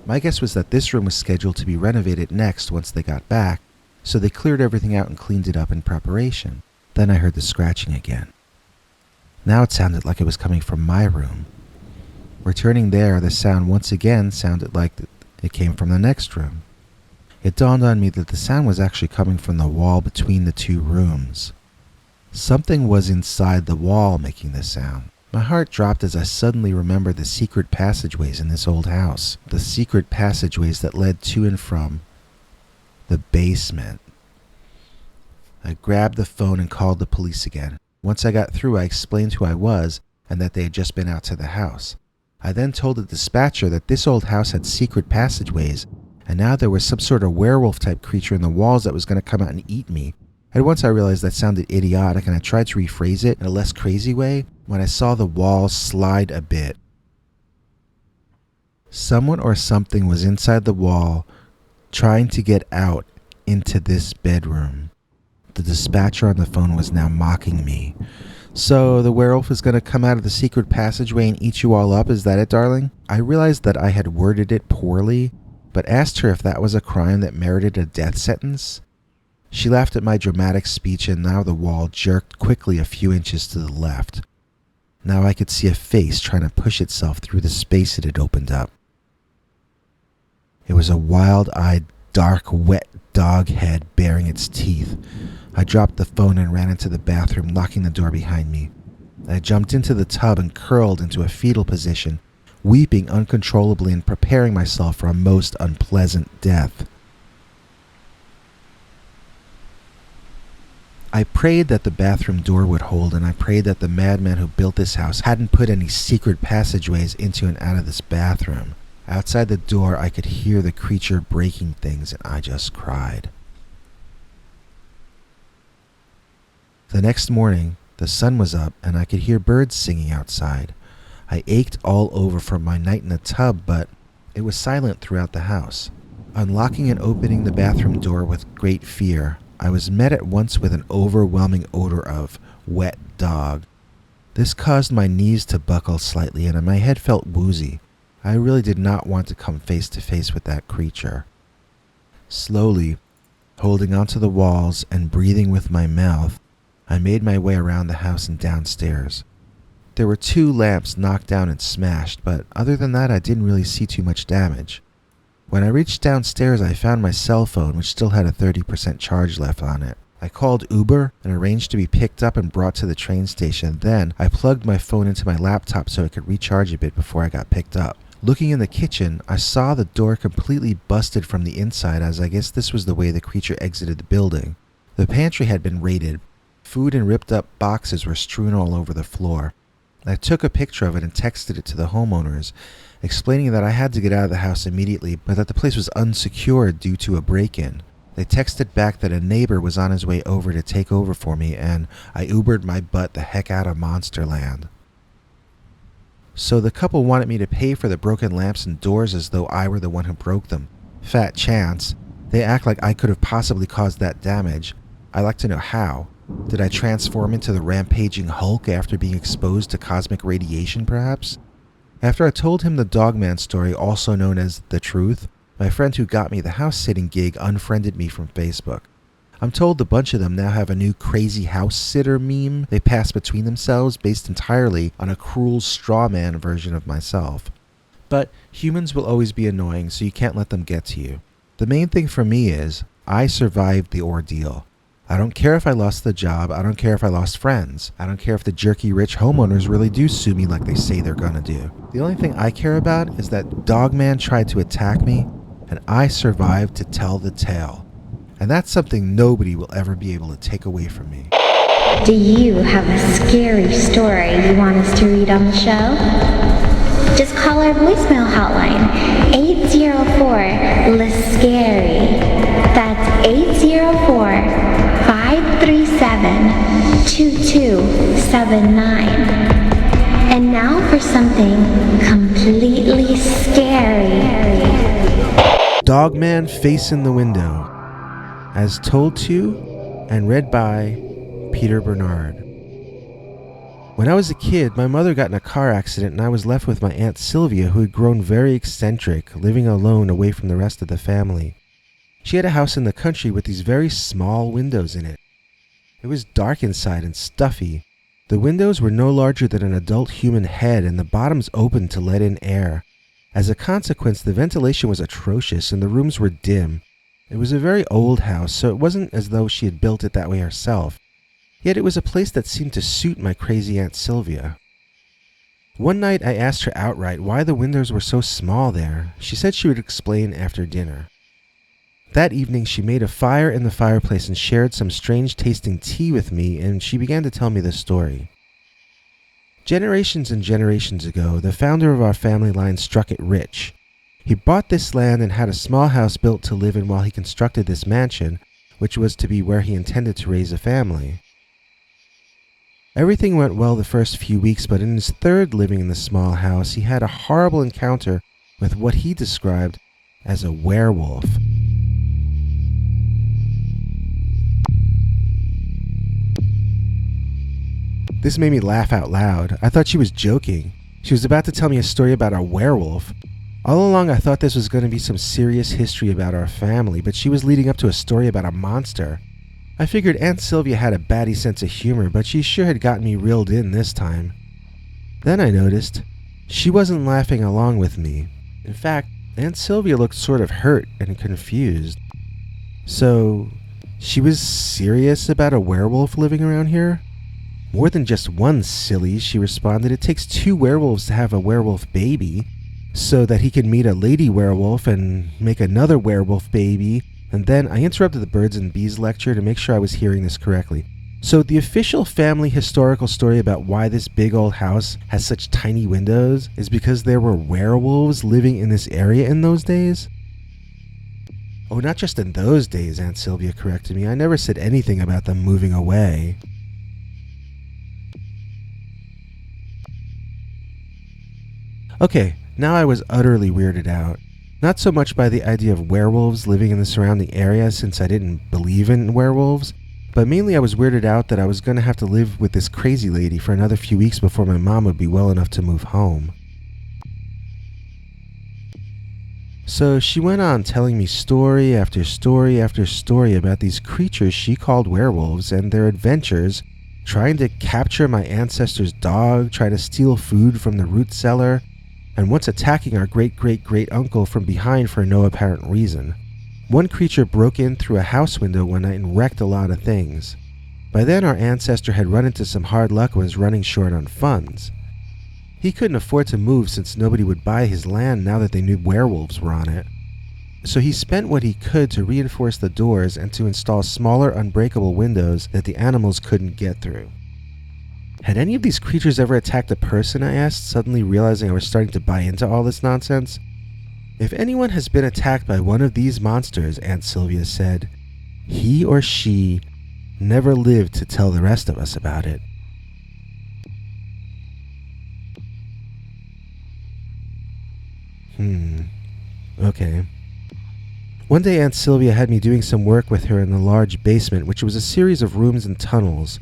Speaker 2: My guess was that this room was scheduled to be renovated next once they got back, so they cleared everything out and cleaned it up in preparation. Then I heard the scratching again. Now it sounded like it was coming from my room. Returning there, the sound once again sounded like it came from the next room. It dawned on me that the sound was actually coming from the wall between the two rooms. Something was inside the wall making the sound. My heart dropped as I suddenly remembered the secret passageways in this old house. The secret passageways that led to and from the basement. I grabbed the phone and called the police again. Once I got through, I explained who I was and that they had just been out to the house. I then told the dispatcher that this old house had secret passageways, and now there was some sort of werewolf-type creature in the walls that was going to come out and eat me. And once I realized that sounded idiotic, and I tried to rephrase it in a less crazy way, when I saw the wall slide a bit. Someone or something was inside the wall, trying to get out into this bedroom. The dispatcher on the phone was now mocking me. "So, the werewolf is going to come out of the secret passageway and eat you all up, is that it, darling?" I realized that I had worded it poorly, but asked her if that was a crime that merited a death sentence. She laughed at my dramatic speech, and now the wall jerked quickly a few inches to the left. Now I could see a face trying to push itself through the space it had opened up. It was a wild-eyed, dark, wet dog head baring its teeth. I dropped the phone and ran into the bathroom, locking the door behind me. I jumped into the tub and curled into a fetal position, weeping uncontrollably and preparing myself for a most unpleasant death. I prayed that the bathroom door would hold, and I prayed that the madman who built this house hadn't put any secret passageways into and out of this bathroom. Outside the door, I could hear the creature breaking things, and I just cried. The next morning, the sun was up, and I could hear birds singing outside. I ached all over from my night in the tub, but it was silent throughout the house. Unlocking and opening the bathroom door with great fear, I was met at once with an overwhelming odor of wet dog. This caused my knees to buckle slightly and my head felt woozy. I really did not want to come face to face with that creature. Slowly, holding onto the walls and breathing with my mouth, I made my way around the house and downstairs. There were 2 lamps knocked down and smashed, but other than that I didn't really see too much damage. When I reached downstairs, I found my cell phone, which still had a 30% charge left on it. I called Uber and arranged to be picked up and brought to the train station. Then I plugged my phone into my laptop so it could recharge a bit before I got picked up. Looking in the kitchen, I saw the door completely busted from the inside, as I guess this was the way the creature exited the building. The pantry had been raided. Food and ripped up boxes were strewn all over the floor. I took a picture of it and texted it to the homeowners, explaining that I had to get out of the house immediately, but that the place was unsecured due to a break-in. They texted back that a neighbor was on his way over to take over for me, and I Ubered my butt the heck out of Monsterland. So the couple wanted me to pay for the broken lamps and doors as though I were the one who broke them. Fat chance. They act like I could have possibly caused that damage. I'd like to know how. Did I transform into the rampaging Hulk after being exposed to cosmic radiation, perhaps? After I told him the Dogman story, also known as The Truth, my friend who got me the house-sitting gig unfriended me from Facebook. I'm told the bunch of them now have a new crazy house sitter meme they pass between themselves based entirely on a cruel straw man version of myself. But humans will always be annoying, so you can't let them get to you. The main thing for me is, I survived the ordeal. I don't care if I lost the job, I don't care if I lost friends, I don't care if the jerky rich homeowners really do sue me like they say they're gonna do. The only thing I care about is that Dogman tried to attack me, and I survived to tell the tale. And that's something nobody will ever be able to take away from me.
Speaker 1: Do you have a scary story you want us to read on the show? Just call our voicemail hotline, 804-LIST-SCARY. That's 804-537-2279. And now for something completely scary.
Speaker 2: Dogman Face in the Window, as told to and read by Peter Bernard. When I was a kid, my mother got in a car accident and I was left with my Aunt Sylvia, who had grown very eccentric, living alone away from the rest of the family. She had a house in the country with these very small windows in it. It was dark inside and stuffy. The windows were no larger than an adult human head and the bottoms open to let in air. As a consequence, the ventilation was atrocious and the rooms were dim. It was a very old house, so it wasn't as though she had built it that way herself. Yet it was a place that seemed to suit my crazy Aunt Sylvia. One night I asked her outright why the windows were so small there. She said she would explain after dinner. That evening she made a fire in the fireplace and shared some strange-tasting tea with me, and she began to tell me the story. Generations and generations ago, the founder of our family line struck it rich. He bought this land and had a small house built to live in while he constructed this mansion, which was to be where he intended to raise a family. Everything went well the first few weeks, but in his third living in the small house, he had a horrible encounter with what he described as a werewolf. This made me laugh out loud. I thought she was joking. She was about to tell me a story about a werewolf. All along I thought this was going to be some serious history about our family, but she was leading up to a story about a monster. I figured Aunt Sylvia had a batty sense of humor, but she sure had gotten me reeled in this time. Then I noticed she wasn't laughing along with me. In fact, Aunt Sylvia looked sort of hurt and confused. So, she was serious about a werewolf living around here? More than just one, silly, she responded. It takes 2 werewolves to have a werewolf baby, so that he can meet a lady werewolf and make another werewolf baby. And then I interrupted the birds and bees lecture to make sure I was hearing this correctly. So the official family historical story about why this big old house has such tiny windows is because there were werewolves living in this area in those days? Oh, not just in those days, Aunt Sylvia corrected me. I never said anything about them moving away. Okay, now I was utterly weirded out. Not so much by the idea of werewolves living in the surrounding area since I didn't believe in werewolves, but mainly I was weirded out that I was going to have to live with this crazy lady for another few weeks before my mom would be well enough to move home. So she went on telling me story after story after story about these creatures she called werewolves and their adventures, trying to capture my ancestor's dog, trying to steal food from the root cellar, and once attacking our great-great-great-uncle from behind for no apparent reason. One creature broke in through a house window one night and wrecked a lot of things. By then our ancestor had run into some hard luck and was running short on funds. He couldn't afford to move since nobody would buy his land now that they knew werewolves were on it. So he spent what he could to reinforce the doors and to install smaller unbreakable windows that the animals couldn't get through. Had any of these creatures ever attacked a person, I asked, suddenly realizing I was starting to buy into all this nonsense. If anyone has been attacked by one of these monsters, Aunt Sylvia said, he or she never lived to tell the rest of us about it. Okay. One day Aunt Sylvia had me doing some work with her in the large basement, which was a series of rooms and tunnels.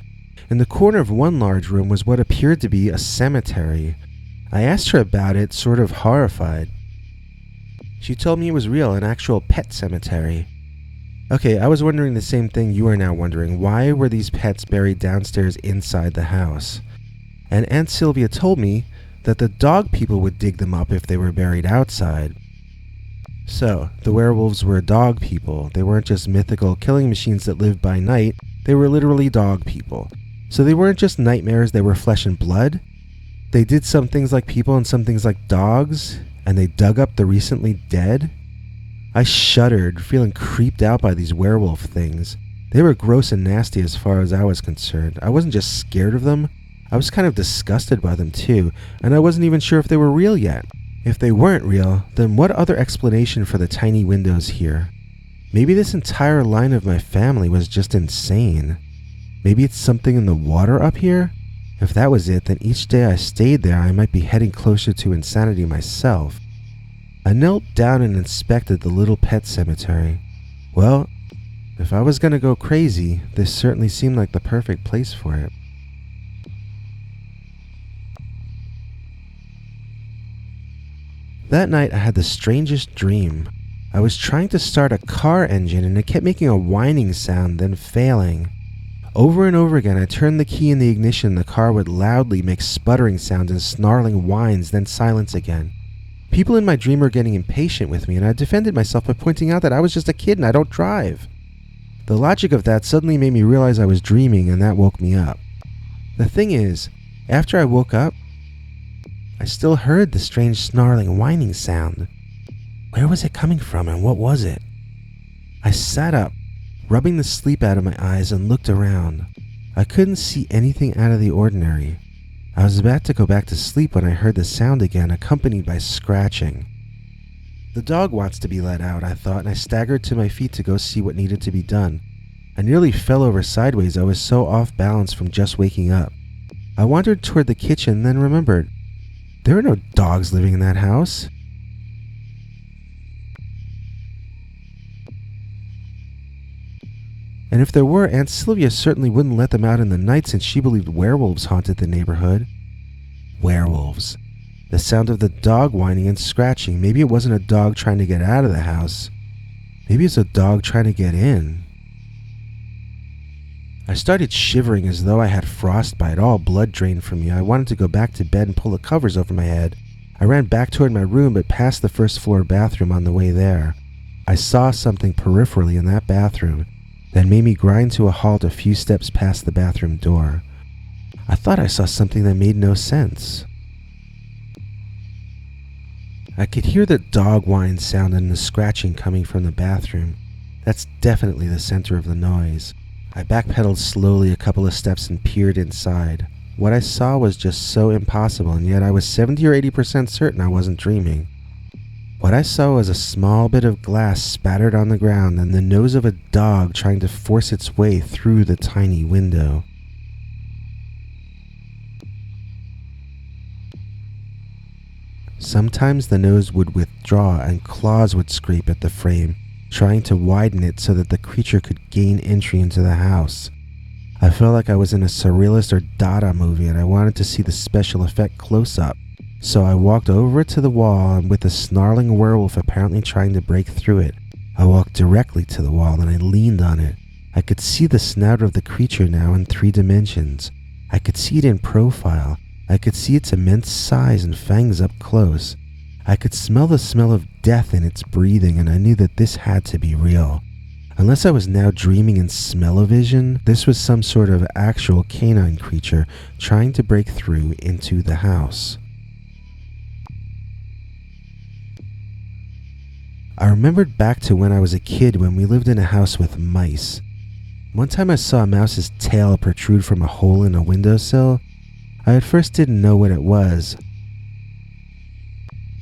Speaker 2: In the corner of one large room was what appeared to be a cemetery. I asked her about it, sort of horrified. She told me it was real, an actual pet cemetery. Okay, I was wondering the same thing you are now wondering. Why were these pets buried downstairs inside the house? And Aunt Sylvia told me that the dog people would dig them up if they were buried outside. So, the werewolves were dog people. They weren't just mythical killing machines that lived by night. They were literally dog people. So they weren't just nightmares, they were flesh and blood. They did some things like people and some things like dogs, and they dug up the recently dead. I shuddered, feeling creeped out by these werewolf things. They were gross and nasty as far as I was concerned. I wasn't just scared of them, I was kind of disgusted by them too, and I wasn't even sure if they were real yet. If they weren't real, then what other explanation for the tiny windows here? Maybe this entire line of my family was just insane. Maybe it's something in the water up here? If that was it, then each day I stayed there I might be heading closer to insanity myself. I knelt down and inspected the little pet cemetery. Well, if I was gonna go crazy, this certainly seemed like the perfect place for it. That night I had the strangest dream. I was trying to start a car engine and it kept making a whining sound, then failing. Over and over again I turned the key in the ignition and the car would loudly make sputtering sounds and snarling whines, then silence again. People in my dream were getting impatient with me and I defended myself by pointing out that I was just a kid and I don't drive. The logic of that suddenly made me realize I was dreaming and that woke me up. The thing is, after I woke up, I still heard the strange snarling whining sound. Where was it coming from and what was it? I sat up, rubbing the sleep out of my eyes, and looked around. I couldn't see anything out of the ordinary. I was about to go back to sleep when I heard the sound again, accompanied by scratching. The dog wants to be let out, I thought, and I staggered to my feet to go see what needed to be done. I nearly fell over sideways. I was so off balance from just waking up. I wandered toward the kitchen, then remembered, there are no dogs living in that house. And if there were, Aunt Sylvia certainly wouldn't let them out in the night since she believed werewolves haunted the neighborhood. Werewolves. The sound of the dog whining and scratching. Maybe it wasn't a dog trying to get out of the house. Maybe it's a dog trying to get in. I started shivering as though I had frostbite. All blood drained from me. I wanted to go back to bed and pull the covers over my head. I ran back toward my room but passed the first floor bathroom on the way there. I saw something peripherally in that bathroom that made me grind to a halt a few steps past the bathroom door. I thought I saw something that made no sense. I could hear the dog whine sound and the scratching coming from the bathroom. That's definitely the center of the noise. I backpedaled slowly a couple of steps and peered inside. What I saw was just so impossible, and yet I was 70 or 80% certain I wasn't dreaming. What I saw was a small bit of glass spattered on the ground and the nose of a dog trying to force its way through the tiny window. Sometimes the nose would withdraw and claws would scrape at the frame, trying to widen it so that the creature could gain entry into the house. I felt like I was in a surrealist or Dada movie and I wanted to see the special effect close up. So I walked over to the wall, and with the snarling werewolf apparently trying to break through it, I walked directly to the wall and I leaned on it. I could see the snout of the creature now in 3 dimensions. I could see it in profile. I could see its immense size and fangs up close. I could smell the smell of death in its breathing, and I knew that this had to be real. Unless I was now dreaming in smell-o-vision, this was some sort of actual canine creature trying to break through into the house. I remembered back to when I was a kid when we lived in a house with mice. One time I saw a mouse's tail protrude from a hole in a windowsill. I at first didn't know what it was.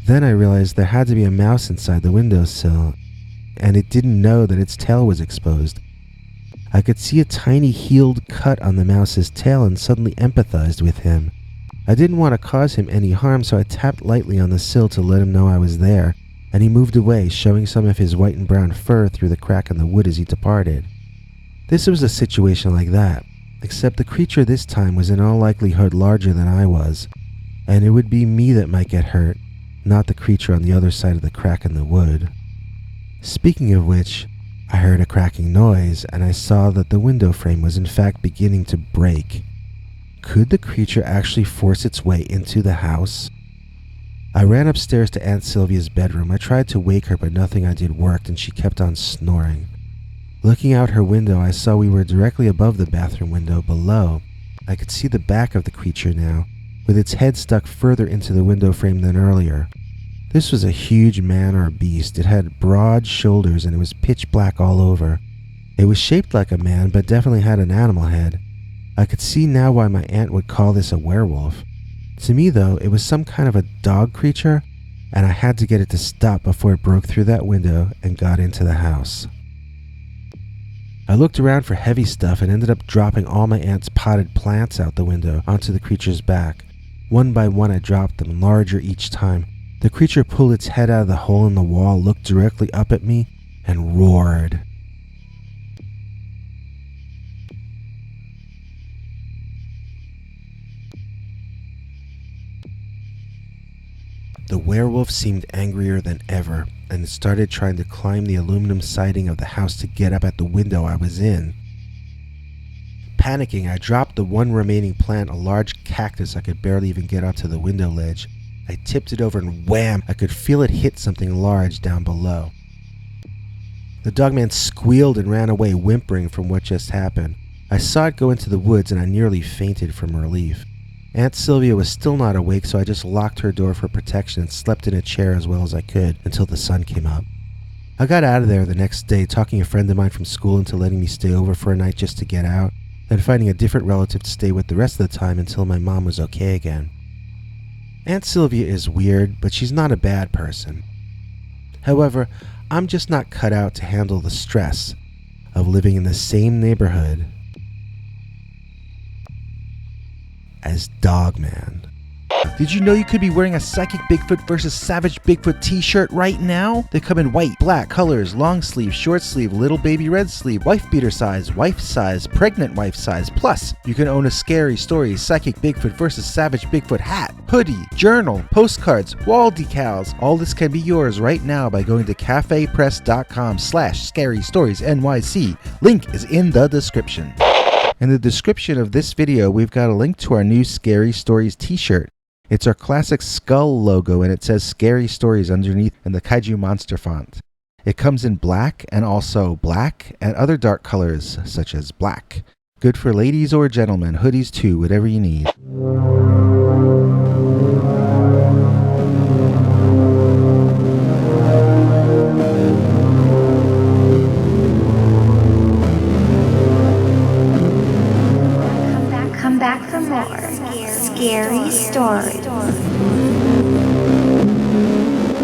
Speaker 2: Then I realized there had to be a mouse inside the windowsill, and it didn't know that its tail was exposed. I could see a tiny healed cut on the mouse's tail and suddenly empathized with him. I didn't want to cause him any harm, so I tapped lightly on the sill to let him know I was there, and he moved away, showing some of his white and brown fur through the crack in the wood as he departed. This was a situation like that, except the creature this time was in all likelihood larger than I was, and it would be me that might get hurt, not the creature on the other side of the crack in the wood. Speaking of which, I heard a cracking noise, and I saw that the window frame was in fact beginning to break. Could the creature actually force its way into the house? I ran upstairs to Aunt Sylvia's bedroom. I tried to wake her, but nothing I did worked, and she kept on snoring. Looking out her window, I saw we were directly above the bathroom window below. I could see the back of the creature now, with its head stuck further into the window frame than earlier. This was a huge man or beast. It had broad shoulders and it was pitch black all over. It was shaped like a man, but definitely had an animal head. I could see now why my aunt would call this a werewolf. To me, though, it was some kind of a dog creature, and I had to get it to stop before it broke through that window and got into the house. I looked around for heavy stuff and ended up dropping all my aunt's potted plants out the window onto the creature's back. One by one I dropped them, larger each time. The creature pulled its head out of the hole in the wall, looked directly up at me, and roared. The werewolf seemed angrier than ever, and started trying to climb the aluminum siding of the house to get up at the window I was in. Panicking, I dropped the one remaining plant, a large cactus I could barely even get onto the window ledge. I tipped it over and wham! I could feel it hit something large down below. The dogman squealed and ran away, whimpering from what just happened. I saw it go into the woods and I nearly fainted from relief. Aunt Sylvia was still not awake, so I just locked her door for protection and slept in a chair as well as I could until the sun came up. I got out of there the next day, talking a friend of mine from school into letting me stay over for a night just to get out, then finding a different relative to stay with the rest of the time until my mom was okay again. Aunt Sylvia is weird, but she's not a bad person. However, I'm just not cut out to handle the stress of living in the same neighborhood as Dogman. Did you know you could be wearing a Psychic Bigfoot vs. Savage Bigfoot t-shirt right now? They come in white, black colors, long sleeve, short sleeve, little baby red sleeve, wife beater size, pregnant wife size. Plus, you can own a Scary Stories Psychic Bigfoot vs. Savage Bigfoot hat, hoodie, journal, postcards, wall decals. All this can be yours right now by going to cafepress.com/scarystoriesnyc. Link is in the description. In the description of this video, we've got a link to our new Scary Stories t-shirt. It's our classic skull logo and it says Scary Stories underneath in the kaiju monster font. It comes in black and also black and other dark colors such as black. Good for ladies or gentlemen, hoodies too, whatever you need.
Speaker 1: Come back for more scary stories.